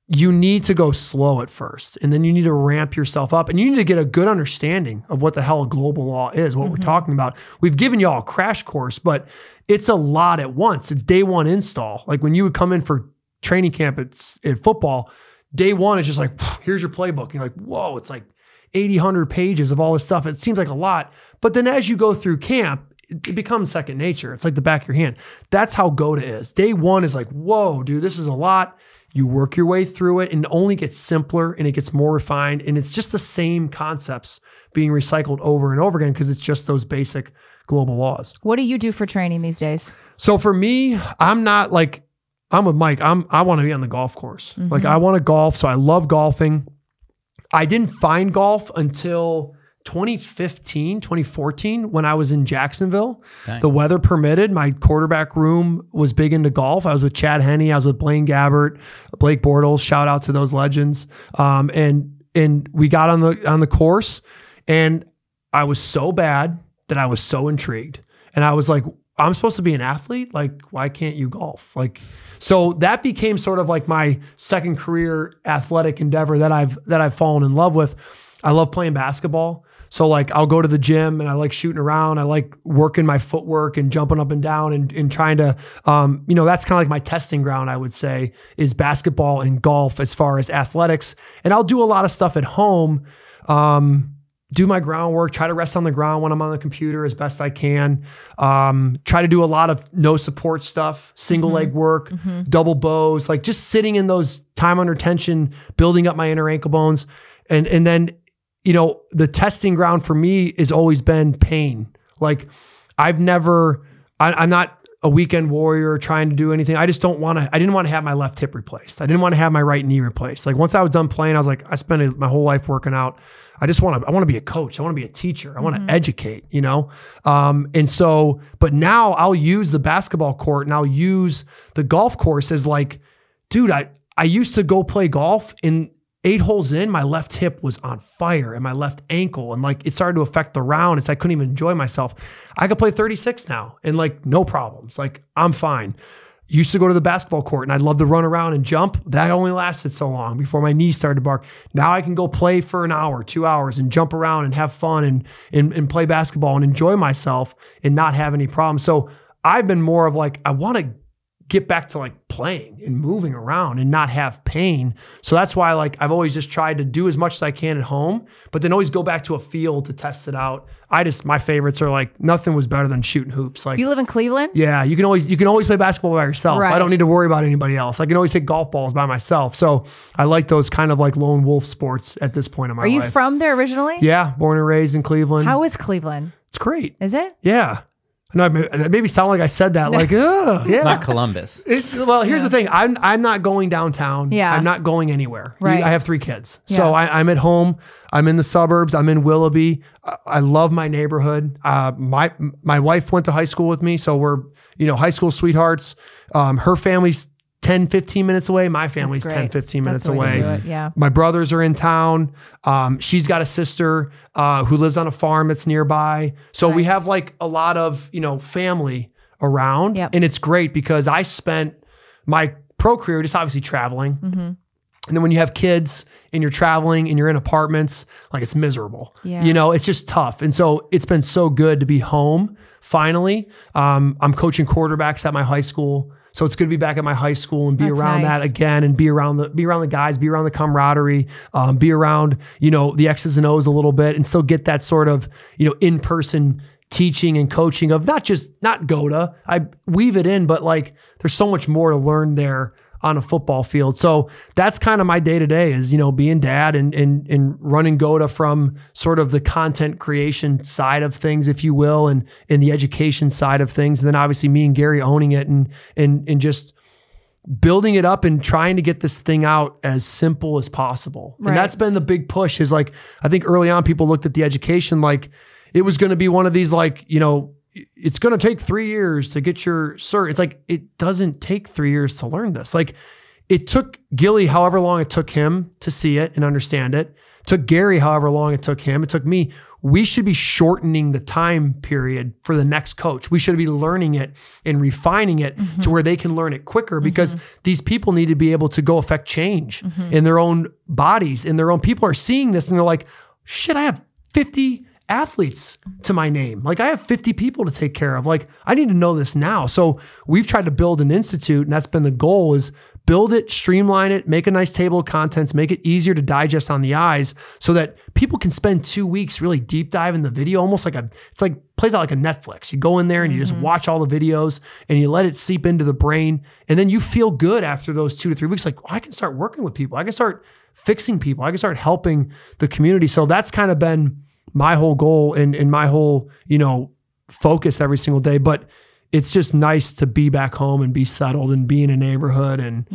you need to go slow at first, and then you need to ramp yourself up, and you need to get a good understanding of what the hell a global law is, what we're talking about. We've given y'all a crash course, but it's a lot at once. It's day one install. Like when you would come in for training camp at football, day one is just like, here's your playbook. And you're like, whoa, it's like 80, 100 pages of all this stuff. It seems like a lot. But then as you go through camp, it becomes second nature. It's like the back of your hand. That's how GOATA is. Day one is like, whoa, dude, this is a lot. You work your way through it and it only gets simpler and it gets more refined. And it's just the same concepts being recycled over and over again because it's just those basic global laws. What do you do for training these days? So for me, I'm with Mike. I want to be on the golf course. Like I want to golf. So I love golfing. I didn't find golf until 2015, 2014, when I was in Jacksonville. Dang. The weather permitted. My quarterback room was big into golf. I was with Chad Henne. I was with Blaine Gabbert, Blake Bortles. Shout out to those legends. And we got on the course, and I was so bad that I was so intrigued. And I was like, I'm supposed to be an athlete. Like, why can't you golf? Like, so that became sort of like my second career athletic endeavor that I've fallen in love with. I love playing basketball. So like I'll go to the gym and I like shooting around. I like working my footwork and jumping up and down and trying to, that's kind of like my testing ground, I would say, is basketball and golf as far as athletics. And I'll do a lot of stuff at home, do my groundwork, try to rest on the ground when I'm on the computer as best I can. Try to do a lot of no support stuff, single leg work, double bows, like just sitting in those time under tension, building up my inner ankle bones. And then, the testing ground for me has always been pain. Like I'm not a weekend warrior trying to do anything. I didn't want to have my left hip replaced. I didn't want to have my right knee replaced. Like once I was done playing, I was like, I spent my whole life working out. I want to be a coach. I want to be a teacher. I want to educate, And so, but now I'll use the basketball court and I'll use the golf course as like, dude, I used to go play golf and 8 holes in, my left hip was on fire and my left ankle. And like, it started to affect the round. I couldn't even enjoy myself. I could play 36 now and like, no problems. Like I'm fine. Used to go to the basketball court and I'd love to run around and jump. That only lasted so long before my knees started to bark. Now I can go play for an hour, 2 hours and jump around and have fun and play basketball and enjoy myself and not have any problems. So I've been more of like, I want to get back to like playing and moving around and not have pain. So that's why like I've always just tried to do as much as I can at home, but then always go back to a field to test it out. My favorites are like nothing was better than shooting hoops. Like you live in Cleveland? Yeah, you can always play basketball by yourself. Right. I don't need to worry about anybody else. I can always hit golf balls by myself. So I like those kind of like lone wolf sports at this point in my life. Are you from there originally? Yeah, born and raised in Cleveland. How is Cleveland? It's great. Is it? Yeah. No, it made me sound like I said that. Like, yeah. It's not Columbus. Here's the thing. I'm not going downtown. Yeah. I'm not going anywhere. Right. I have 3 kids. So I'm at home. I'm in the suburbs. I'm in Willoughby. I love my neighborhood. My wife went to high school with me. So we're, high school sweethearts. Her family's 10, 15 minutes away. My family's 10, 15 minutes away. Yeah. My brothers are in town. She's got a sister who lives on a farm that's nearby. So we have like a lot of, family around. Yep. And it's great because I spent my pro career just obviously traveling. And then when you have kids and you're traveling and you're in apartments, like it's miserable. Yeah. It's just tough. And so it's been so good to be home finally. I'm coaching quarterbacks at my high school. So it's good to be back at my high school and be around that again and be around the guys, be around the camaraderie, be around, the X's and O's a little bit and still get that sort of, in-person teaching and coaching of not GOATA. I weave it in, but like there's so much more to learn there on a football field. So that's kind of my day-to-day is, being dad and running GOATA from sort of the content creation side of things, if you will, and in the education side of things. And then obviously me and Gary owning it and just building it up and trying to get this thing out as simple as possible. Right. And that's been the big push is like, I think early on people looked at the education like it was going to be one of these like, it's going to take 3 years to get your cert. It's like, it doesn't take 3 years to learn this. Like it took Gilly however long it took him to see it and understand it. It took Gary however long it took him. It took me. We should be shortening the time period for the next coach. We should be learning it and refining it to where they can learn it quicker because these people need to be able to go affect change in their own bodies, in their own people are seeing this and they're like, shit, I have 50 athletes to my name. Like I have 50 people to take care of. Like I need to know this now. So we've tried to build an institute and that's been the goal is build it, streamline it, make a nice table of contents, make it easier to digest on the eyes so that people can spend 2 weeks really deep dive in the video, almost like plays out like a Netflix. You go in there and you just watch all the videos and you let it seep into the brain. And then you feel good after those 2 to 3 weeks. Like, I can start working with people. I can start fixing people. I can start helping the community. So that's kind of been my whole goal and my whole, focus every single day. But it's just nice to be back home and be settled and be in a neighborhood and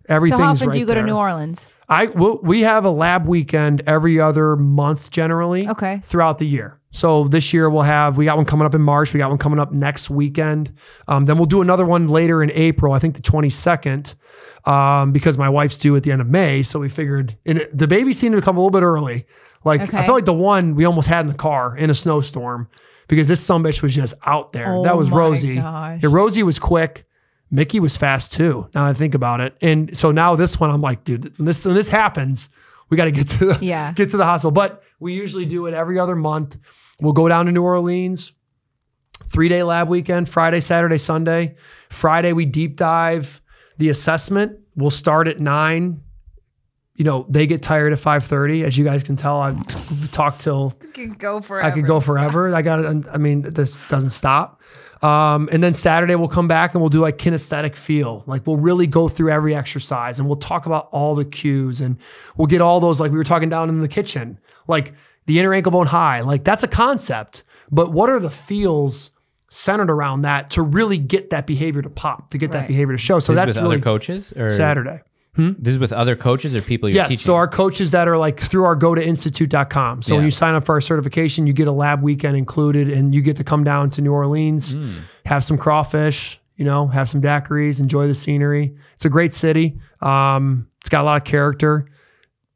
everything's So how often right do you go there. to New Orleans? We have a lab weekend every other month generally throughout the year. So this year we got one coming up in March. We got one coming up next weekend. Then we'll do another one later in April, I think the 22nd, because my wife's due at the end of May. So we figured the baby seemed to come a little bit early. Like I felt like the one we almost had in the car in a snowstorm because this sumbitch was just out there. Oh that was my Rosie. gosh. Yeah, Rosie was quick. Mickey was fast too. Now I think about it. And so now this one, I'm like, dude, when this happens, we got to get to the hospital. But we usually do it every other month. We'll go down to New Orleans, 3-day lab weekend, Friday, Saturday, Sunday. Friday, we deep dive the assessment. We'll start at 9. You know, they get tired at 5:30. As you guys can tell, I've talked till I could go forever. I could go forever. I got it. I mean, this doesn't stop. And then Saturday we'll come back and we'll do like kinesthetic feel. Like we'll really go through every exercise and we'll talk about all the cues and we'll get all those, like we were talking down in the kitchen, like the inner ankle bone high, like that's a concept, but what are the feels centered around that to really get that behavior to pop, to get that behavior to show. So that's with really other coaches or Saturday. This is with other coaches or people you're teaching? Yes, so our coaches that are like through our GOATAinstitute.com. So when you sign up for our certification, you get a lab weekend included and you get to come down to New Orleans, have some crawfish, you know, have some daiquiris, enjoy the scenery. It's a great city. It's got a lot of character.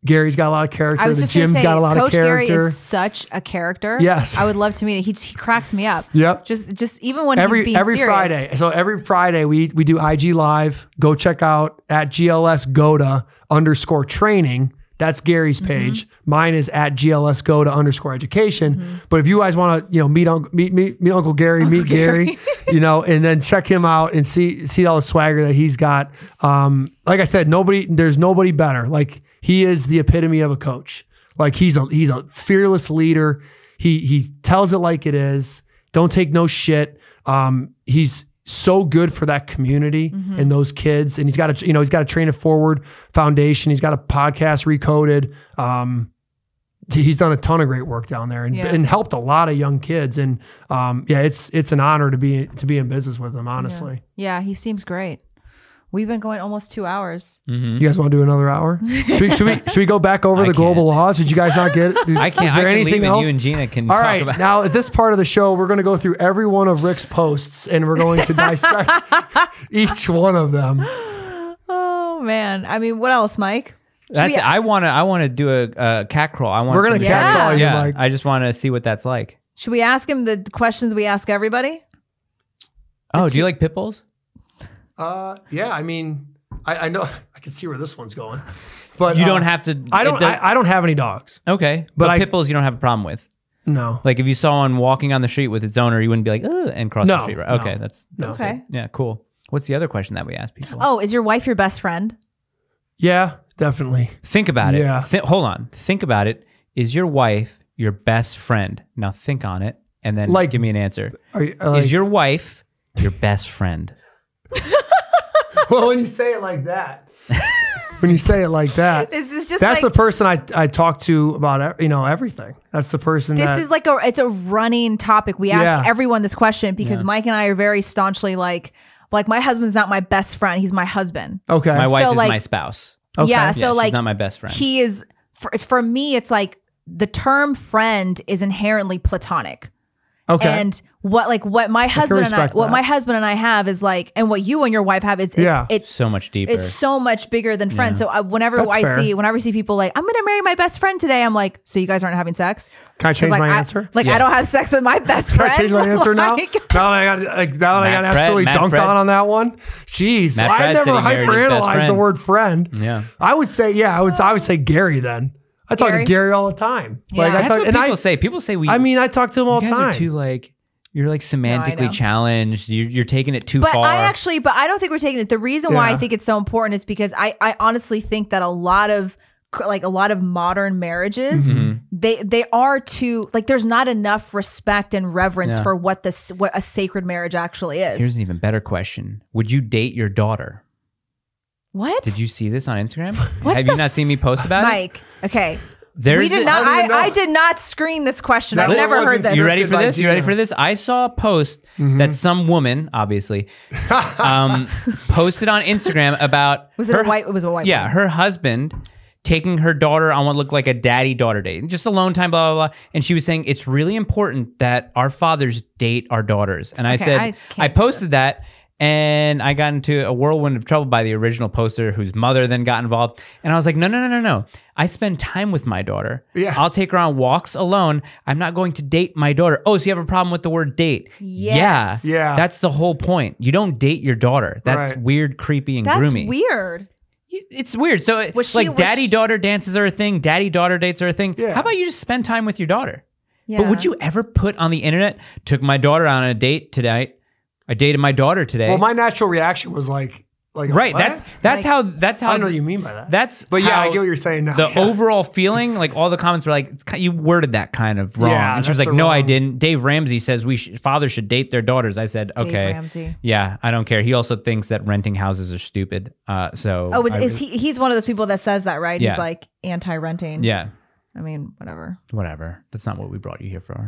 Gary's got a lot of character. The gym's got a lot of character. Coach Gary is such a character. Yes. I would love to meet him. He cracks me up. Yep. Just even when he's being every serious. Friday. So every Friday we do IG Live. Go check out at GLS GOATA _training. That's Gary's page. Mine is at GLS GOATA _education. But if you guys want to, you know, meet Uncle Gary, meet Gary, you know, and then check him out and see all the swagger that he's got. Like I said, there's nobody better. Like he is the epitome of a coach. Like he's a fearless leader. He tells it like it is. Don't take no shit. He's so good for that community and those kids. And he's got a Train It Forward foundation. He's got a podcast, Recoded. He's done a ton of great work down there and helped a lot of young kids. And it's an honor to be in business with him, honestly. Yeah, he seems great. We've been going almost 2 hours. You guys want to do another hour? Should we go back over the global laws? Did you guys not get it? I can't. Is there anything else? You and Gina can All talk right. about. Now at this part of the show, we're going to go through every one of Rick's posts and we're going to dissect each one of them. Oh man. I mean, what else, Mike? I want to do a cat crawl. We're going to cat crawl you, Mike. I just want to see what that's like. Should we ask him the questions we ask everybody? Oh, do you like pit bulls? Yeah. I mean, I know I can see where this one's going, but you don't have to. I don't have any dogs. Okay, but pit bulls you don't have a problem with. No. Like if you saw one walking on the street with its owner, you wouldn't be like, ugh, and cross the street, right? Okay, that's okay. Good. Yeah, cool. What's the other question that we ask people? Oh, is your wife your best friend? Yeah, definitely. Think about it. Yeah. Hold on. Think about it. Is your wife your best friend? Now think on it and then give me an answer. Is your wife your best friend? Well, when you say it like that, this is just that's the person I talk to about everything. That's the person. This is like it's a running topic. We ask everyone this question because Mike and I are very staunchly like my husband's not my best friend. He's my husband. Okay, my wife is my spouse. Okay. Yeah, so she's not my best friend. He is for me. It's like the term friend is inherently platonic. Okay. And what my husband and I have is like, and what you and your wife have is it's so much deeper. It's so much bigger than friends. So whenever I see people like, I'm going to marry my best friend today, I'm like, so you guys aren't having sex? Can I change my answer? I don't have sex with my best friend. Can I change my answer now? Now that I got absolutely dunked on that one. Jeez, I never hyperanalyzed the word friend. Yeah, I would say I would say Gary then. I talk to Gary all the time. Yeah. That's what people say. People say we. I mean, I talk to him all the time. You're like semantically challenged. You're taking it too far. But I don't think we're taking it. The reason why I think it's so important is because I honestly think that a lot of modern marriages, they are too there's not enough respect and reverence for what a sacred marriage actually is. Here's an even better question: would you date your daughter? What? Did you see this on Instagram? Have you not seen me post about Mike, okay. We did not. I did not screen this question. I've never heard this. You ready for this? You ready for this? I saw a post that some woman, obviously, posted on Instagram about. Was it a white? It was a white. Yeah, her husband taking her daughter on what looked like a daddy-daughter date, just alone time, blah blah blah. And she was saying it's really important that our fathers date our daughters. And I said, I posted that. And I got into a whirlwind of trouble by the original poster whose mother then got involved. And I was like, no. I spend time with my daughter. Yeah. I'll take her on walks alone. I'm not going to date my daughter. Oh, so you have a problem with the word date? Yes. Yeah. That's the whole point. You don't date your daughter. That's Right. weird, creepy, and That's groomy. weird. It's weird. So daddy-daughter dances are a thing. Daddy-daughter dates are a thing. Yeah. How about you just spend time with your daughter? Yeah. But would you ever put on the internet, took my daughter on a date today. I dated my daughter today. Well, my natural reaction was like right. what? That's how I don't know what you mean by that. But yeah, I get what you're saying now. The overall feeling, like all the comments were like, you worded that kind of wrong. Yeah, and she was that's like, the no, I wrong- didn't. Dave Ramsey says fathers should date their daughters. I said, Dave okay. Ramsey. Yeah, I don't care. He also thinks that renting houses are stupid. So Oh, but he's one of those people that says that, right? Yeah. He's like anti-renting. yeah. I mean, whatever. That's not what we brought you here for.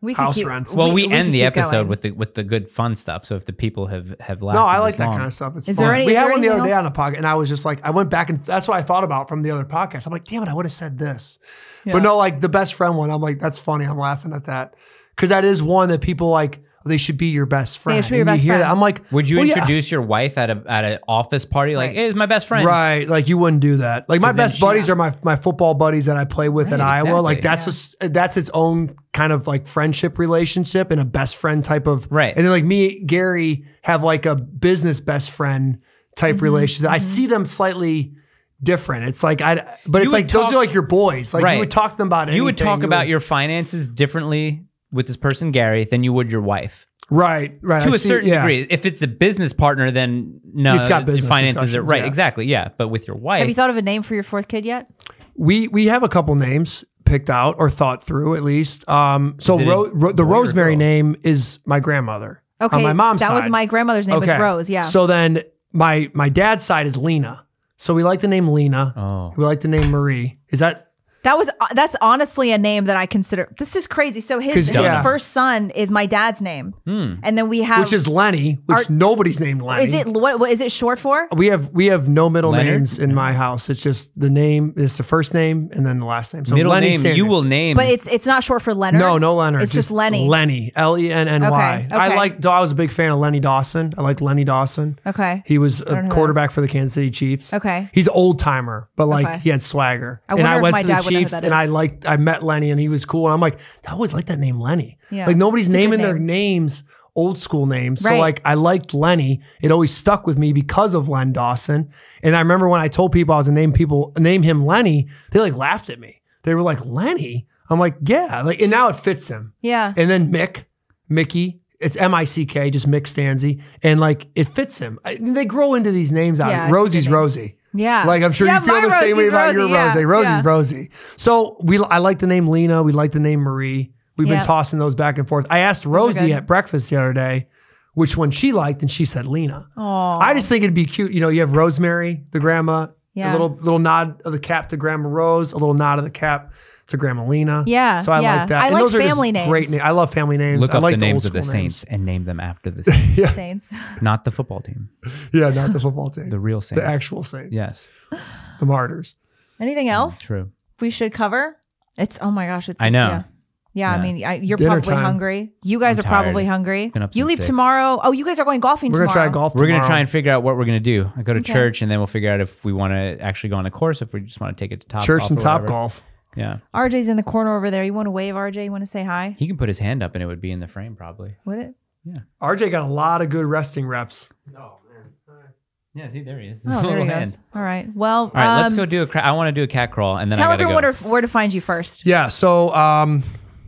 We House keep, rents. Well, we could end the keep episode going. with the good fun stuff. So if the people have lasted No, I like this long, that kind of stuff. It's Is fun. there any- we is had there one the other anything day else? on the podcast, and I was just like, I went back and that's what I thought about from the other podcast. I'm like, damn it, I would have said this. Yeah. But no, like the best friend one, I'm like, that's funny. I'm laughing at that. Because that is one that people like, they should be your best friend. They should be your And you best hear friend. that, I'm like, would you well, yeah. introduce your wife at an office party? Like, Right. hey, it's my best friend. Right, like you wouldn't do that. Like my 'Cause then best buddies are my football buddies that I play with Right, at Iowa. Like exactly. that's its own kind of like friendship relationship and a best friend type of Right. And then like me, Gary have like a business best friend type relationship. I see them slightly different. It's like but You it's would like those talk- are like your boys. Like Right. you would talk to them about anything. You would talk about your finances differently with this person, Gary, than you would your wife. right. To a certain degree. If it's a business partner, then no, It's got business finances are discussions, right. yeah. Exactly. Yeah. But with your wife, Have you thought of a name for your fourth kid yet? We have a couple names picked out or thought through at least. So Is it a the boy or Rosemary girl? name is my grandmother. Okay, On my mom's that side. was my grandmother's name was Rose. Yeah. So then my dad's side is Lena. So we like the name Lena. Oh. We like the name Marie. Is that That's honestly a name that I consider. This is crazy. So his 'Cause, yeah. first son is my dad's name, and then we have which is Lenny, which nobody's named Lenny. is it what is it short for? We have no middle Leonard? names in my house. It's just the name. It's the first name and then the last name. So middle Lenny name, Stanzi. you will name. But it's not short for Leonard. No Leonard. It's just Lenny. Lenny. Lenny. Okay, I was a big fan of Lenny Dawson. I like Lenny Dawson. Okay. He was don't know a who quarterback for the Kansas City Chiefs. Okay. He's an old timer, but like Okay. he had swagger. I And wonder I if went my to the dad would know who Chiefs that and is. I met Lenny and he was cool. And I'm like, I always like that name Lenny. Yeah. Like nobody's It's a good naming their name. names old school names. So Right. like I liked Lenny. It always stuck with me because of Len Dawson. And I remember when I told people I was gonna name him Lenny, they like laughed at me. They were like, Lenny? I'm like, yeah. Like, and now it fits him. Yeah. And then Mickey, it's Mick, just Mick Stanzi. And like it fits him. They grow into these names out. Yeah, it's a Rosie's good name. Rosie. Yeah. Like I'm sure Yeah, you feel my the same way Rosie's about your Rosie, yeah, Rosie. Rosie's yeah. Rosie. So I like the name Lena. We like the name Marie. We've Yeah. been tossing those back and forth. I asked Rosie good. at breakfast the other day which one she liked, and she said Lena. Aw. I just think it'd be cute. You know, you have Rosemary, the grandma, Yeah. a little nod of the cap to Grandma Rose, a little nod of the cap to Grandma Lena. Yeah, So I yeah. like that. I And like those are just family names. Great names. I love family names. Look I up like the names of the old school Saints and name them after the Saints. Yeah. Saints. Not the football team. Yeah, not the football team. The real Saints. The actual Saints. Yes. The Martyrs. Anything else True. we should cover? It's oh my gosh, it's I know. Yeah. Yeah, I Yeah. mean, you're Dinner probably time. hungry. You guys I'm are probably tired. hungry. Been up You since leave 6. tomorrow. Oh, you guys are going golfing We're tomorrow. going to try golf We're tomorrow. going to try and figure out what we're going to do. I go to Okay. church and then we'll figure out if we want to actually go on a course, if we just want to take it to Top Church Golf and or Top whatever. Golf. Yeah. RJ's in the corner over there. You want to wave, RJ? You want to say hi? He can put his hand up and it would be in the frame probably. Would it? RJ got a lot of good resting reps. Yeah, see, there he is. Oh, there he goes. All right. Well, All right, let's go do I want to do a cat crawl and then tell I got to everyone go. where to find you first. Yeah. So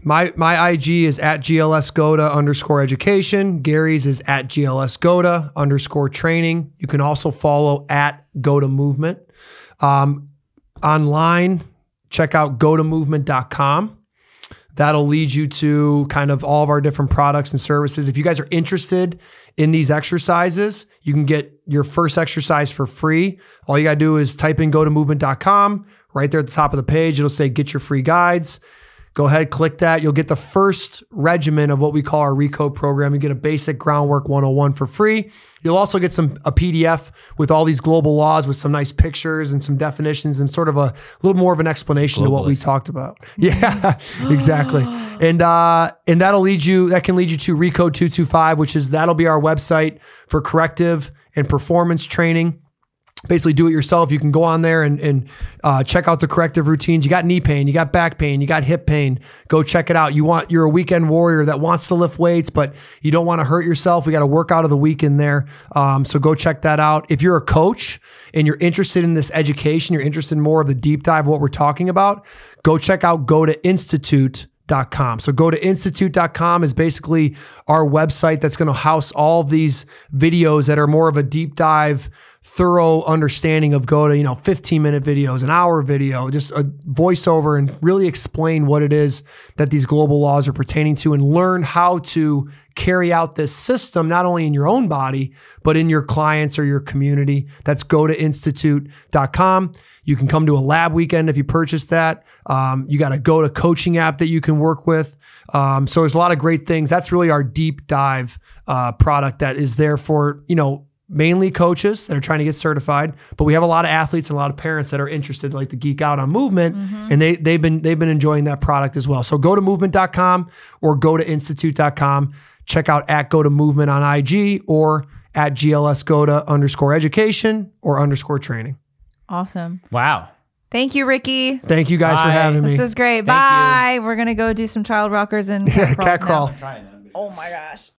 my IG is at GLSGOTA_education. Gary's is at GLSGOTA_training. You can also follow at GOATA Movement. Online, check out GOATAmovement.com. That'll lead you to kind of all of our different products and services. If you guys are interested in these exercises, you can get your first exercise for free. All you got to do is type in GOATAmovement.com. Right there at the top of the page, it'll say get your free guides. Go ahead, click that. You'll get the first regimen of what we call our Recode program. You get a basic groundwork 101 for free. You'll also get a PDF with all these global laws with some nice pictures and some definitions and sort of a little more of an explanation to what we talked about. Yeah, exactly. And that can lead you to Recode 225, that'll be our website for corrective and performance training. Basically do it yourself. You can go on there and check out the corrective routines. You got knee pain, you got back pain, you got hip pain. Go check it out. You're a weekend warrior that wants to lift weights, but you don't want to hurt yourself. We got a workout of the week in there. So go check that out. If you're a coach and you're interested in this education, you're interested in more of the deep dive of what we're talking about, go check out GOATA Institute.com. So GOATAinstitute.com is basically our website that's going to house all of these videos that are more of a deep dive, thorough understanding of GOATA, 15-minute videos, an hour video, just a voiceover, and really explain what it is that these global laws are pertaining to and learn how to carry out this system, not only in your own body, but in your clients or your community. That's GOATAinstitute.com. You can come to a lab weekend if you purchase that. You got a GOATA coaching app that you can work with. So there's a lot of great things. That's really our deep dive product that is there for, mainly coaches that are trying to get certified, but we have a lot of athletes and a lot of parents that are interested, like to geek out on movement, and they've been enjoying that product as well. So go to movement.com or GOATAinstitute.com. Check out @GOATAMovement on IG or @GLSGOATA_education or _training. Awesome. Wow. Thank you, Ricky. Thank you guys for having me. This was great. Bye. We're going to go do some child rockers and cat crawl. Oh my gosh.